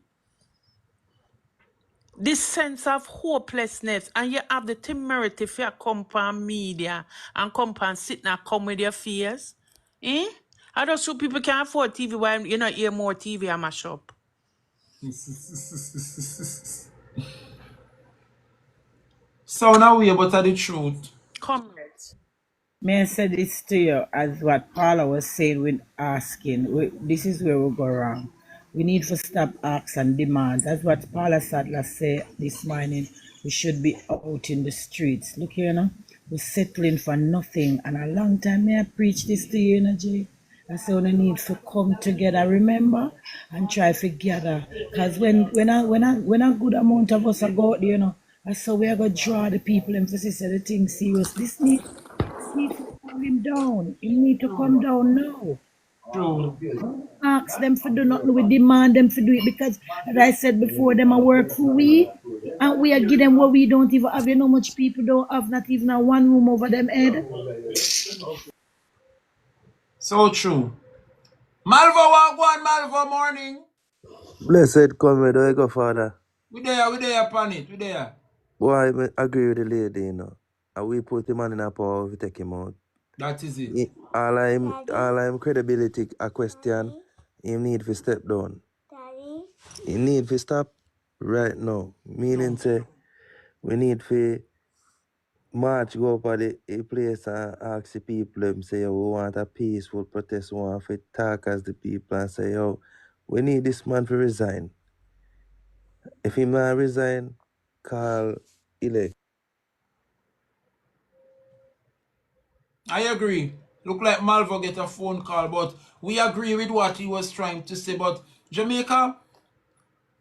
This sense of hopelessness. And you have the temerity if you come on media and come and sit and come with your fears. Eh? I don't so people can't afford TV while you not hear more TV and mash up. So now we but the truth. Comrades. May I say this to you as what Paula was saying when asking. This is where we go wrong. We need to stop asks and demands. That's what Paula Sadler said this morning. We should be out in the streets. Look here, we're settling for nothing. And a long time may I preach this to you, Jay. I say we need to come together, remember, and try to gather. Because when a good amount of us are go out there, And so we are going to draw the people emphasis of the thing serious. This need to calm him down. He need to come down now. True. Ask them for do nothing. We demand them to do it because, as I said before, them are work for we. And we are give them what we don't even have. You know, much people don't have not even a one room over them head. So true. Malvo, Wagwan, Malvo, morning. Blessed come with the Father. We there upon it. We there. Boy, I agree with the lady, you know. And we put the man in a power, we take him out. That is it. All I'm credibility a question, he need to step down. He need to stop right now. Meaning say, we need to march go up at the place and ask the people, them say, yo, we want a peaceful protest, we want to talk as the people and say, yo, we need this man to resign. If he man resign, call elect. I agree. Look like Malvo get a phone call, but we agree with what he was trying to say. But Jamaica,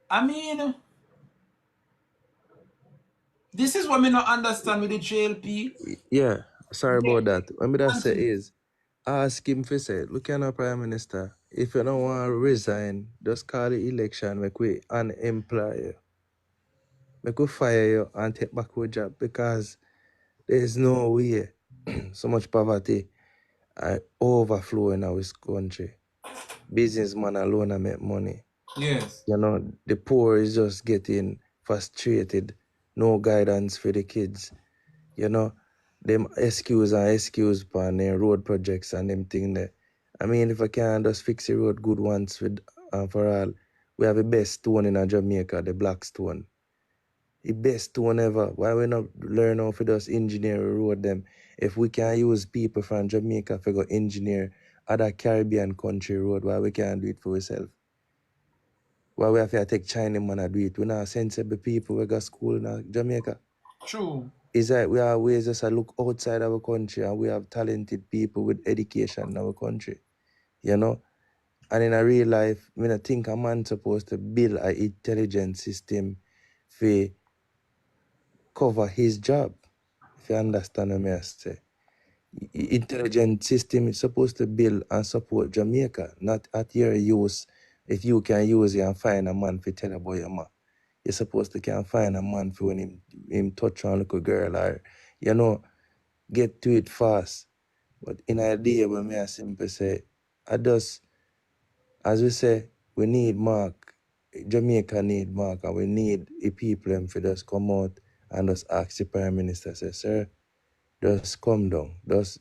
I mean, this is what me not understand with the JLP. Yeah, sorry about that. What me that say Continue. is, ask him for say, look at our Prime Minister, if you don't want to resign, just call the election, make we unemploy you. Make we fire you and take back your job because there's no way so much poverty overflow in our country. Businessman alone make money. Yes. You know, the poor is just getting frustrated, no guidance for the kids. You know, them excuse on their road projects and them thing there. I mean, if I can just fix the road good once with for all, we have the best stone in Jamaica, the black stone. The best stone ever. Why we not learn how to just engineer a road them? If we can use people from Jamaica to go engineer other Caribbean country road, why we can't do it for ourselves? Why we have to take China man and do it? We're not sensible people, we got school in Jamaica. True. It's like we always just look outside our country and we have talented people with education in our country, you know? And in a real life, I think a man supposed to build an intelligent system for cover his job, if you understand what I say. Intelligent system is supposed to build and support Jamaica, not at your use. If you can use it and find a man for tell about your man. You're supposed to can find a man for when him touch on a little girl or, you know, get to it fast. But in a day when I simply say, as we say, we need Mark. Jamaica need Mark and we need the people them for just come out and just ask the Prime Minister, say, sir, just come down. Just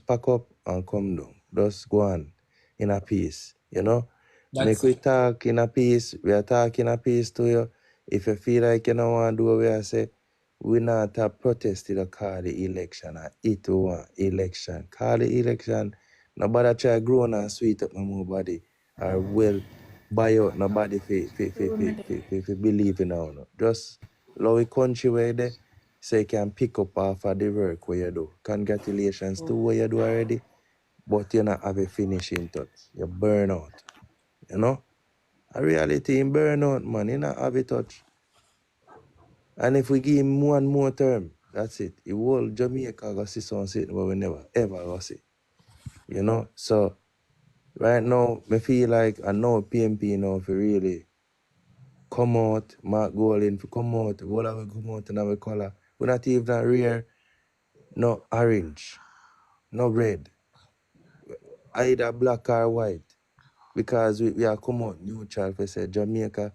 pack up and come down. Just go on in a peace, you know? Make That's we it. talk in a peace. We are talking a peace to you. If you feel like you don't want to do what we are say, we not a protest to call the election and it want election. Call the election. Nobody try grow and sweet up my body or well buy out nobody for believe in our no. Just love a country where they so you can pick up half of the work where you do. Congratulations to what you do already, but you not have a finishing touch. You burn out. You know? A reality in burn out, man. You not have a touch. And if we give him one more term, that's it. The whole Jamaica go see something but we never ever go see. You know? So right now, I feel like I know PMP now for really come out, Mark Golding for come out, all of we come out in our colour. We're not even rare, no orange, no red, either black or white. Because we are come out neutral for say Jamaica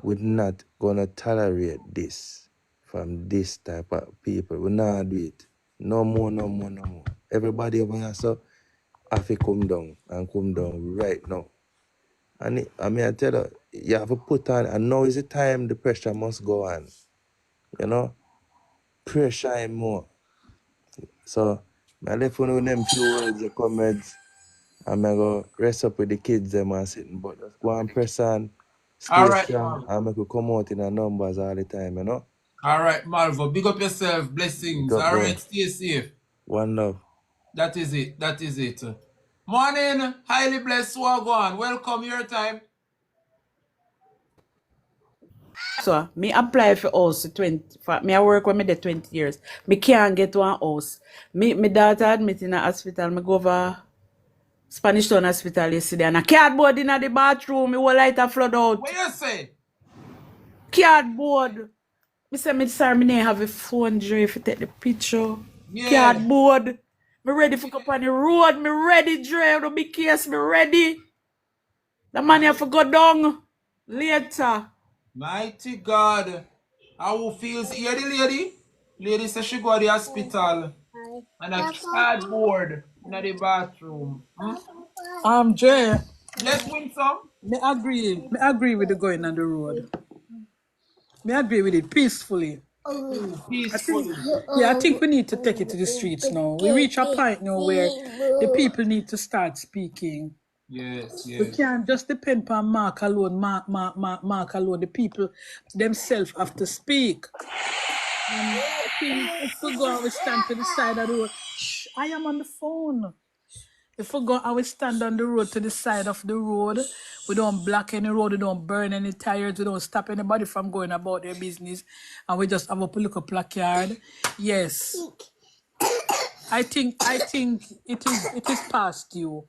we're not gonna tolerate this from this type of people. We're not do it. No more, no more, no more. Everybody over here so have to come down and come down right now. And I mean I tell you, you have to put on and now is the time the pressure must go on. You know? Pressure him more. So I left one of them few words the comments. I'm going to rest up with the kids them and sitting, but just go and press on, All stay right, strong, Malvo. and make you come out in the numbers all the time, you know? All right, Malvo. Big up yourself. Pick Blessings. up, All bro. right, stay safe. One love. That is it. That is it. Morning, highly blessed Wagwan. Welcome your time. So, me apply for house 20, me I work with me the 20 years. Me can't get one house. Me daughter admit in a hospital, me go over Spanish Town Hospital yesterday and a cardboard in the bathroom, me whole light a flood out. What you say? Cardboard. Me say me sorry, me have a phone Dre if you take the picture. Yeah. Cardboard. Me ready for go on the road. Me ready, Dre. Don't be case. Me ready. The money have to go down later. Mighty God. How who feels here the lady? Lady says she go to the hospital and a cardboard in the bathroom. Jay, Yes, Winsome? me agree with the going on the road. Me agree with it peacefully. Peacefully. I think we need to take it to the streets now. We reach a point now where the people need to start speaking. Yes, We yes. can't just depend on Mark alone. Mark alone. The people themselves have to speak. And I think if we go and we stand to the side of the road, shh, I am on the phone. If we go and we stand on the road to the side of the road, we don't block any road, we don't burn any tires, we don't stop anybody from going about their business, and we just have a little placard. Yes, I think it is past due.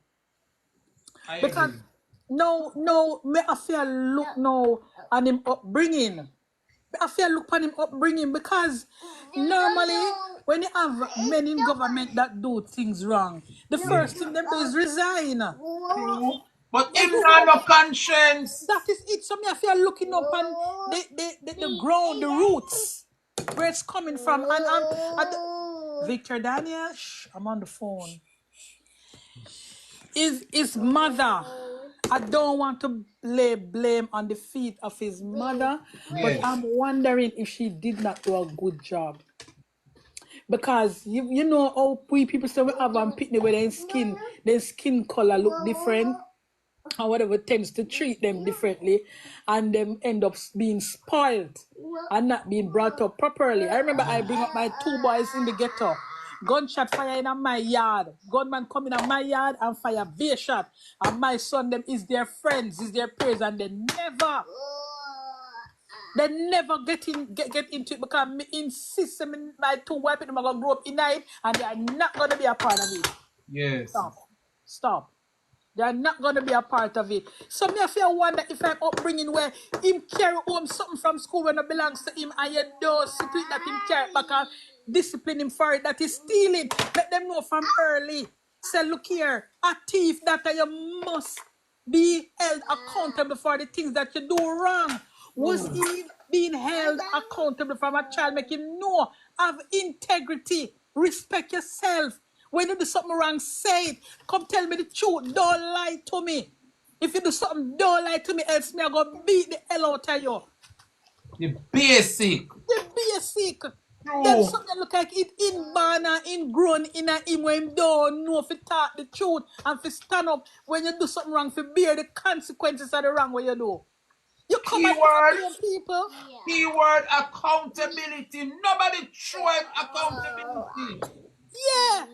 I Because agree. no, me I feel look now on him upbringing. I feel look on him upbringing because normally when you have men in government that do things wrong, the first thing them do is resign. True. But They him do not it. no conscience. That is it. So me I feel looking up on the ground, the roots, where it's coming from. Victor Daniel, shh, I'm on the phone. His mother. I don't want to lay blame on the feet of his mother, but Yes. I'm wondering if she did not do a good job. Because you know how we people say we have on picnic where their skin color look different, or whatever tends to treat them differently, and them end up being spoiled and not being brought up properly. I remember I bring up my two boys in the ghetto. Gunshot fire in my yard. Gunman come in my yard and fire beer shot. And my son them is their friends, is their peers, and they never get into it because me insist my two white people are gonna grow up in it and they are not gonna be a part of it. Yes. Stop. They are not going to be a part of it. So me I feel wonder if I'm upbringing where him carry home something from school when it belongs to him and you don't see to it that him carry back and discipline him for it, that is stealing. Let them know from early. Say, look here, a thief that you must be held accountable for the things that you do wrong. Was he being held accountable from a child? Make him know, have integrity, respect yourself. When you do something wrong, say it. Come tell me the truth. Don't lie to me. If you do something, don't lie to me, else me I go beat the hell out of you. The basic. The basic. True. Then something look like it inborn and ingrown in him when him don't know if you talk the truth and if you stand up when you do something wrong, if you bear the consequences of the wrong what you do. You come and blame people. Keyword accountability. Nobody tried accountability. Yeah.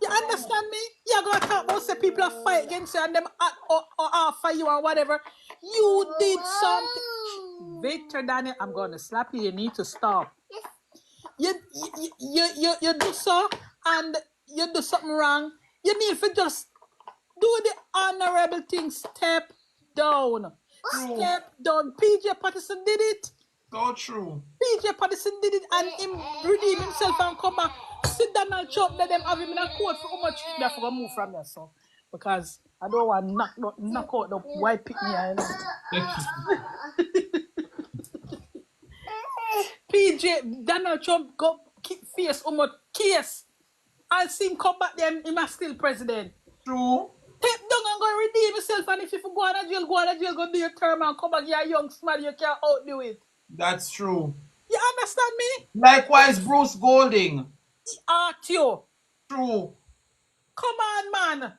You understand me? You're going to talk about say people are fight against you and them or offer you or whatever. You did something. Victor Daniel, I'm going to slap you. You need to stop. You do so and you do something wrong. You need to just do the honorable thing. Step down. Step down. PJ Patterson did it. So true. PJ Patterson did it and him redeem himself and come back. Sit down and chop, let them have him in a court for how much they have to move from there, so. Because I don't want to knock out the white pick me. PJ, Donald Trump go face how much case. I'll see him come back then, he must still president. True. Step down and go redeem yourself, and if you go to jail, go do your term and come back, you're young, smart, you can't outdo it. That's true. You understand me? Likewise, Bruce Golding. Art you. True. Come on, man.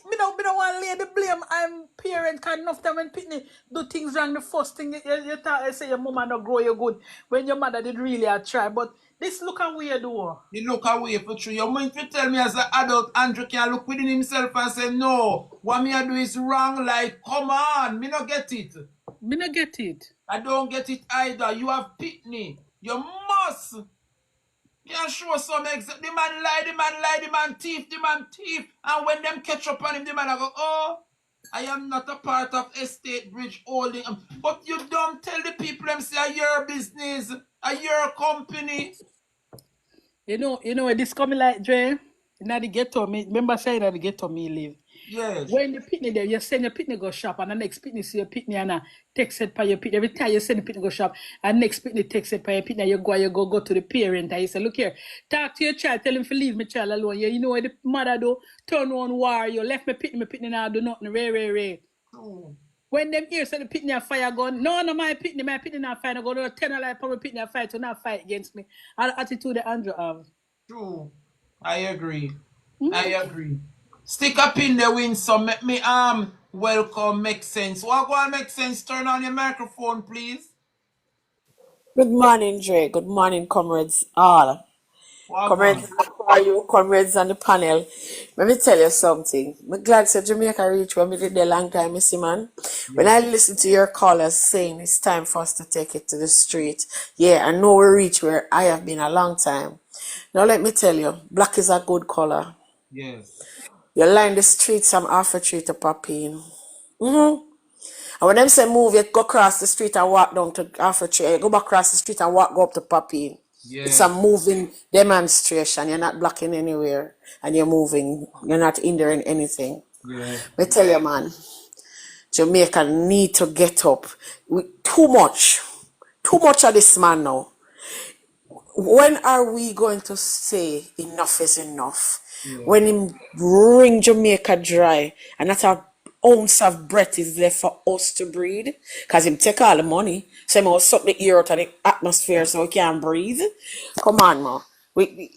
Me don't want to lay the blame. I'm parent, because enough time when Pitney do things wrong, the first thing you say your mama not grow you good when your mother did really try. But this look at what you do. You look away for true. You mean to tell me as an adult, Andrew can look within himself and say, no, what me I do is wrong. Like, come on, me not get it. Me not get it. I don't get it either. You have Pitney. You must. Can show some example. The man lie, the man thief. And when them catch up on him, the man I go, oh, I am not a part of Estate Bridge Holding. But you don't tell the people them say a your business, a your company. You know, this coming like Dre. Now the ghetto me. Remember saying that the ghetto me live. Yes. When the pitney there, you send your pitney go shop, and the next pitney see your pitney and text it by your pitney. Every time you send the pitney go shop, and next pitney text it by your pitney, you go to the parent and you say, look here, talk to your child, tell him to leave my child alone. You know what the mother do? Turn on war, you left my pitney now do nothing, ray. Oh. When them hear say the pitney a fire gun, no, my pitney not fire, go to 10 alive for my pitney a fight to not fight against me. And the attitude that Andrew have. True. I agree. I agree. Stick up in the win, so make me welcome make sense. What go on make sense? Turn on your microphone, please. Good morning, Dre. Good morning, comrades all. What Comrades, go on? how are you? Comrades on the panel. Let me tell you something. I'm glad that Jamaica reached where we did a long time, Missy man. When I listen to your callers saying it's time for us to take it to the street, yeah, I know we reach where I have been a long time. Now let me tell you, black is a good color. Yes. You line the streets from Alpha Tree to Papine. And when them say move, you go across the street and walk down to Alpha Tree. You go back across the street and go up to Papine. Yes. It's a moving demonstration. You're not blocking anywhere. And you're moving. You're not hindering anything. Yeah. I tell you, man, Jamaica need to get up. Too much of this man now. When are we going to say enough is enough? Yeah. When him wring Jamaica dry and not a ounce of breath is left for us to breathe? Because him take all the money. So him will suck the air out of the atmosphere so we can't breathe. Come on, man.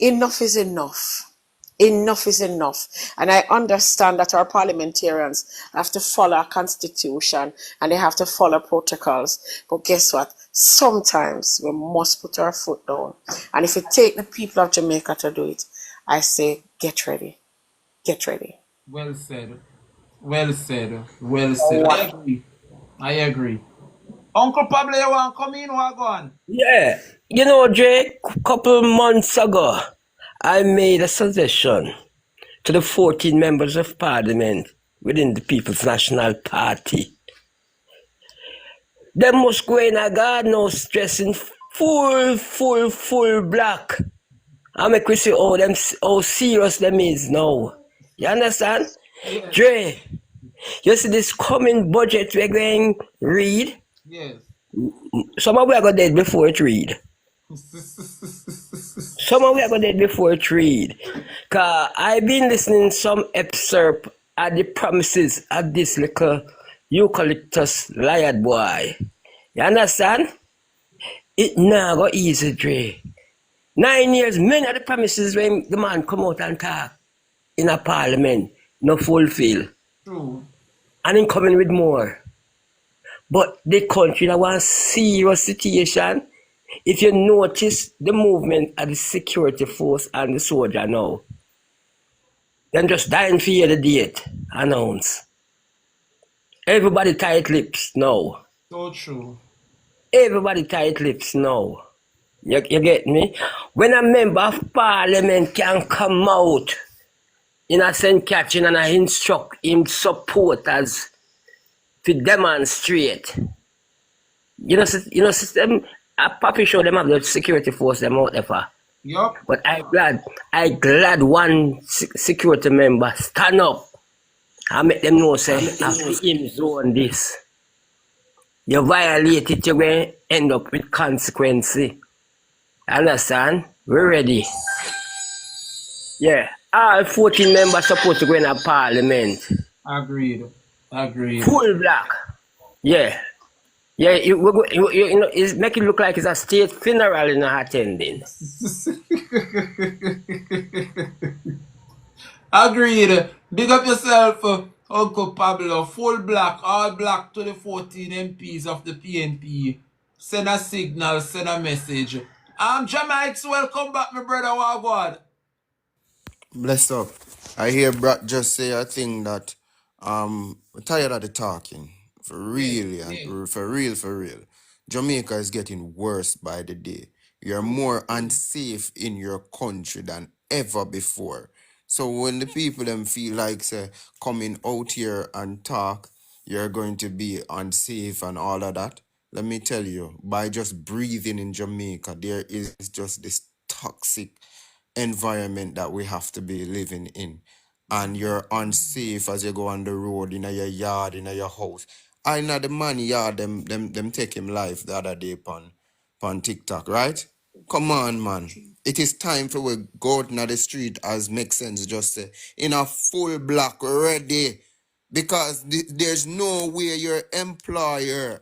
Enough is enough. Enough is enough. And I understand that our parliamentarians have to follow a constitution and they have to follow protocols. But guess what? Sometimes we must put our foot down. And if it take the people of Jamaica to do it, I say, get ready. Get ready. Well said. Well said. Well said. I agree. Uncle Pablo, you want to come in or go on? Yeah. You know, Jay, a couple months ago, I made a suggestion to the 14 members of parliament within the People's National Party. They must go in a garden dressing full black. I make we see how serious them is now. You understand? Yes. Dre, you see this coming budget we're going to read? Yes. Some of we are going dead before it read. Some of we are going dead before it read. Because I've been listening some excerpt at the promises of this little eucalyptus liar boy. You understand? It now go easy, Dre. 9 years, many of the promises when the man come out and talk in a parliament, no fulfill. True. And him coming with more. But the country that wants serious situation. If you notice the movement of the security force and the soldier now, them just dying for you the date announce. Everybody tight lips now. So true. Everybody tight lips now. You get me? When a member of parliament can come out in a St. Catherine and I instruct him supporters to demonstrate. You know, system. A puppy show them have the security force them out there for. Yup. But I glad one security member stand up and make them know say after him zone this. You violate it, you're going to end up with consequence. Understand? We're ready. Yeah. All 14 members supposed to go in a parliament. Agreed. Full black. Yeah. Yeah, you know, it's make it look like it's a state funeral in attending. Agreed. Big up yourself, Uncle Pablo. Full black, all black to the 14 MPs of the PNP. Send a signal, send a message. Jamites, welcome back, my brother. Wagwan. Bless up. I hear Brad just say a thing that we're tired of the talking. For real, and for real, for real. Jamaica is getting worse by the day. You're more unsafe in your country than ever before. So when the people them feel like say coming out here and talk, you're going to be unsafe and all of that. Let me tell you, by just breathing in Jamaica, there is just this toxic environment that we have to be living in. And you're unsafe as you go on the road, in your yard, in your house. I know the man yard, them take him live the other day on TikTok, right? Come on, man. It is time for we go out in the street, as makes sense, just say, in a full black ready. Because there's no way your employee,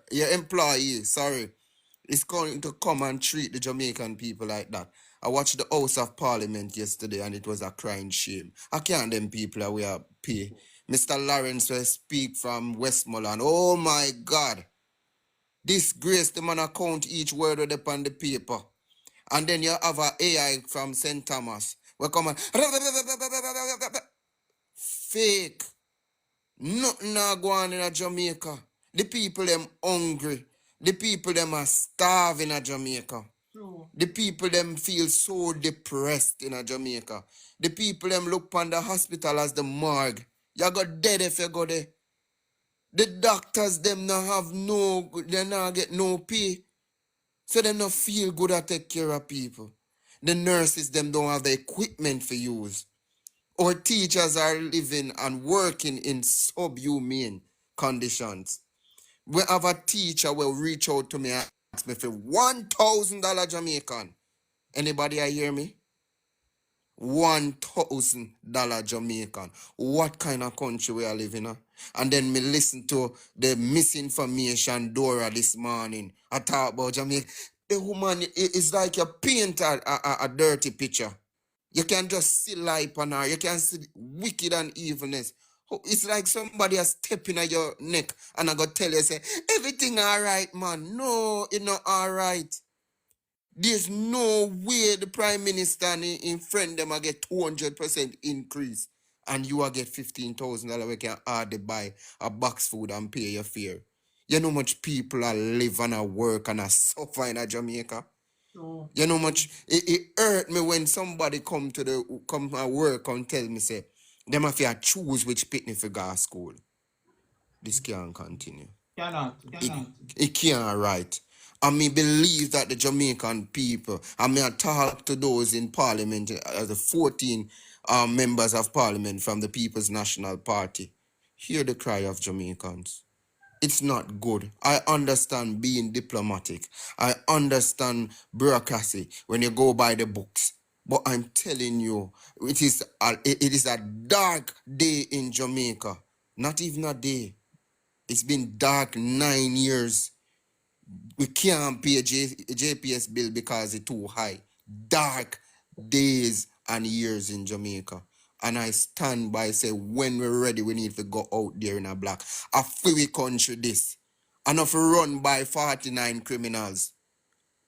is going to come and treat the Jamaican people like that. I watched the House of Parliament yesterday and it was a crying shame. I can't them people that we are pay. Mr. Lawrence will speak from Westmoreland. Oh my God. Disgrace the man account each word of the on the paper. And then you have a AI from St. Thomas. We come and fake. Nothing not going in Jamaica. The people them hungry. The people them are starving in Jamaica. The people them feel so depressed in Jamaica. The people them look upon the hospital as the morgue. You got dead if you go there. The doctors them not have they not get no pay. So they not feel good at take care of people. The nurses them don't have the equipment for use. Our teachers are living and working in subhumane conditions. We have a teacher will reach out to me and ask me for $1,000 Jamaican. Anybody I hear me? $1,000 Jamaican. What kind of country we are living in? And then me listen to the misinformation Dora this morning. I talk about Jamaica. The woman is like you paint a dirty picture. You can just see light on her. You can see wicked and evilness. It's like somebody is stepping on your neck and I go tell you, say, everything all right, man. No, it's not all right. There's no way the Prime Minister and in friend them will get 200% increase and you will get $15,000 we can hardly buy a box food and pay your fare. You know how much people are live and are work and are suffer in Jamaica? You know much it hurt me when somebody come to work and tell me say them have to choose which picnic for go to school. This can't continue. It can't right. I mean believe that the Jamaican people, I mean I talk to those in parliament as the 14 members of parliament from the People's National Party. Hear the cry of Jamaicans. It's not good. I understand being diplomatic. I understand bureaucracy when you go by the books. But I'm telling you, it is a dark day in Jamaica. Not even a day. It's been dark 9 years. We can't pay a JPS bill because it's too high. Dark days and years in Jamaica. And I stand by say when we're ready, we need to go out there in a black. A free country this. Enough run by 49 criminals.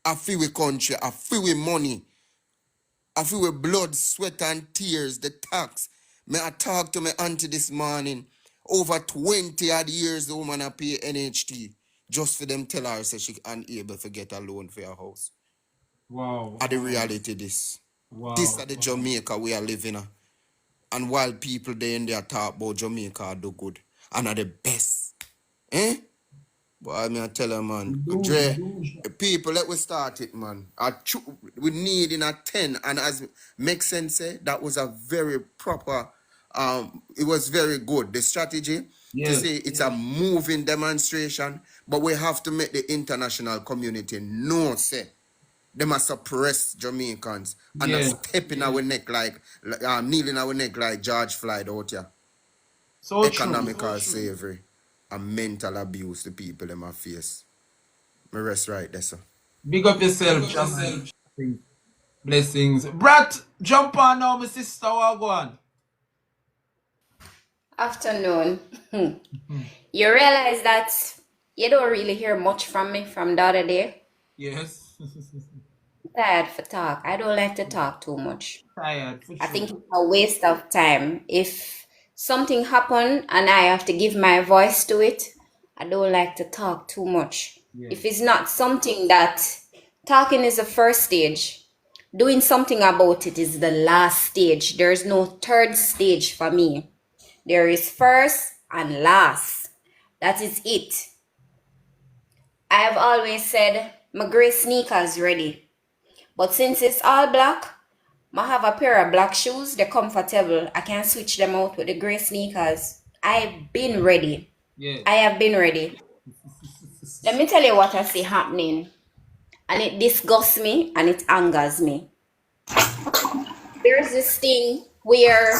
A free country, a free money. A free blood, sweat and tears, the tax. May I talk to my auntie this morning. Over 20 odd years the woman a pay NHT. Just for them tell her say she unable to get a loan for her house. Wow. Are the reality this. Wow. This are the Jamaica we are living in. And while people there in their talk about Jamaica do good and are the best. Eh? But I mean I tell her man, Dre, people let we start it man. We need in a 10 and as makes sense say that was a very proper it was very good. The strategy to say it's a moving demonstration, but we have to make the international community know say they must suppress Jamaicans and not step in our neck like kneeling our neck like George Floyd out here. So Economical slavery and mental abuse the people in my face. Me rest right there, sir. Big up yourself, Jamal. Blessings. Brat, jump on now, my sister. What go on? Afternoon. You realize that you don't really hear much from me from the other day? Yes. Tired for talk. I don't like to talk too much. Tired, for I sure. think it's a waste of time. If something happened and I have to give my voice to it, I don't like to talk too much. If it's not something that talking is the first stage, doing something about it is the last stage. There's no third stage for me. There is first and last. That is it. I have always said my gray sneakers ready. But since it's all black, I have a pair of black shoes. They're comfortable. I can switch them out with the gray sneakers. I've been ready. I have been ready. Let me tell you what I see happening. And it disgusts me and it angers me. There's this thing where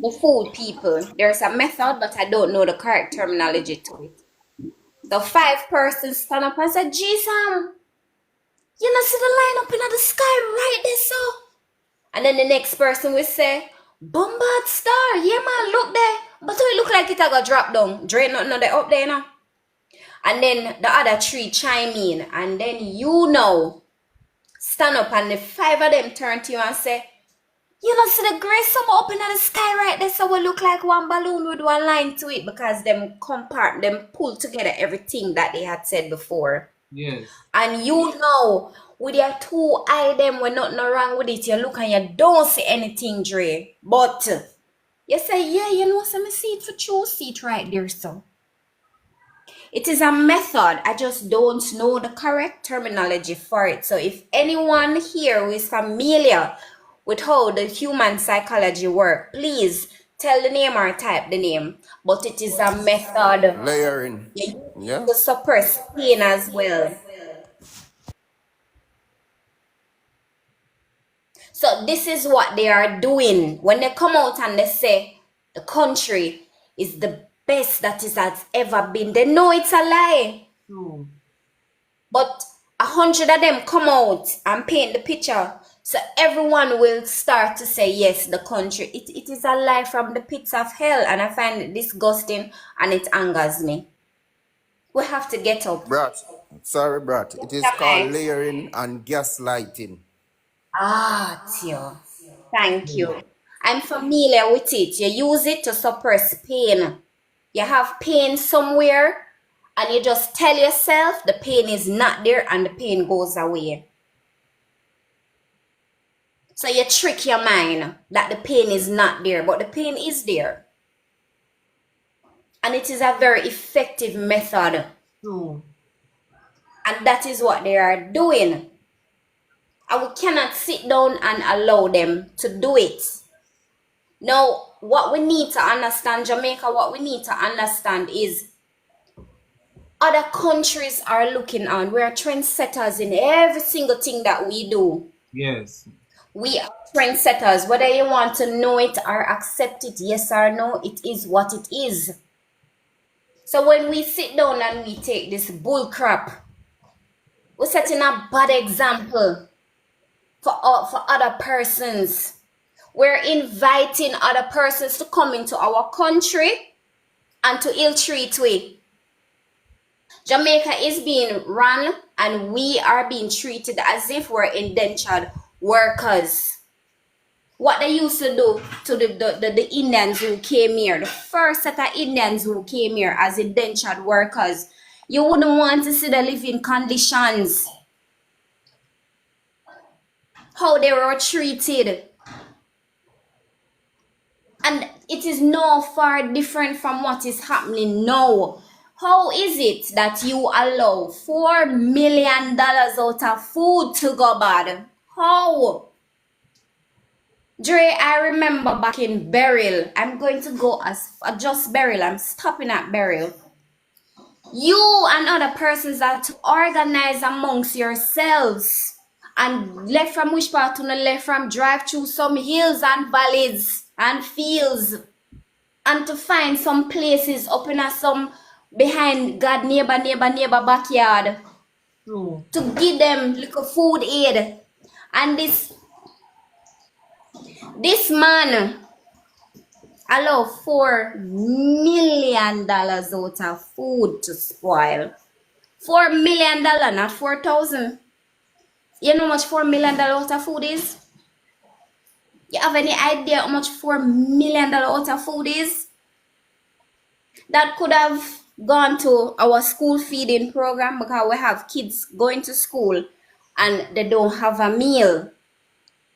the food people, there's a method, but I don't know the correct terminology to it. The 5 persons stand up and say, G-Sam, you know, see the line up in the sky right there, so. And then the next person will say, Bombard Star, yeah man, look there. But it look like it got drop down. Drain nothing of the up there now. And then the other 3 chime in. And then you know, stand up and the 5 of them turn to you and say, you know, see the gray summer up in the sky right there, so we look like one balloon with one line to it, because them pull together everything that they had said before. Yes. And you know, with your 2 eye them when nothing wrong with it, you look and you don't see anything, Dre. But you say, yeah, you know, so me see it for true, see it right there, so. It is a method. I just don't know the correct terminology for it. So if anyone here who is familiar with how the human psychology works, please tell the name or type the name. But it is a method. Layering. Yeah. To suppress pain as well. So this is what they are doing. When they come out and they say the country is the best that it has ever been, they know it's a lie. But 100 of them come out and paint the picture. So everyone will start to say, yes, the country, it is a lie from the pits of hell. And I find it disgusting and it angers me. We have to get up. Brat. Sorry, Brat. It is called layering and gaslighting. Ah, Tio. Thank you. I'm familiar with it. You use it to suppress pain. You have pain somewhere and you just tell yourself the pain is not there and the pain goes away. So you trick your mind that the pain is not there, but the pain is there. And it is a very effective method. And that is what they are doing. And we cannot sit down and allow them to do it. Now, what we need to understand, Jamaica, what we need to understand is other countries are looking on. We are trendsetters in every single thing that we do. Yes. We are trendsetters. Whether you want to know it or accept it, yes or no, it is what it is. So when we sit down and we take this bull crap, we're setting a bad example for other persons. We're inviting other persons to come into our country and to ill-treat we. Jamaica is being run and we are being treated as if we're indentured workers. What they used to do to the Indians who came here, the first set of Indians who came here as indentured workers, you wouldn't want to see the living conditions, how they were treated. And it is no far different from what is happening now. How is it that you allow $4 million out of food to go bad? How? Dre, I remember back in Beryl, I'm going to go as just Beryl, I'm stopping at Beryl. You and other persons are to organize amongst yourselves and left from which part to the left from drive through some hills and valleys and fields and to find some places up in a some behind God neighbor backyard to give them little food aid. And this man allow $4 million out of food to spoil. $4 million, not 4,000. You know how much $4 million out of food is? You have any idea how much $4 million out of food is? That could have gone to our school feeding program because we have kids going to school and they don't have a meal.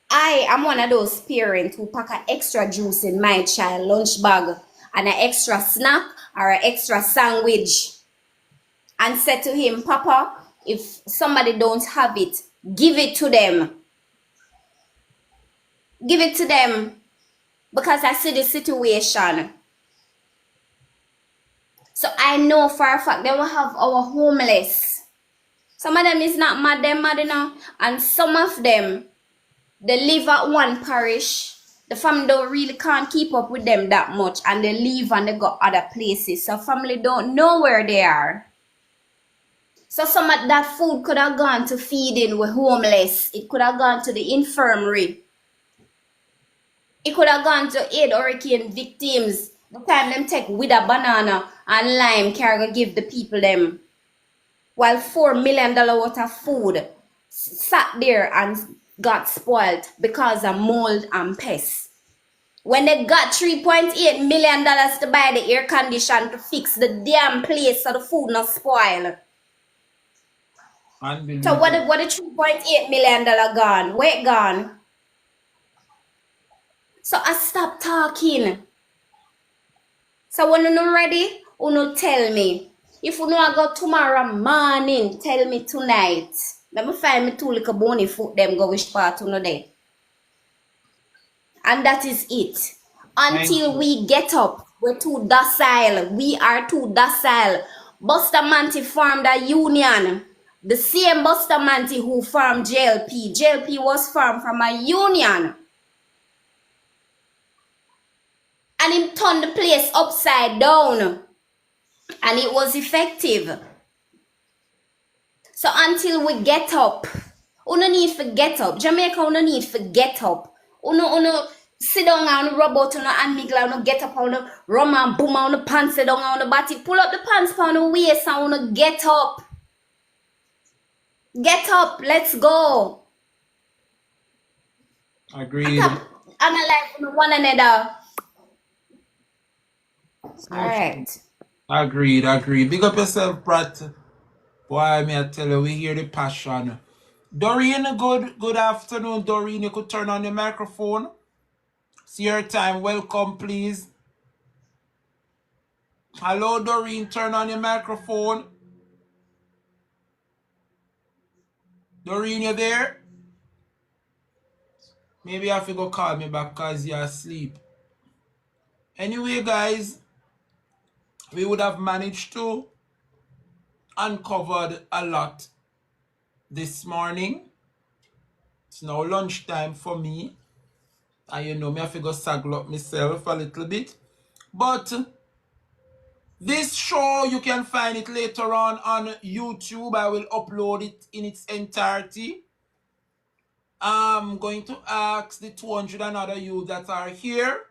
I am one of those parents who pack an extra juice in my child lunch bag and an extra snack or an extra sandwich and said to him, Papa, if somebody don't have it, give it to them. Give it to them because I see the situation. So I know for a fact they will have our homeless. Some of them is not mad, them mad enough, and some of them, they live at one parish. The family don't really can't keep up with them that much and they leave and they go other places. So family don't know where they are. So some of that food could have gone to feeding with homeless. It could have gone to the infirmary. It could have gone to aid hurricane victims. The time them take with a banana and lime carry give the people them. While $4 million worth of food sat there and got spoiled because of mold and pests. When they got $3.8 million to buy the air condition to fix the damn place so the food not spoil. So what the $3.8 million gone? Where it gone? So I stop talking. So when you're not ready, you tell me. If you know I go tomorrow morning, tell me tonight. Let me find me two little bony foot them go which part you know there. And that is it. Until we get up, we're too docile. We are too docile. Bustamante formed a union. The same Bustamante who formed JLP. JLP was formed from a union. And him turned the place upside down. And it was effective. So until we get up, you no need to get up. Jamaica, you no need to get up. You no sit down and rub out on the handmigla, you no get up on the rum and boom on the pants, sit down on the body, pull up the pants on the waist and you no get up. Get up, let's go. Agreed. Analyze one another. Alright. Agreed. Big up yourself, Pratt. Boy, may I tell you, we hear the passion. Doreen, good afternoon, Doreen. You could turn on your microphone. It's your time. Welcome, please. Hello, Doreen. Turn on your microphone. Doreen, you there? Maybe you have to go call me back because you're asleep. Anyway, guys, we would have managed to uncover a lot this morning. It's now lunchtime for me. And you know me have to go saddle up myself a little bit. But this show, you can find it later on YouTube. I will upload it in its entirety. I'm going to ask the 200 and other you that are here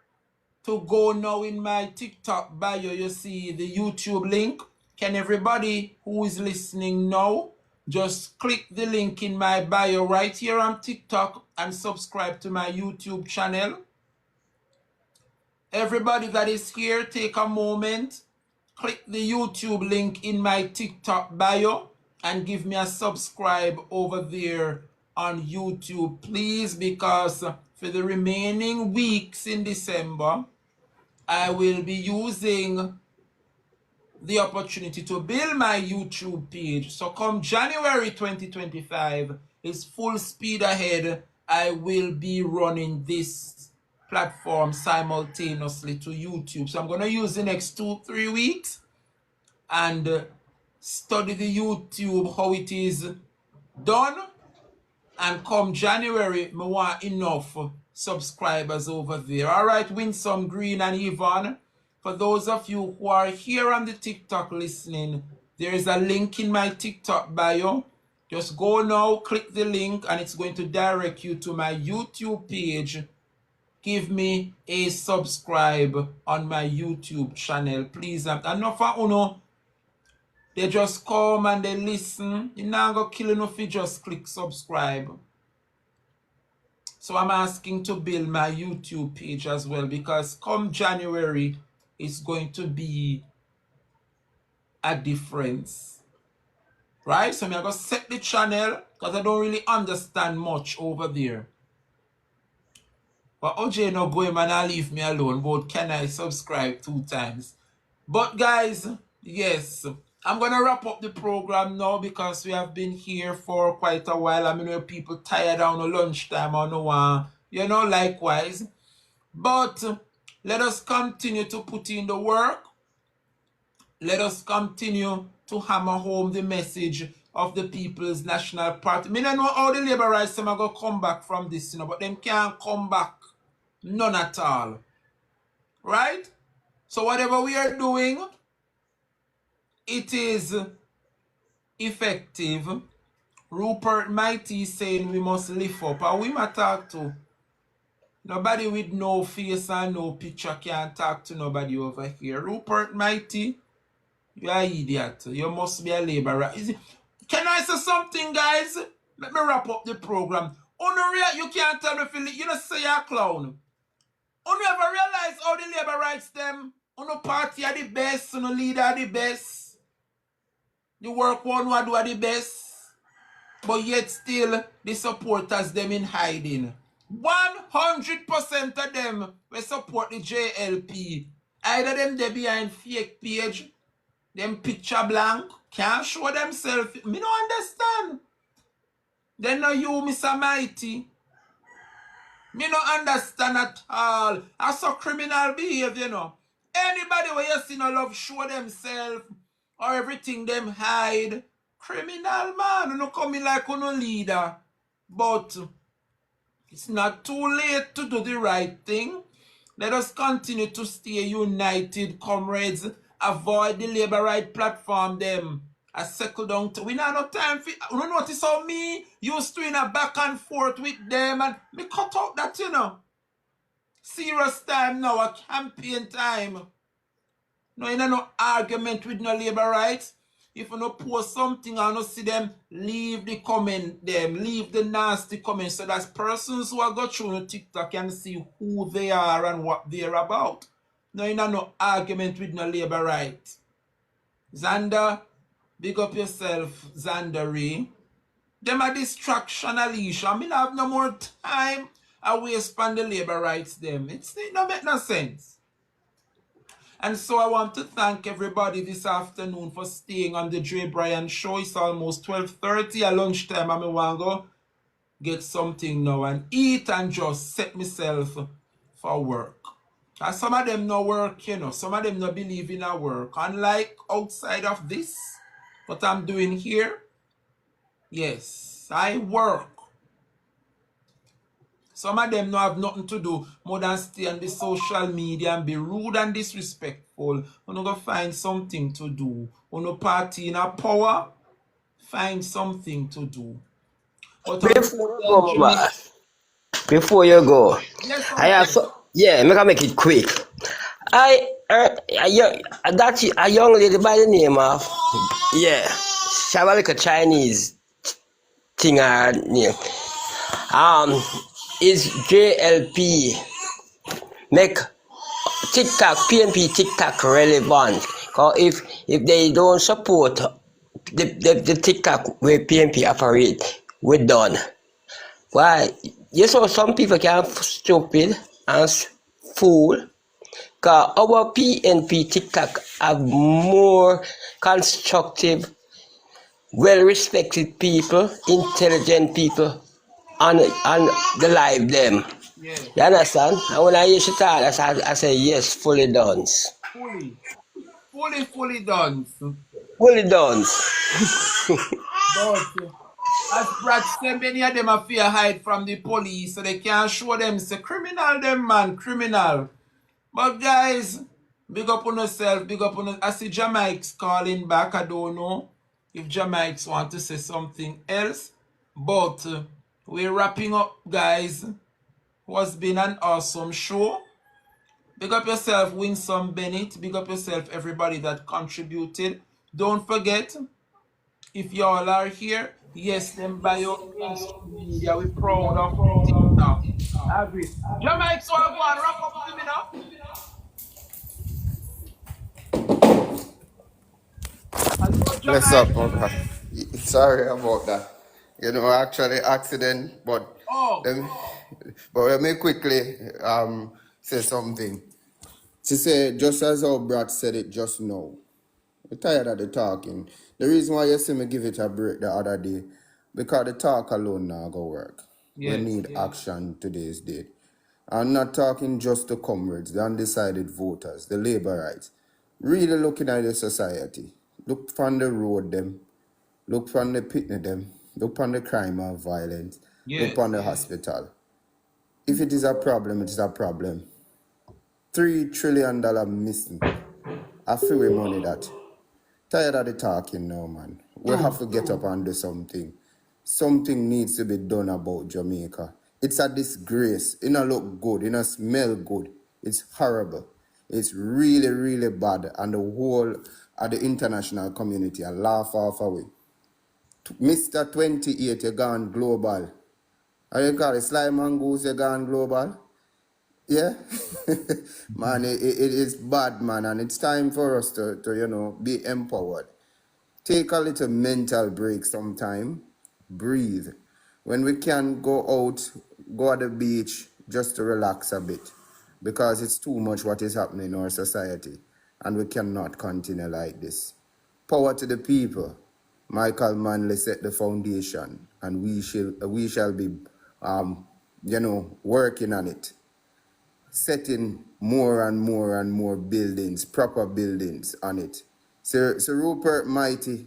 to go now in my TikTok bio. You see the YouTube link. Can everybody who is listening now just click the link in my bio right here on TikTok and subscribe to my YouTube channel. Everybody that is here, take a moment, click the YouTube link in my TikTok bio and give me a subscribe over there on YouTube, please, because for the remaining weeks in December, I will be using the opportunity to build my YouTube page. So come January 2025, it's full speed ahead. I will be running this platform simultaneously to YouTube. So I'm going to use the next 2-3 weeks and study the YouTube, how it is done. And come January, I want enough subscribers over there. All right, Winsome, Green, and Yvonne. For those of you who are here on the TikTok listening, there is a link in my TikTok bio. Just go now, click the link, and it's going to direct you to my YouTube page. Give me a subscribe on my YouTube channel, please. And not for uno, they just come and they listen. You're not going to kill enough if you just click subscribe. So I'm asking to build my YouTube page as well, because come January, it's going to be a difference. Right? So I'm going to set the channel because I don't really understand much over there. But OJ no go man and leave me alone. But can I subscribe 2 times? But guys, yes, I'm going to wrap up the program now because we have been here for quite a while. I mean, when people tired on the lunchtime or no one, you know, likewise. But let us continue to put in the work. Let us continue to hammer home the message of the People's National Party. I don't know how the Labour rights are going to come back from this, you know, but them can't come back. None at all. Right? So whatever we are doing, it is effective. Rupert Mighty saying we must lift up. And we must talk to. Nobody with no face and no picture can talk to nobody over here. Rupert Mighty, you are an idiot. You must be a laborer. Can I say something, guys? Let me wrap up the program. You can't tell me if you don't say you're a clown. You ever realize how the labor rights them? The party are the best, the leader are the best. The work one who do are the best. But yet still, the supporters them in hiding. 100% of them will support the JLP. Either them they behind fake page, them picture blank, can't show themselves. Me don't understand. Then no you, Mr. Mighty. Me don't understand at all. That's a criminal behavior, you know. Anybody where you see no love show themselves or everything them hide. Criminal man, you know, coming like no leader. But it's not too late to do the right thing. Let us continue to stay united, comrades. Avoid the labor right platform them. I settle down to we not no time for you notice how me used to in a back and forth with them and me cut out that, you know. Serious time now, a campaign time. No, you know, no argument with no labor rights. If you no post something and no see them, leave the comment them, leave the nasty comments so that persons who are go through no TikTok can see who they are and what they're about. No, you know, no argument with no labor right. Xander, big up yourself, Xandery. Them a distraction, Alicia. I mean, I have no more time. I waste on the labor rights them. It don't make no sense. And so I want to thank everybody this afternoon for staying on the Dre Bryan show. It's almost 12:30 at lunchtime. I want to go get something now and eat and just set myself for work. And some of them no work, you know. Some of them no believe in our work. Unlike outside of this, what I'm doing here, yes, I work. Some of them no have nothing to do more than stay on the social media and be rude and disrespectful. You go find something to do. You party in a power, find something to do. But Before you go, yes, I have yeah, make it quick. That's a young lady by the name of she have like a Chinese thing name. Is JLP make TikTok, PNP TikTok relevant? Because if they don't support the TikTok where PNP operate, we're done. Why? You saw some people can stupid and fool. Because our PNP TikTok have more constructive, well-respected people, intelligent people on the live them. Yeah. You understand? And when I hear she talk, I say yes, fully done. Fully done. Fully done. But as Brad said, many of them are fear hide from the police, so they can't show them. Say criminal them, man, criminal. But guys, big up on yourself, big up on us. I see Jamaics calling back. I don't know if Jamaics want to say something else. But we're wrapping up, guys. Was been an awesome show. Big up yourself, Winsome Bennett. Big up yourself, everybody that contributed. Don't forget, if y'all are here, yes, them by your mainstream media. We're proud of TikTok. I agree. Jamaics, so I go and wrap up with me now. Bless up, Jamaica. my brother. Sorry about that. You know, actually accident, but Oh, let me, but let me quickly say something. She said, just as our brat said it just now. We're tired of the talking. The reason why you see me give it a break the other day, because the talk alone now go work. We yes. need action today's date. I'm not talking just to comrades, the undecided voters, the labor rights. Really looking at the society. Look from the road them, look from the picnic them, look on the crime and violence, look on Yes. the hospital. If it is a problem, it is a problem. $3 trillion missing. I feel we money that. Tired of the talking now, man. We have True. to get up and do something. Something needs to be done about Jamaica. It's a disgrace. It don't look good. It don't smell good. It's horrible. It's really, really bad. And the whole of the international community are laugh off away. Mr. 28, you gone global. How you call it? Sly Mongoose, you gone global? Yeah? Man, it is bad, man. And it's time for us to be empowered. Take a little mental break sometime. Breathe. When we can go out, go at the beach just to relax a bit. Because it's too much what is happening in our society. And we cannot continue like this. Power to the people. Michael Manley set the foundation. And we shall be working on it. Setting more and more and more buildings, proper buildings on it. So Rupert Mighty,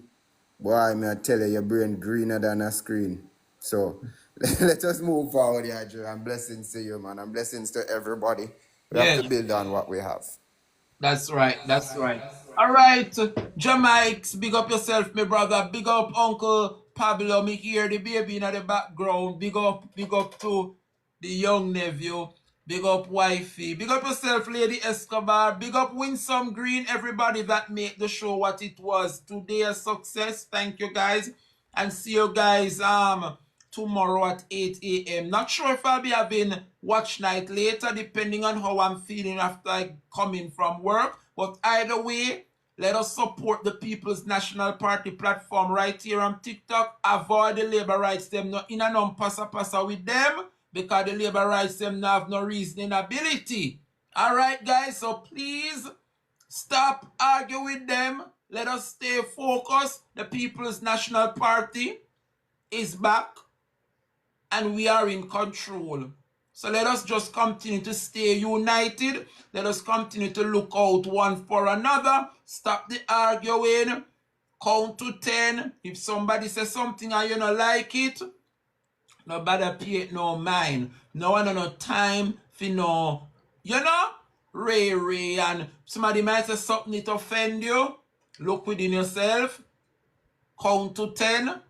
boy, may I tell you, your brain greener than a screen. So let us move forward here, Joe. And blessings to you, man. And blessings to everybody. We have to Yes. build on what we have. That's right. That's right. All right, Jamaics, big up yourself, my brother. Big up Uncle Pablo. Me hear the baby in the background. Big up to the young nephew. Big up wifey. Big up yourself, Lady Escobar. Big up Winsome Green. Everybody that made the show what it was today a success. Thank you guys, and see you guys tomorrow at 8 a.m. Not sure if I'll be having watch night later, depending on how I'm feeling after I come in from work. But either way, let us support the People's National Party platform right here on TikTok. Avoid the labor rights them not in a non-passa with them, because the labor rights them not have no reasoning ability. Alright guys, so please stop arguing with them. Let us stay focused. The People's National Party is back and we are in control. So let us just continue to stay united. Let us continue to look out one for another. Stop the arguing. Count to 10. If somebody says something and you don't like it, nobody pay it no mind. No one no time for no, ray, and somebody might say something that offend you. Look within yourself. Count to 10.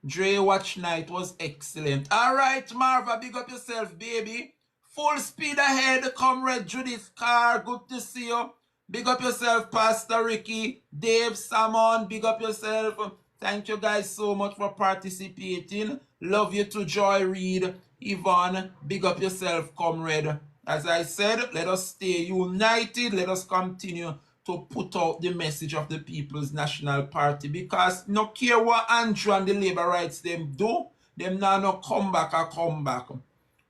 Dre Watch Night was excellent. All right, Marva, big up yourself, baby. Full speed ahead, Comrade Judith Carr. Good to see you. Big up yourself, Pastor Ricky. Dave Salmon, big up yourself. Thank you guys so much for participating. Love you to Joy Reid. Yvonne, big up yourself, Comrade. As I said, let us stay united. Let us continue to put out the message of the People's National Party, because no care what Andrew and the labor rights them do, them now no come back or come back.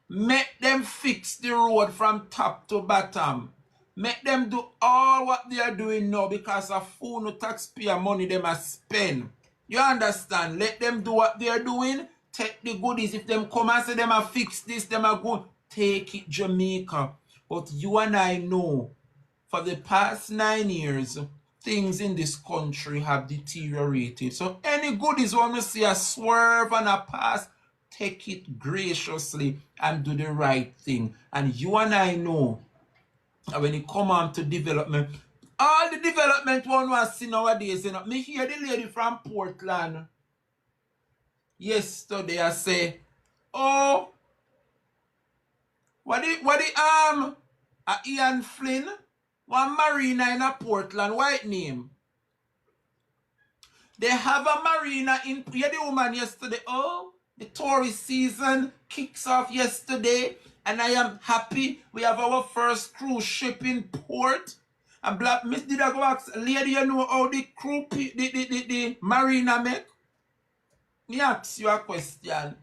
Make them fix the road from top to bottom. Make them do all what they are doing now, because of full no taxpayer money them are spend. You understand? Let them do what they are doing. Take the goodies. If them come and say them are fix this, them are good, take it, Jamaica. But you and I know, for the past 9 years, things in this country have deteriorated. So any goodies want to see a swerve and a pass, take it graciously and do the right thing. And you and I know that when it come on to development, all the development one was see nowadays, me hear the lady from Portland yesterday I say, oh, what the Ian Flynn, one marina in a Portland, white name. They have a marina in, yeah, the woman yesterday, oh, the tourist season kicks off yesterday, and I am happy we have our first cruise ship in port. And black Miss did I go ask, lady, you know how the crew, the marina make? Me ask you a question.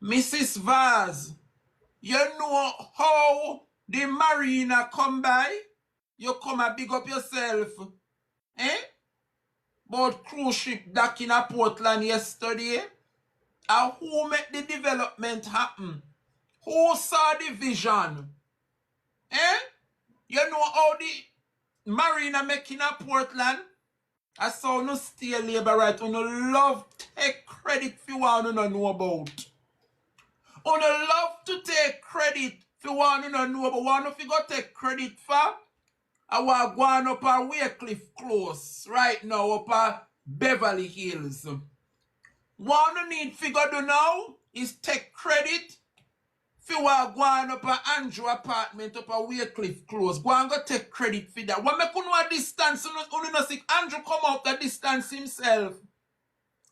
Mrs. Vaz, you know how the marina come by? You come and big up yourself. Eh? About cruise ship dock in a Portland yesterday. And who made the development happen? Who saw the vision? Eh? You know how the marina making a Portland? I saw no stay labor right. You love take credit for what you know about. You love to take credit for what you know about. One of you go take credit for. I was going up a Weycliffe close right now up a Beverly Hills. What you need figure do now is take credit for what going up a Andrew apartment up a Weycliffe close. Go and go take credit for that. What make you know a distance? You know see Andrew come out the distance himself.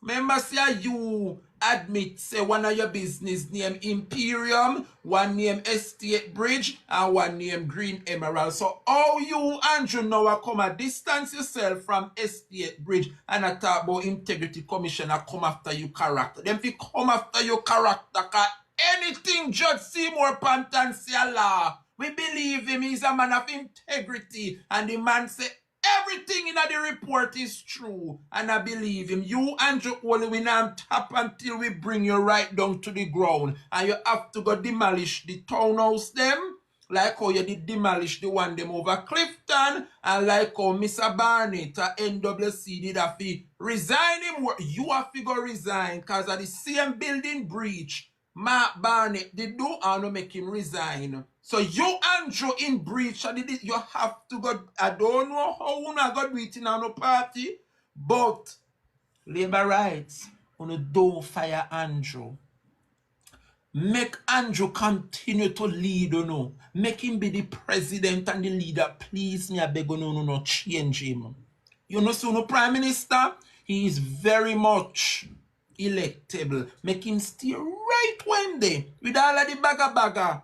Remember, say you admit, say one of your business name Imperium, one name Estate Bridge, and one name Green Emerald. So how you, Andrew, now come a distance yourself from Estate Bridge and I talk about Integrity Commission and come after your character. Then if you come after your character, cause anything Judge Seymour Panton say law, we believe him, he's a man of integrity. And the man say, everything in the report is true, and I believe him. You, Andrew, only win and tap until we bring you right down to the ground. And you have to go demolish the townhouse them, like how you did demolish the one them over Clifton, and like how Mr. Barnett at NWC did have to resign him. You have to go resign, because of the same building breach Mark Barnett did do and to make him resign. So you, Andrew, in breach, you have to go. I don't know how you not go do it in a party, but labor rights, you don't fire Andrew. Make Andrew continue to lead, you know. Make him be the president and the leader. Please, me, I beg you, no, change him. You know, so no prime minister, he is very much electable. Make him stay right when they, with all of the bagger.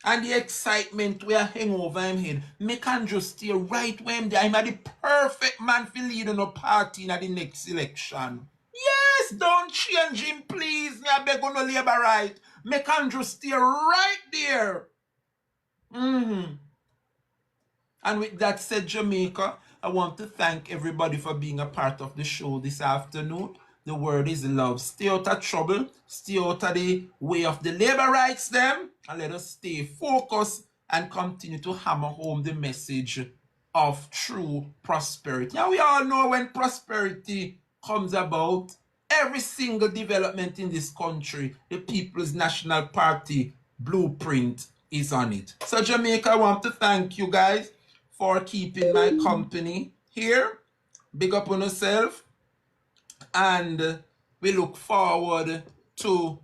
And the excitement we are hang over him head. Make Andrew stay right when they. I'm the perfect man for leading a party in the next election. Yes, don't change him, please. Me I beg you no labor right. Make Andrew stay right there. And with that said, Jamaica, I want to thank everybody for being a part of the show this afternoon. The word is love. Stay out of trouble. Stay out of the way of the labor rights them. And let us stay focused and continue to hammer home the message of true prosperity. And we all know when prosperity comes about, every single development in this country, the People's National Party blueprint is on it. So Jamaica, I want to thank you guys for keeping my company here. Big up on yourself. And we look forward to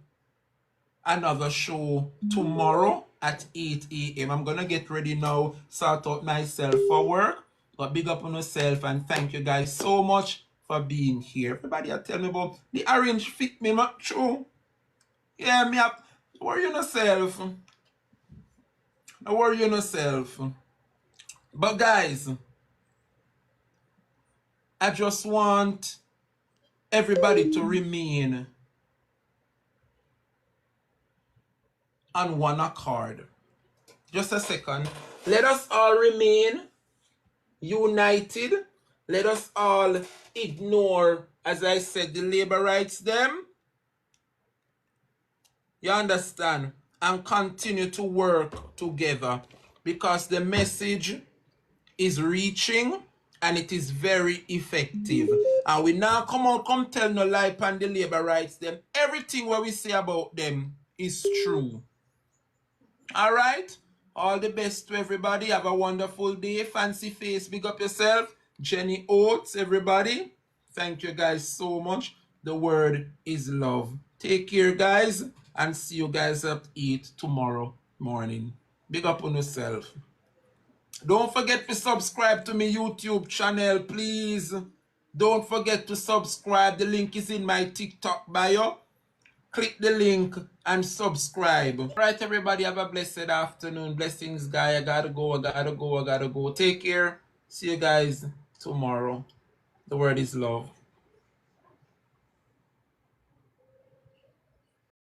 another show tomorrow at 8 a.m. I'm going to get ready now, sort out myself for work. But big up on yourself and thank you guys so much for being here. Everybody tell me about the orange fit me not true. Yeah, me up. Worry yourself. Worry yourself. But guys, I just want everybody to remain on one accord. Just a second. Let us all remain united. Let us all ignore, as I said, the labor rights them. You understand? And continue to work together because the message is reaching and it is very effective. And we now come tell no lie on the labor rights them. Everything what we say about them is true. All right? All the best to everybody. Have a wonderful day. Fancy face. Big up yourself. Jenny Oates, everybody. Thank you guys so much. The word is love. Take care, guys. And see you guys at 8 tomorrow morning. Big up on yourself. Don't forget to subscribe to my YouTube channel, please. Don't forget to subscribe. The link is in my TikTok bio. click the link and subscribe. All right, everybody, have a blessed afternoon. Blessings, guy. I gotta go. Take care. See you guys tomorrow. The word is love.